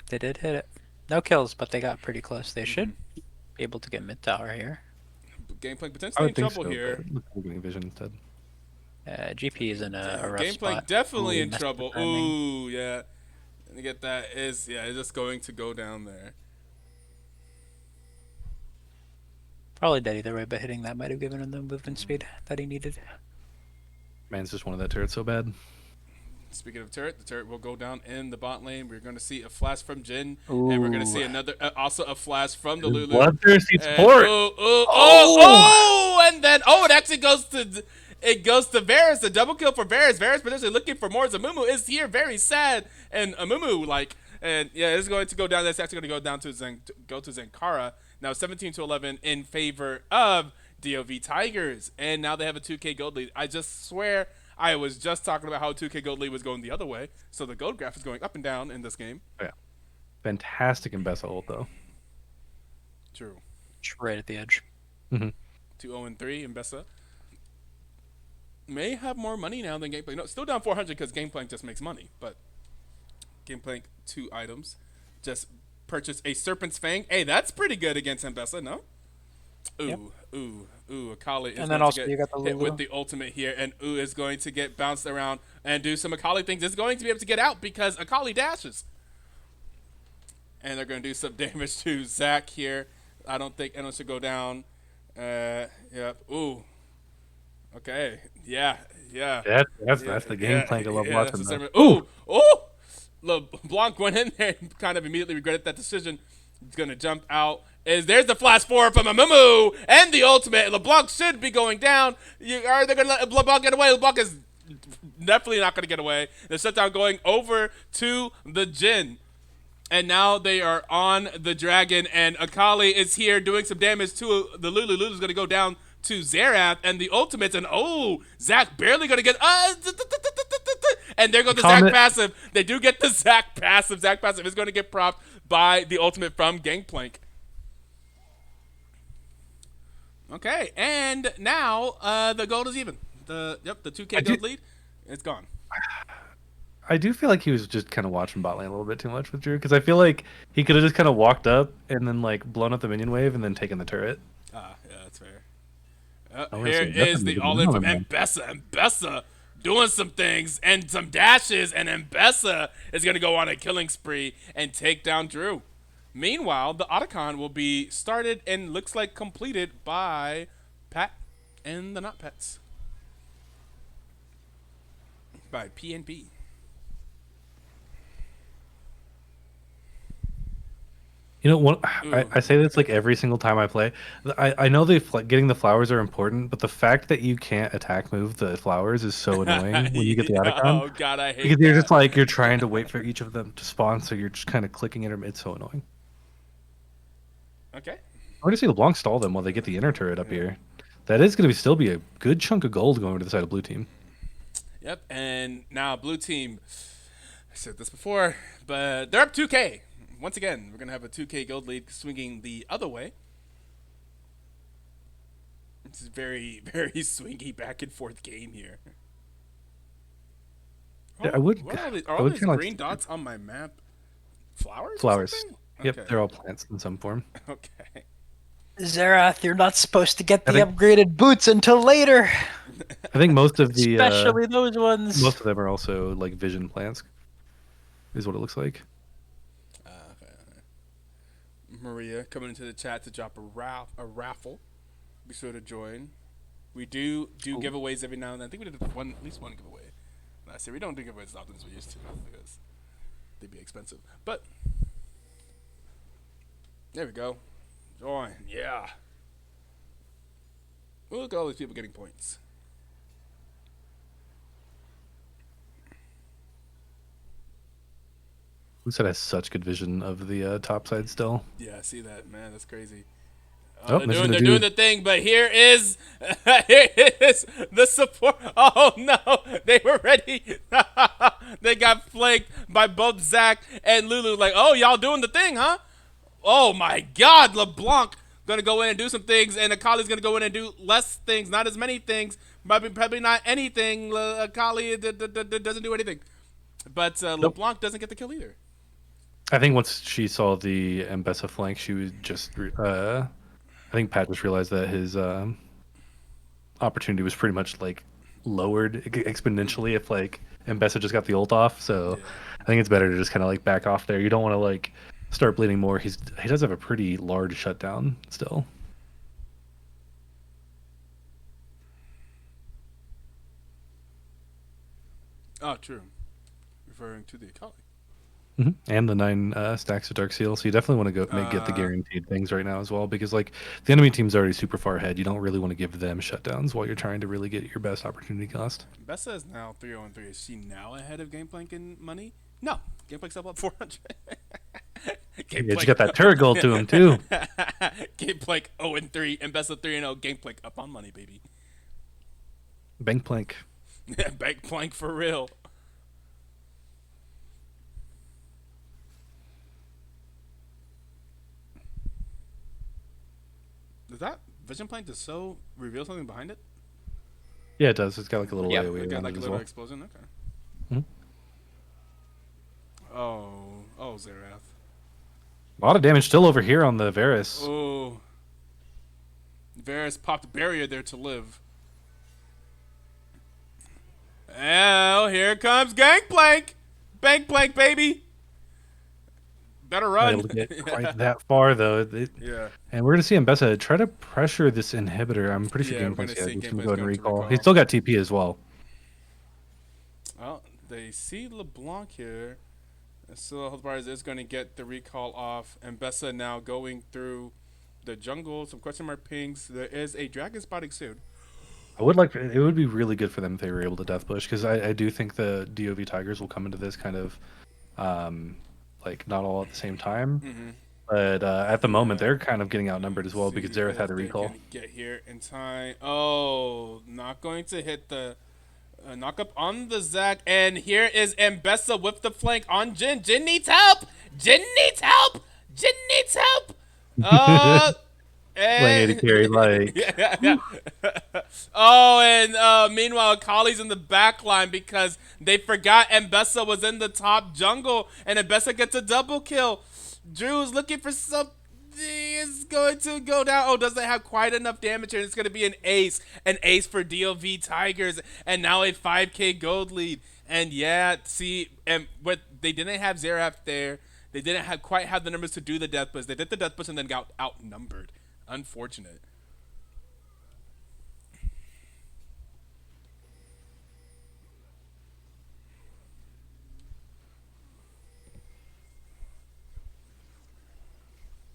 Speaker 3: They did hit it. No kills, but they got pretty close. They should be able to get mid tower here.
Speaker 1: Gangplank
Speaker 2: I
Speaker 1: potentially in
Speaker 2: would think
Speaker 1: trouble
Speaker 2: so.
Speaker 1: here.
Speaker 2: But we're getting vision instead.
Speaker 3: GP is in a rough
Speaker 1: Gangplank
Speaker 3: spot.
Speaker 1: definitely
Speaker 3: Ooh,
Speaker 1: in
Speaker 3: messed
Speaker 1: trouble.
Speaker 3: with timing.
Speaker 1: Ooh, yeah. And to get that is it's just going to go down there.
Speaker 3: Probably dead either way, but hitting that might have given him the movement speed that he needed.
Speaker 2: Man's just wanted that turret so bad.
Speaker 1: Speaking of turret, the turret will go down in the bot lane. We're going to see a flash from Jin, and we're going to see another, also a flash from the Lulu.
Speaker 2: Bloodthirsty
Speaker 1: And-
Speaker 2: support.
Speaker 1: And then it actually goes to Varus. The double kill for Varus. Varus potentially looking for more. Amumu is here, very sad, and Amumu it's going to go down. That's actually going to go down to Zenkara. Now 17-11 in favor of DOV Tigers, and now they have a 2K gold lead. I just swear I was just talking about how 2K gold lead was going the other way, so the gold graph is going up and down in this game.
Speaker 2: Yeah, fantastic Mbessa ult though.
Speaker 1: True.
Speaker 3: It's right at the edge.
Speaker 1: 2-0-3 in Bessa. May have more money now than Gangplank. No, still down 400 because Gangplank just makes money, but Gangplank 2 items. Just purchase a Serpent's Fang. Hey, that's pretty good against Mbessa, no? Ooh, Akali is
Speaker 3: And then
Speaker 1: going
Speaker 3: also
Speaker 1: to
Speaker 3: you
Speaker 1: get
Speaker 3: got the
Speaker 1: hit
Speaker 3: Lulu.
Speaker 1: with the ultimate here, and is going to get bounced around and do some Akali things. It's going to be able to get out because Akali dashes. And they're going to do some damage to Zach here. I don't think anyone should go down. Yep. Ooh. Okay. Yeah.
Speaker 2: That's the Gangplank I love watching.
Speaker 1: That's
Speaker 2: Though.
Speaker 1: Ooh. LeBlanc went in there and kind of immediately regretted that decision. He's going to jump out. There's the flash forward from Amumu and the ultimate. LeBlanc should be going down. Are they going to let LeBlanc get away? LeBlanc is definitely not going to get away. The shutdown going over to the Jin. And now they are on the dragon, and Akali is here doing some damage to the Lulu. Lulu's going to go down to Xerath, and the ultimates, and Zach barely going to get, and there goes the Zach passive. They do get the Zach passive. Zach passive is going to get propped by the ultimate from Gangplank. Okay, and now the gold is even. The 2K gold lead, it's gone.
Speaker 2: I do feel like he was just kind of watching bot lane a little bit too much with Drew, because I feel like he could have just kind of walked up and then like blown up the minion wave and then taken the turret.
Speaker 1: Yeah, that's fair.
Speaker 2: Here
Speaker 1: is the all-in from Mbessa. Mbessa doing some things and some dashes, and Mbessa is going to go on a killing spree and take down Drew. Meanwhile, the Otacon will be started and looks like completed by Pat and the Not Pets. by PNP.
Speaker 2: You know, I say this like every single time I play. I know getting the flowers are important, but the fact that you can't attack move the flowers is so annoying when you get the Otacon.
Speaker 1: Oh god, I hate
Speaker 2: Because
Speaker 1: that.
Speaker 2: you're just like you're trying to wait for each of them to spawn, so you're just kind of clicking at them. It's so annoying.
Speaker 1: Okay.
Speaker 2: I want to see LeBlanc stall them while they get the inner turret up here. That is going to still be a good chunk of gold going to the side of blue team.
Speaker 1: Yep, and now blue team. I said this before, but they're up 2K. Once again, we're gonna have a 2K gold lead swinging the other way. It's a very, very swingy back and forth game here.
Speaker 2: Yeah,
Speaker 1: Are all these
Speaker 2: kinda
Speaker 1: green dots on my map flowers?
Speaker 2: Flowers. Yep,
Speaker 1: Okay.
Speaker 2: they're all plants in some form.
Speaker 1: Okay.
Speaker 5: Zerath, you're not supposed to get the
Speaker 2: think-
Speaker 5: upgraded boots until later.
Speaker 2: I think most of the
Speaker 5: Especially those ones.
Speaker 2: most of them are also like vision plants. Is what it looks like.
Speaker 1: Maria coming into the chat to drop a raffle. Be sure to join. We do giveaways every now and then. I think we did at least one giveaway last year. We don't do giveaways as often as we used to because they'd be expensive. But there we go. Join. Yeah. Look at all these people getting points.
Speaker 2: Lucid has such good vision of the top side still.
Speaker 1: Yeah, I see that, man. That's crazy.
Speaker 2: Oh,
Speaker 1: they're doing the thing, but here is the support. Oh no, they were ready. They got flanked by both Zach and Lulu. Like, oh, y'all doing the thing, huh? Oh my God, LeBlanc gonna go in and do some things, and Akali's gonna go in and do less things, not as many things, probably not anything. Akali doesn't do anything, but LeBlanc doesn't get the kill either.
Speaker 2: I think once she saw the Mbessa flank, she was just. I think Pat just realized that his opportunity was pretty much like lowered exponentially if like Mbessa just got the ult off. So I think it's better to just kind of like back off there. You don't want to like start bleeding more. He does have a pretty large shutdown still.
Speaker 1: Oh, true. Referring to the Akali.
Speaker 2: Mm-hmm. And the 9 stacks of Dark Seal, so you definitely want to go get the guaranteed things right now as well, because like the enemy team's already super far ahead. You don't really want to give them shutdowns while you're trying to really get your best opportunity cost.
Speaker 1: Bessa is now 3-0-3. Is she now ahead of Gameplank in money? No, Gameplank's up 400.
Speaker 2: Yeah, you got that turret gold to him too.
Speaker 1: Gameplank 0-3 and Bessa 3-0. Gameplank up on money, baby.
Speaker 2: Bank plank.
Speaker 1: Bank plank for real. Does that vision plank to so reveal something behind it?
Speaker 2: Yeah, it does. It's got like a little AoE
Speaker 1: It got
Speaker 2: around
Speaker 1: like
Speaker 2: it
Speaker 1: a
Speaker 2: as
Speaker 1: little
Speaker 2: well.
Speaker 1: explosion. Okay.
Speaker 2: Mhm.
Speaker 1: Oh, Zerath.
Speaker 2: A lot of damage still over here on the Varus.
Speaker 1: Oh. Varus popped a barrier there to live. Oh, here comes Gangplank! Bankplank, baby! Better
Speaker 2: Not
Speaker 1: run.
Speaker 2: able to get quite that far though.
Speaker 1: Yeah.
Speaker 2: And we're gonna see Mbessa try to pressure this inhibitor. I'm pretty sure
Speaker 1: Yeah, we're
Speaker 2: Gameplank's
Speaker 1: gonna see
Speaker 2: he's
Speaker 1: Gameplank's
Speaker 2: gonna go ahead and
Speaker 1: going to
Speaker 2: recall.
Speaker 1: recall.
Speaker 2: He's still got TP as well.
Speaker 1: Well, they see LeBlanc here. So Hellbars is going to get the recall off. And Bessa now going through the jungle. Some question mark pings. There is a dragon spotting soon.
Speaker 2: It would be really good for them if they were able to death push, because I do think the DOV Tigers will come into this kind of like not all at the same time.
Speaker 1: Mm-hmm.
Speaker 2: But at the moment they're kind of getting outnumbered as well because Zerath had a recall.
Speaker 1: Get here in time. Oh, not going to hit the knock up on the Zac. And here is Mbessa with the flank on Jin. Jin needs help. Jin needs help. Jin needs help.
Speaker 2: Playing AD carry like.
Speaker 1: Yeah. Oh, and meanwhile, Akali's in the back line because they forgot Mbessa was in the top jungle, and Mbessa gets a double kill. Drew's looking for something. Is going to go down. Oh, doesn't have quite enough damage here. It's going to be an ace. An ace for DOV Tigers, and now a 5K gold lead. And yeah, see, and what they didn't have Zerath there. They didn't quite have the numbers to do the death push. They did the death push and then got outnumbered. Unfortunate.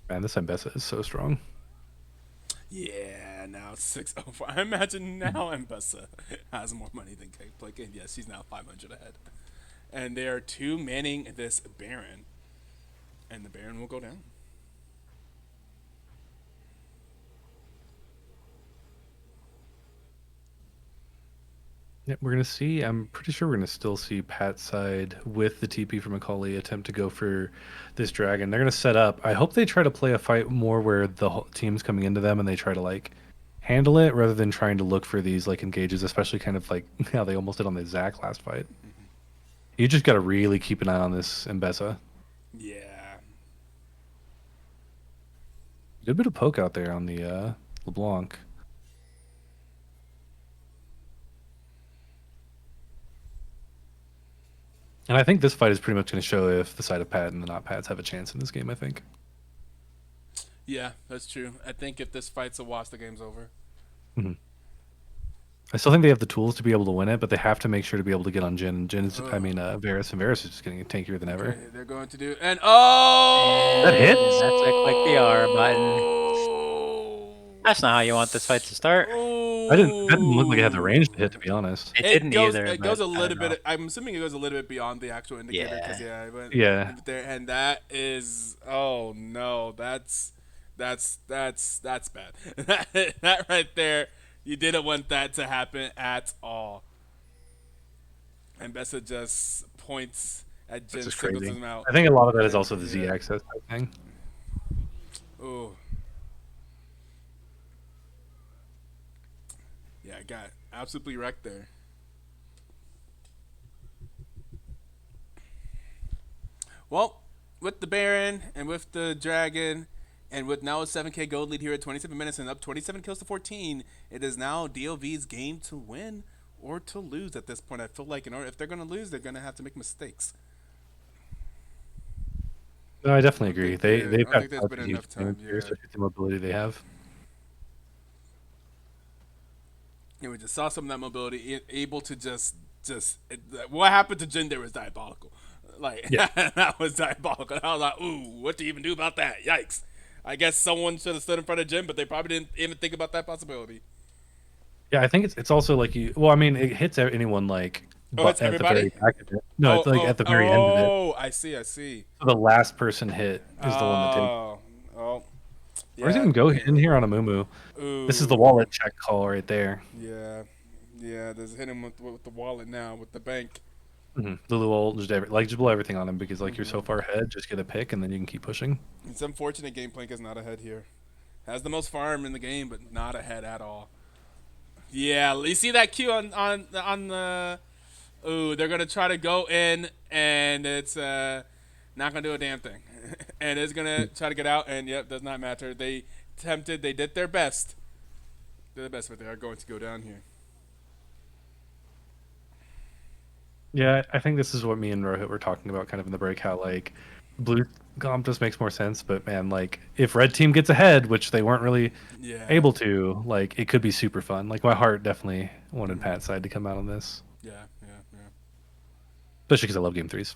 Speaker 2: Man, this Mbessa is so strong.
Speaker 1: Yeah, now it's 605. I imagine now Mbessa has more money than Gameplay, and yes, she's now 500 ahead. And they are two manning this Baron, and the Baron will go down.
Speaker 2: Yeah, we're gonna see. I'm pretty sure we're gonna still see Pat's side with the TP from Macaulay attempt to go for this dragon. They're gonna set up. I hope they try to play a fight more where the whole team's coming into them and they try to like handle it rather than trying to look for these like engages, especially kind of like how they almost did on the Zac last fight. You just gotta really keep an eye on this Mbessa.
Speaker 1: Yeah.
Speaker 2: Good bit of poke out there on the LeBlanc. And I think this fight is pretty much going to show if the side of Pat and the not Pats have a chance in this game, I think.
Speaker 1: Yeah, that's true. I think if this fight's a wash, the game's over.
Speaker 2: Mm-hmm. I still think they have the tools to be able to win it, but they have to make sure to be able to get on Jin. And Jin's, Varus, and Varus is just getting tankier than ever.
Speaker 1: Okay, they're going to do, and oh!
Speaker 2: That hit?
Speaker 3: That's a click the R button. That's not how you want this fight to start.
Speaker 2: That didn't look like it had the range to hit, to be honest.
Speaker 3: It didn't
Speaker 1: goes,
Speaker 3: either.
Speaker 1: It goes a
Speaker 3: but I
Speaker 1: little
Speaker 3: don't know.
Speaker 1: bit. I'm assuming it goes a little bit beyond the actual indicator.
Speaker 3: Yeah.
Speaker 1: Because
Speaker 2: Yeah.
Speaker 1: There, and that is, oh no, that's bad. That right there, you didn't want that to happen at all. And Bessa just points at Jin,
Speaker 2: That's just
Speaker 1: signals
Speaker 2: crazy.
Speaker 1: him out.
Speaker 2: I think a lot of that is also the Z access type thing.
Speaker 1: Ooh. Yeah, I got absolutely wrecked there. Well, with the Baron and with the Dragon and with now a 7K gold lead here at 27 minutes and up 27 kills to 14, it is now DOV's game to win or to lose at this point. I feel like if they're going to lose, they're going to have to make mistakes.
Speaker 2: No, I definitely agree. They've
Speaker 1: I
Speaker 2: got
Speaker 1: think there's been enough time,
Speaker 2: especially the mobility they have.
Speaker 1: We just saw some of that mobility, able to just what happened to Jin there was diabolical. Like,
Speaker 2: yeah.
Speaker 1: That was diabolical. I was like, ooh, what do you even do about that? Yikes. I guess someone should have stood in front of Jin, but they probably didn't even think about that possibility.
Speaker 2: Yeah, I think it's also like it hits anyone like
Speaker 1: it's
Speaker 2: at
Speaker 1: everybody?
Speaker 2: the very back of it. No, it's like at the very end of it.
Speaker 1: Oh, I see.
Speaker 2: So the last person hit is the one that takes.
Speaker 1: Oh. Yeah.
Speaker 2: Or even go in here on a Mumu.
Speaker 1: Ooh.
Speaker 2: This is the wallet check call right there.
Speaker 1: Yeah. There's hit him with the wallet now, with the bank.
Speaker 2: Mm-hmm. Lulu will just blow everything on him because you're so far ahead. Just get a pick and then you can keep pushing.
Speaker 1: It's unfortunate Gameplank is not ahead here. Has the most farm in the game, but not ahead at all. Yeah, you see that Q on the. Ooh, they're gonna try to go in, and it's not gonna do a damn thing, and it's gonna try to get out, and yep, does not matter. They attempted, they did their best. But they are going to go down here.
Speaker 2: Yeah, I think this is what me and Rohit were talking about kind of in the break, how like blue comp just makes more sense, but man, like if red team gets ahead, which they weren't really able to, like it could be super fun. Like my heart definitely wanted Pat's side to come out on this.
Speaker 1: Yeah.
Speaker 2: Especially because I love game threes.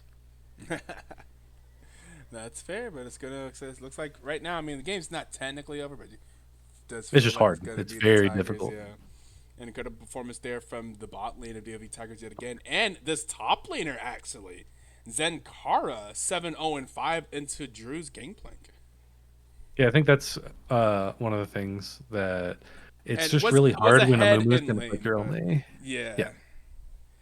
Speaker 1: That's fair, but it looks like right now, I mean, the game's not technically over, but
Speaker 2: it's just hard. It's very difficult.
Speaker 1: Yeah. And a good performance there from the bot lane of DOV Tigers yet again. And this top laner, actually. Zenkara, 7-0-5 into Drew's Gangplank.
Speaker 2: Yeah, I think that's one of the things that it's just really hard when a Mumu is going to pick your only.
Speaker 1: Yeah.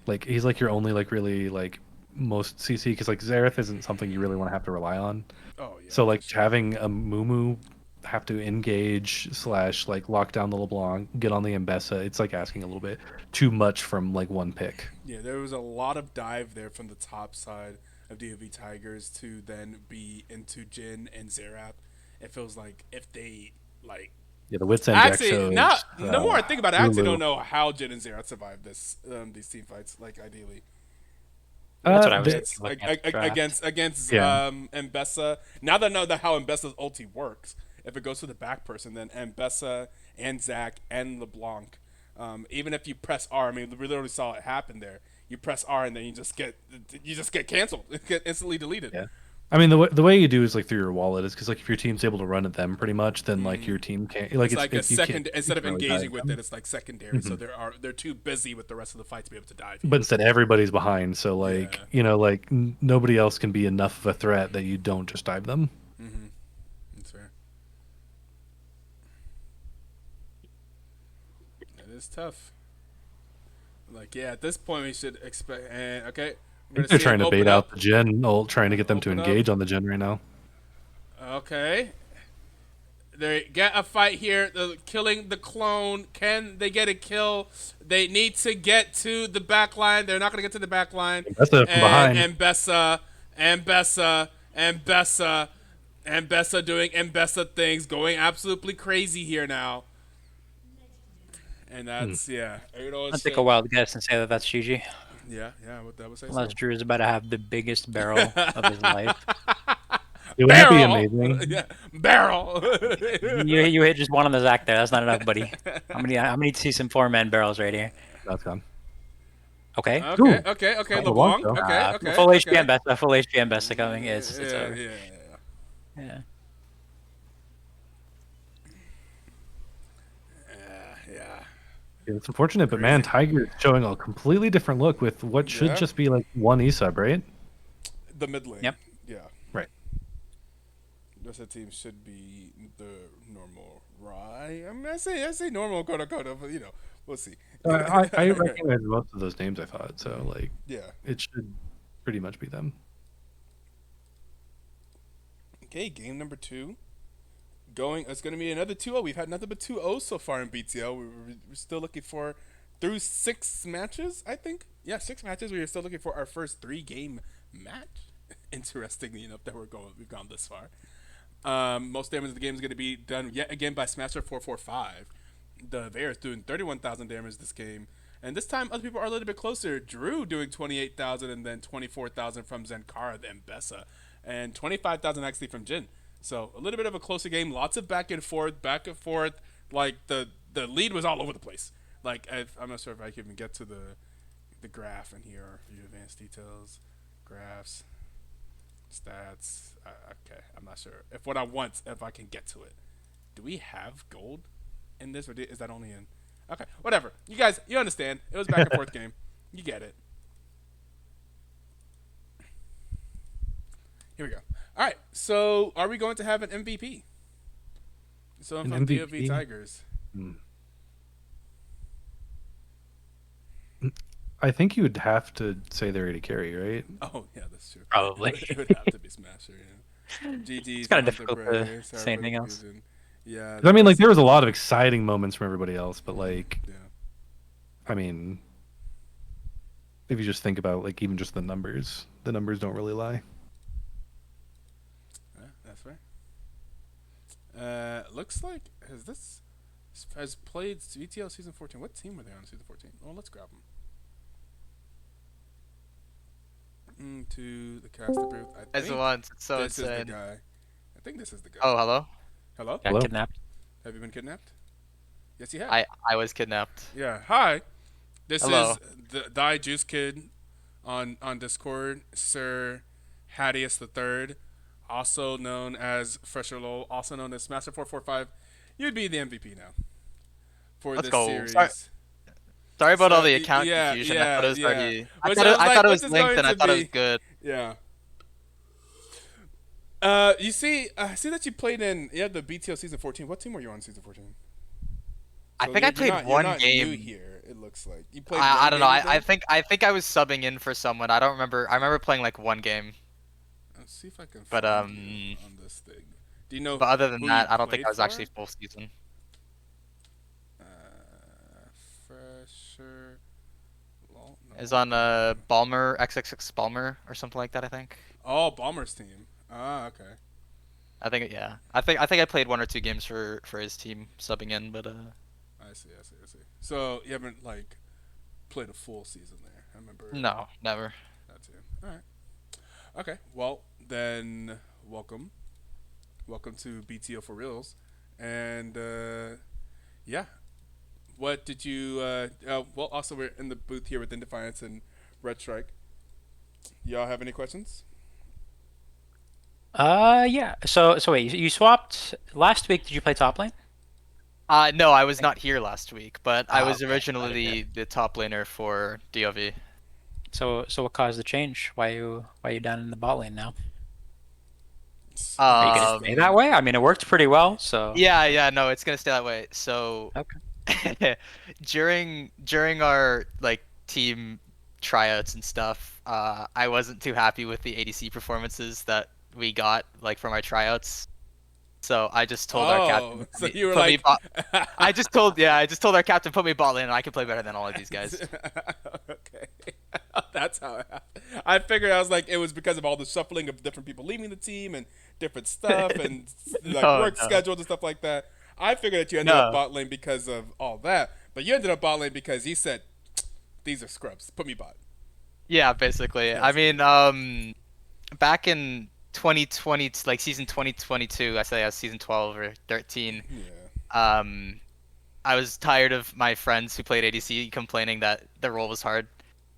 Speaker 2: Like, he's like your only, like, really, like, most CC, because, like, Xerath isn't something you really want to have to rely on.
Speaker 1: Oh, yeah.
Speaker 2: So, like, having a Mumu have to engage / like lock down the LeBlanc, get on the Mbessa, it's like asking a little bit too much from like one pick.
Speaker 1: Yeah, there was a lot of dive there from the top side of DOV Tigers to then be into Jin and Xerath. It feels like if they like
Speaker 2: the wits end
Speaker 1: actually the more I think about it, I actually don't know how Jin and Xerath survived these team fights, like ideally.
Speaker 3: That's what I was
Speaker 1: against Mbessa. Now that I know how Mbessa's ulti works, if it goes to the back person, then Mbessa and Zac and LeBlanc, even if you press R, I mean, we literally saw it happen there. You press R and then you just get canceled, get instantly deleted.
Speaker 2: Yeah. I mean, the way you do is like through your wallet is because like if your team's able to run at them pretty much, then like your team can't like
Speaker 1: It's like a
Speaker 2: you
Speaker 1: second
Speaker 2: can't,
Speaker 1: instead of
Speaker 2: really
Speaker 1: engaging
Speaker 2: dive
Speaker 1: with
Speaker 2: them.
Speaker 1: it, it's like secondary. So they're too busy with the rest of the fight to be able to dive.
Speaker 2: But instead everybody's behind, so like like nobody else can be enough of a threat that you don't just dive them.
Speaker 1: That's fair. It is tough. Like at this point we should expect. And okay,
Speaker 2: I think they're trying to bait out the gen, trying to get them to engage on the gen right now.
Speaker 1: Okay. They get a fight here. They're killing the clone. Can they get a kill? They need to get to the back line. They're not going to get to the back line.
Speaker 2: Bessa from behind.
Speaker 1: And Bessa doing Bessa things, going absolutely crazy here now. And that's,
Speaker 3: I'll take a wild guess and say that that's GG.
Speaker 1: Yeah, what that would say.
Speaker 3: Unless Drew is about to have the biggest barrel of his life.
Speaker 2: It would be amazing.
Speaker 1: Yeah, barrel.
Speaker 3: you hit just one on the Zac there. That's not enough, buddy. I'm gonna see some 4-man barrels right here.
Speaker 2: That's gone.
Speaker 3: Okay.
Speaker 1: Okay. LeBlanc. Okay.
Speaker 3: Full HP and Bessa. Full HP and Bessa coming. It's over.
Speaker 1: Yeah.
Speaker 2: It's unfortunate, but man, Tiger is showing a completely different look with what should just be like one E-sub, right?
Speaker 1: The mid lane.
Speaker 3: Yep.
Speaker 1: Yeah.
Speaker 2: Right.
Speaker 1: Rest of the team should be the normal, right? I mean, I say normal, quote unquote, but we'll see.
Speaker 2: I recognize most of those names. I thought so. Like, it should pretty much be them.
Speaker 1: Okay, game number 2. It's going to be another 2-0. We've had nothing but 2-0 so far in BTL. We're still looking for through 6 matches, I think. Yeah, 6 matches. We are still looking for our first 3-game match. Interestingly enough, that we've gone this far. Most damage of the game is going to be done yet again by Smasher 445. The Varus doing 31,000 damage this game, and this time other people are a little bit closer. Drew doing 28,000, and then 24,000 from Zenkara and Bessa, and 25,000 actually from Jin. So a little bit of a closer game. Lots of back and forth. Like the lead was all over the place. Like I'm not sure if I can even get to the graph in here. View advanced details, graphs. Stats. Okay, I'm not sure if I can get to it. Do we have gold in this, or is that only in? Okay, whatever. You guys, you understand. It was back and forth game. You get it. Here we go. All right. So, are we going to have an MVP? So, I'm from POV Tigers.
Speaker 2: I think you would have to say they're AD carry, right?
Speaker 1: Oh, yeah, that's true.
Speaker 3: Probably.
Speaker 1: It would have to be Smasher, GG's.
Speaker 3: It's kind of difficult to say anything else.
Speaker 1: Yeah.
Speaker 2: I mean, like, there was a lot of exciting moments from everybody else, but, like, I mean, if you just think about, like, even just the numbers don't really lie.
Speaker 1: That's fair. Looks like, has played BTL Season 14. What team were they on Season 14? Well, let's grab them. To the caster booth.
Speaker 6: As the ones, so
Speaker 1: this is the guy. I think this is the guy.
Speaker 6: Oh, hello.
Speaker 1: Hello.
Speaker 3: Got kidnapped.
Speaker 1: Have you been kidnapped? Yes, you have.
Speaker 6: I was kidnapped.
Speaker 1: Yeah. Hi. This
Speaker 6: Hello.
Speaker 1: is the Die Juice Kid on Discord. Sir Hadius III, also known as Fresher Lol, also known as Smasher 445. You'd be the MVP now for
Speaker 6: Let's
Speaker 1: this
Speaker 6: go.
Speaker 1: series.
Speaker 6: Sorry about all the account confusion. I thought it was already. I thought it was linked, and I thought it was good.
Speaker 1: Yeah. You see, I see that you played in the BTL Season 14. What team were you on Season 14?
Speaker 6: I think I played one game.
Speaker 1: New here, it looks like you played.
Speaker 6: I don't know. I think I was subbing in for someone. I don't remember. I remember playing like one game.
Speaker 1: Let's see if I can.
Speaker 6: But
Speaker 1: find you on this thing. Do you know?
Speaker 6: But other than that, I don't think I was
Speaker 1: for?
Speaker 6: actually full season.
Speaker 1: Fresher. Well, no.
Speaker 6: Is on Balmer XXX Balmer or something like that. I think.
Speaker 1: Oh, Balmer's team. Ah, okay.
Speaker 6: I think I think I played 1 or 2 games for his team subbing in, but
Speaker 1: I see. So you haven't like played a full season there. I remember.
Speaker 6: No, never.
Speaker 1: That's it. All right. Okay. Well, then welcome to BTO for reals, and yeah. What did you? Well, also we're in the booth here with Defiance and Red Strike. Y'all have any questions?
Speaker 3: Yeah. So wait, you swapped last week. Did you play top lane?
Speaker 6: No, I was not here last week, but I was
Speaker 3: Okay. I didn't hear.
Speaker 6: originally the top laner for DOV.
Speaker 3: So what caused the change? Why you down in the bot lane now? Are you gonna stay that
Speaker 6: Um,
Speaker 3: way? I mean, it worked pretty well. So
Speaker 6: yeah, no, it's gonna stay that way. So
Speaker 3: okay.
Speaker 6: during our like team tryouts and stuff, I wasn't too happy with the ADC performances that we got like from our tryouts. So I just told our captain
Speaker 1: Oh,
Speaker 6: to
Speaker 1: so you were
Speaker 6: put me
Speaker 1: like,
Speaker 6: bot. I just told our captain put me bot lane and I can play better than all of these guys.
Speaker 1: okay, that's how it happened. I figured I was like, it was because of all the shuffling of different people leaving the team and different stuff and like
Speaker 6: No,
Speaker 1: work
Speaker 6: no,
Speaker 1: schedules and stuff like that. I figured that you ended up
Speaker 6: no.
Speaker 1: bot lane because of all that, but you ended up bot lane because he said, "These are scrubs. Put me bot."
Speaker 6: Yeah, basically. I
Speaker 1: Yes.
Speaker 6: mean, back in 2020, like season 2022, I say I was season 12 or 13.
Speaker 1: Yeah.
Speaker 6: Um, I was tired of my friends who played ADC complaining that the role was hard.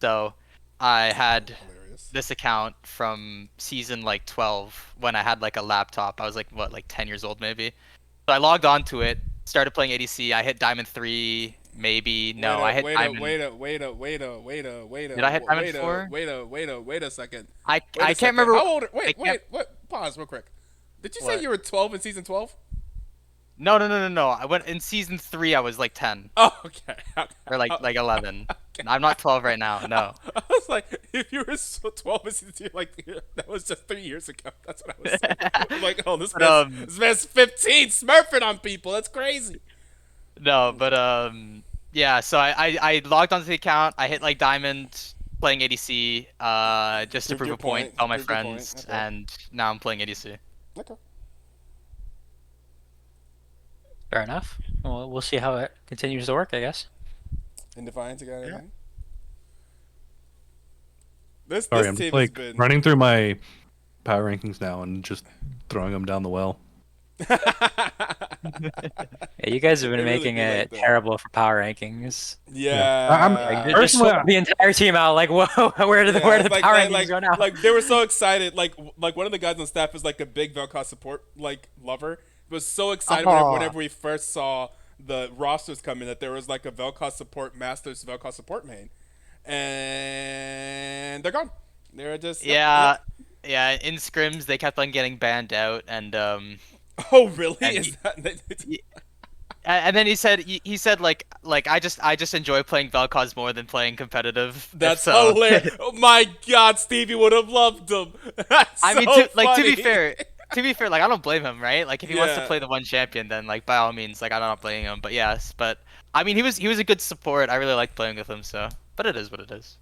Speaker 6: So I had
Speaker 1: Hilarious.
Speaker 6: this account from season like 12 when I had like a laptop. I was like what, like 10 years old maybe. So I logged on to it, started playing ADC. I hit Diamond 3, maybe. No, I hit Diamond. Did I hit Diamond 4?
Speaker 1: Wait a second. Wait
Speaker 6: I
Speaker 1: a
Speaker 6: can't
Speaker 1: second.
Speaker 6: remember.
Speaker 1: How old?
Speaker 6: I can't.
Speaker 1: What? Pause real quick. Did you say
Speaker 6: What?
Speaker 1: you were 12 in season 12?
Speaker 6: No. I went in season 3. I was like 10
Speaker 1: Oh, okay.
Speaker 6: or like 11. I'm not 12 right now. No.
Speaker 1: I was like, if you were 12 in season 2, like that was just 3 years ago. That's what I was saying. I was like, oh,
Speaker 6: But,
Speaker 1: this man's 15, smurfing on people. That's crazy.
Speaker 6: No, but yeah. So I logged onto the account. I hit like diamond playing ADC just to
Speaker 1: Proved
Speaker 6: prove
Speaker 1: your
Speaker 6: a point
Speaker 1: point.
Speaker 6: to all my
Speaker 1: Proved your point.
Speaker 6: friends,
Speaker 1: Okay.
Speaker 6: and now I'm playing ADC.
Speaker 1: Okay.
Speaker 3: Fair enough. Well, we'll see how it continues to work, I guess.
Speaker 1: In Defiance, you got
Speaker 6: Yeah.
Speaker 1: anything? This
Speaker 2: Sorry,
Speaker 1: this
Speaker 2: I'm just
Speaker 1: team has
Speaker 2: like
Speaker 1: been.
Speaker 2: running through my power rankings now and just throwing them down the well.
Speaker 3: Yeah, you guys have
Speaker 1: It
Speaker 3: been
Speaker 1: really
Speaker 3: making
Speaker 1: be like
Speaker 3: it
Speaker 1: that.
Speaker 3: terrible for power rankings.
Speaker 2: I'm
Speaker 3: Like
Speaker 1: Yeah.
Speaker 3: just
Speaker 2: personally.
Speaker 3: swap the entire team out. Like, whoa, where did
Speaker 1: Yeah,
Speaker 3: the power rankings go now?
Speaker 1: like they were so excited. Like one of the guys on staff is like a big Vel'Koz support like lover. Was so excited
Speaker 6: Oh.
Speaker 1: whenever we first saw the rosters come in that there was like a Vel'Koz support Masters Vel'Koz support main, and they're gone. They're just
Speaker 6: Yeah, yeah. In scrims, they kept on getting banned out, and
Speaker 1: Oh really?
Speaker 6: and
Speaker 1: Is that?
Speaker 6: and then he said like I just enjoy playing Vel'Koz more than playing competitive.
Speaker 1: That's
Speaker 6: So
Speaker 1: hilarious. Oh my God, Stevie would have loved him. That's
Speaker 6: I mean,
Speaker 1: so
Speaker 6: like
Speaker 1: funny.
Speaker 6: to be fair, like I don't blame him, right? Like if he wants to
Speaker 1: Yeah.
Speaker 6: play the one champion, then like by all means, like I'm not blaming him. But yes, but I mean, he was a good support. I really liked playing with him. So, but it is what it is.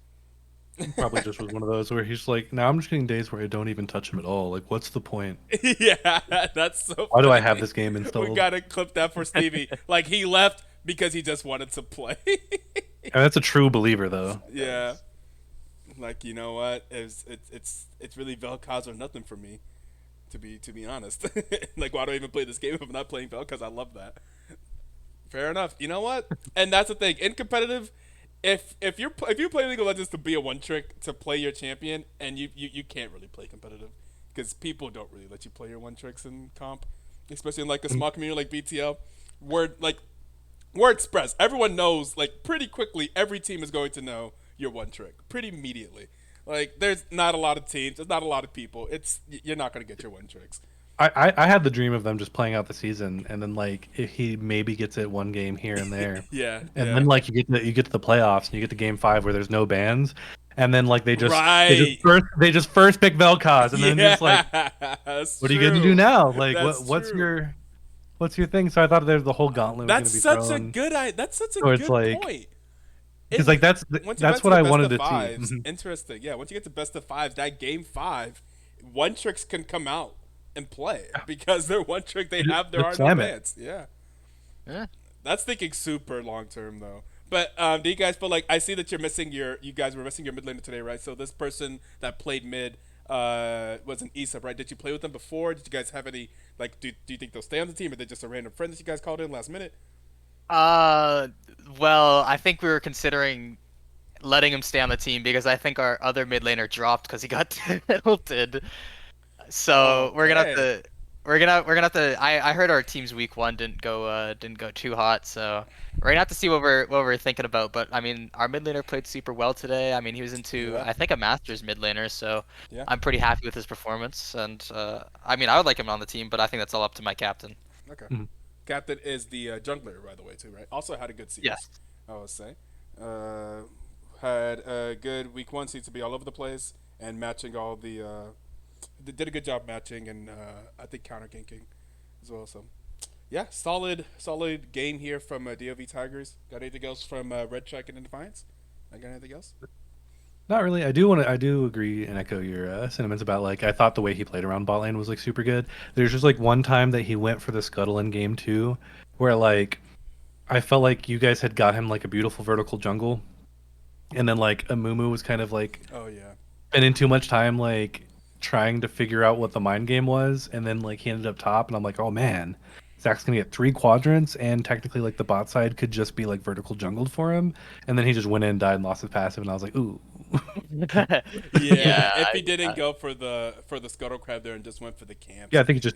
Speaker 2: Probably just was one of those where he's like, now I'm just getting days where I don't even touch him at all. Like, what's the point?
Speaker 1: Yeah, that's so.
Speaker 2: Why do I
Speaker 1: funny.
Speaker 2: have this game installed?
Speaker 1: We gotta clip that for Stevie. Like he left because he just wanted to play.
Speaker 2: And that's a true believer, though.
Speaker 1: Yeah. Like you know what? It's really Vel'Koz or nothing for me. To be honest. Like why do I even play this game if I'm not playing Vel'Koz? I love that. Fair enough. You know what? And that's the thing. In competitive, if you play League of Legends to be a one trick to play your champion, and you can't really play competitive because people don't really let you play your one tricks in comp, especially in like a small community like BTL, where like word spreads. Everyone knows like pretty quickly. Every team is going to know your one trick pretty immediately. Like there's not a lot of teams. There's not a lot of people. You're not gonna get your one tricks.
Speaker 2: I had the dream of them just playing out the season, and then like if he maybe gets it one game here and there,
Speaker 1: Yeah.
Speaker 2: and
Speaker 1: yeah.
Speaker 2: then like you get to the playoffs and you get to game 5 where there's no bans, and then like they just
Speaker 1: Right.
Speaker 2: they just first pick Vel'Koz, and then just like,
Speaker 1: that's
Speaker 2: what are you gonna do
Speaker 1: true.
Speaker 2: now? Like
Speaker 1: That's
Speaker 2: what's
Speaker 1: true.
Speaker 2: your thing? So I thought there's the whole gauntlet was
Speaker 1: That's
Speaker 2: gonna be
Speaker 1: such
Speaker 2: thrown.
Speaker 1: a good That's such a
Speaker 2: So it's
Speaker 1: good
Speaker 2: like-
Speaker 1: point.
Speaker 2: Because like
Speaker 1: Once you
Speaker 2: that's
Speaker 1: get
Speaker 2: what
Speaker 1: to
Speaker 2: I
Speaker 1: best
Speaker 2: wanted
Speaker 1: of
Speaker 2: to
Speaker 1: fives,
Speaker 2: see.
Speaker 1: interesting. Yeah, once you get to best of fives, that game 5, one tricks can come out and play because they're one trick. There are no
Speaker 2: Damn it.
Speaker 1: bans. Yeah.
Speaker 6: Yeah.
Speaker 1: That's thinking super long term though. But do you guys feel like I see that you guys were missing your mid laner today, right? So this person that played mid was an ESUB, right? Did you play with them before? Did you guys have any like do you think they'll stay on the team or they're just a random friend that you guys called in last minute?
Speaker 6: Well, I think we were considering letting him stay on the team because I think our other mid laner dropped because he got tilted. So we're gonna have to. We're gonna have to. I heard our team's week 1 didn't go too hot, so we're gonna have to see what we're thinking about. But I mean, our mid laner played super well today. I mean, he was into I think a Masters mid laner, so I'm pretty happy with his performance. And I mean, I would like him on the team, but I think that's all up to my captain.
Speaker 1: Okay. Captain is the jungler, by the way, too, right? Also had a good series.
Speaker 6: Yes.
Speaker 1: I would say. Had a good week 1, seems to be all over the place and matching all the. They did a good job matching and I think counter ganking as well. So, yeah, solid game here from DOV Tigers. Got anything else from Red Check and Defiance? I got anything else?
Speaker 2: Not really. I do agree and echo your sentiments about like I thought the way he played around bot lane was like super good. There's just like one time that he went for the scuttle in game 2, where like I felt like you guys had got him like a beautiful vertical jungle, and then like Amumu was kind of like spending too much time like trying to figure out what the mind game was, and then like he ended up top, and I'm like, oh man, Zach's gonna get 3 quadrants, and technically like the bot side could just be like vertical jungled for him, and then he just went in, died, and lost his passive, and I was like, ooh.
Speaker 1: If he didn't go for the scuttle crab there and just went for the camps.
Speaker 2: I think he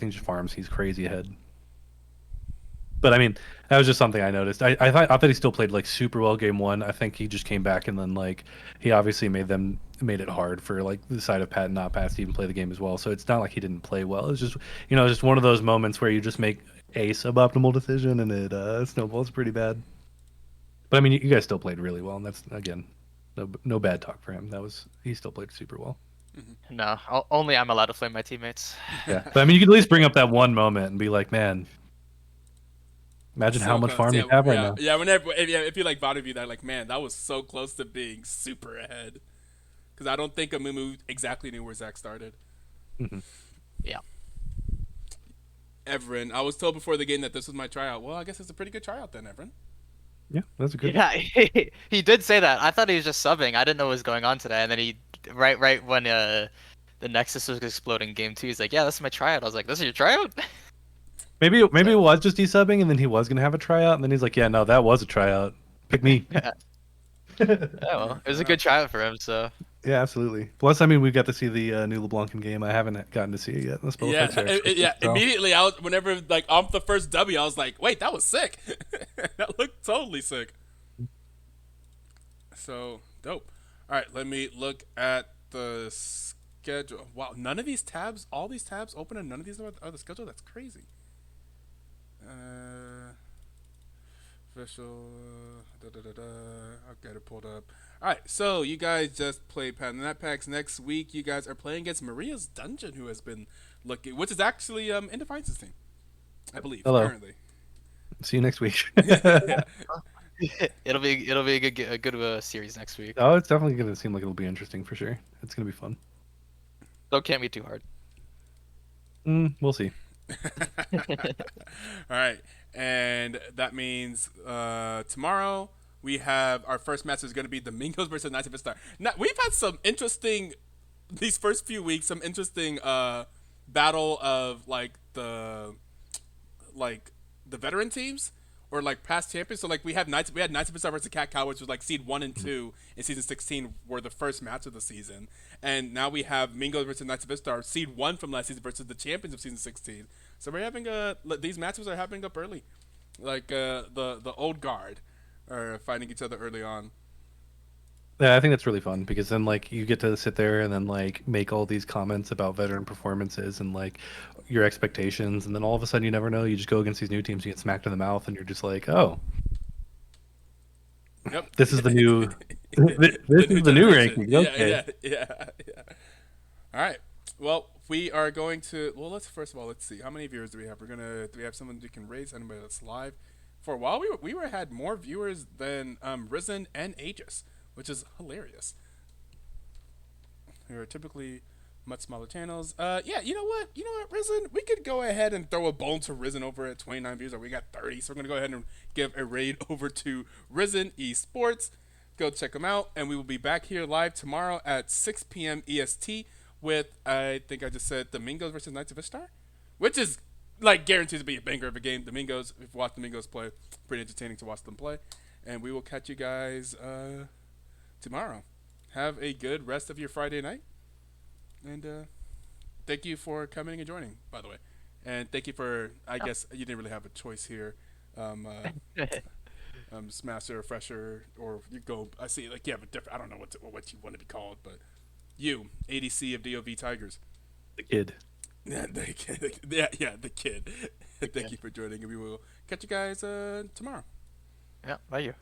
Speaker 2: just farms. He's crazy ahead. But I mean, that was just something I noticed. I thought he still played like super well game 1. I think he just came back and then like he obviously made it hard for like the side of Pat and not Pat to even play the game as well. So it's not like he didn't play well. It's just just one of those moments where you just make a suboptimal decision and it snowballs pretty bad. But I mean, you guys still played really well, and that's again no bad talk for him. He still played super well.
Speaker 6: No, only I'm allowed to flame my teammates.
Speaker 2: Yeah, but I mean, you could at least bring up that one moment and be like, man. Imagine how much farm you have right now.
Speaker 1: Yeah, if you like bottom view that, like, man, that was so close to being super ahead. Because I don't think Amumu exactly knew where Zach started.
Speaker 6: Yeah.
Speaker 1: Everin, I was told before the game that this was my tryout. Well, I guess it's a pretty good tryout then, Everin.
Speaker 2: Yeah, that's a good.
Speaker 6: Yeah, he did say that. I thought he was just subbing. I didn't know what was going on today. And then he, right when the Nexus was exploding game 2, he's like, yeah, this is my tryout. I was like, this is your tryout?
Speaker 2: Maybe it was just desubbing, and then he was gonna have a tryout, and then he's like, "Yeah, no, that was a tryout. Pick me."
Speaker 6: Yeah, well, it was a good tryout for him. So
Speaker 2: yeah, absolutely. Plus, I mean, we got to see the new LeBlanc game. I haven't gotten to see it yet.
Speaker 1: Immediately, whenever like off the first W, I was like, "Wait, that was sick. That looked totally sick." So dope. All right, let me look at the schedule. Wow, none of these tabs, all these tabs open, and none of these are the schedule. That's crazy. Official. I'll get it pulled up. All right, so you guys just played Pat and That Packs. Next week, you guys are playing against Maria's Dungeon, who has been looking, which is actually in Defiance's team, I believe.
Speaker 2: Hello.
Speaker 1: Currently.
Speaker 2: See you next week.
Speaker 6: It'll be a good series next week.
Speaker 2: Oh, it's definitely gonna seem like it'll be interesting for sure. It's gonna be fun.
Speaker 6: So it can't be too hard.
Speaker 2: We'll see.
Speaker 1: All right, and that means tomorrow we have our first match is going to be the Mingos versus Knights of Star. Now, we've had some interesting these first few weeks, some interesting battle of like the veteran teams or like past champions. So like we had Knights of Star versus Cat Cow, which was like seed 1 and 2 in season 16, were the first match of the season. And now we have Mingos versus Knights of Star, seed 1 from last season versus the champions of season 16. So we're having these matches are happening up early, like the old guard are fighting each other early on.
Speaker 2: Yeah, I think that's really fun because then like you get to sit there and then like make all these comments about veteran performances and like your expectations, and then all of a sudden you never know, you just go against these new teams, you get smacked in the mouth, and you're just like, oh,
Speaker 1: yep,
Speaker 2: this is the new, this is the new ranking. Okay.
Speaker 1: Yeah. All right. Well, we are going to. Well, let's see. How many viewers do we have? Do we have someone who can raise anybody that's live? For a while, we had more viewers than Risen and Aegis, which is hilarious. We are typically much smaller channels. Yeah, you know what, Risen, we could go ahead and throw a bone to Risen over at 29 views, or we got 30, so we're gonna go ahead and give a raid over to Risen Esports. Go check them out, and we will be back here live tomorrow at 6 p.m. EST with, I think I just said, the Mingos versus Knights of Ishtar, which is like guaranteed to be a banger of a game. The Mingos, if you watch the Mingos play, pretty entertaining to watch them play. And we will catch you guys tomorrow. Have a good rest of your Friday night. And thank you for coming and joining, by the way, and thank you for. I guess you didn't really have a choice here. Smasher, Fresher, or you go. I see, like you have a different. I don't know what you want to be called, but you, ADC of DOV Tigers,
Speaker 2: The kid.
Speaker 1: Yeah, the kid. Yeah, the kid. Thank you for joining, and we will catch you guys tomorrow.
Speaker 6: Yeah, bye you.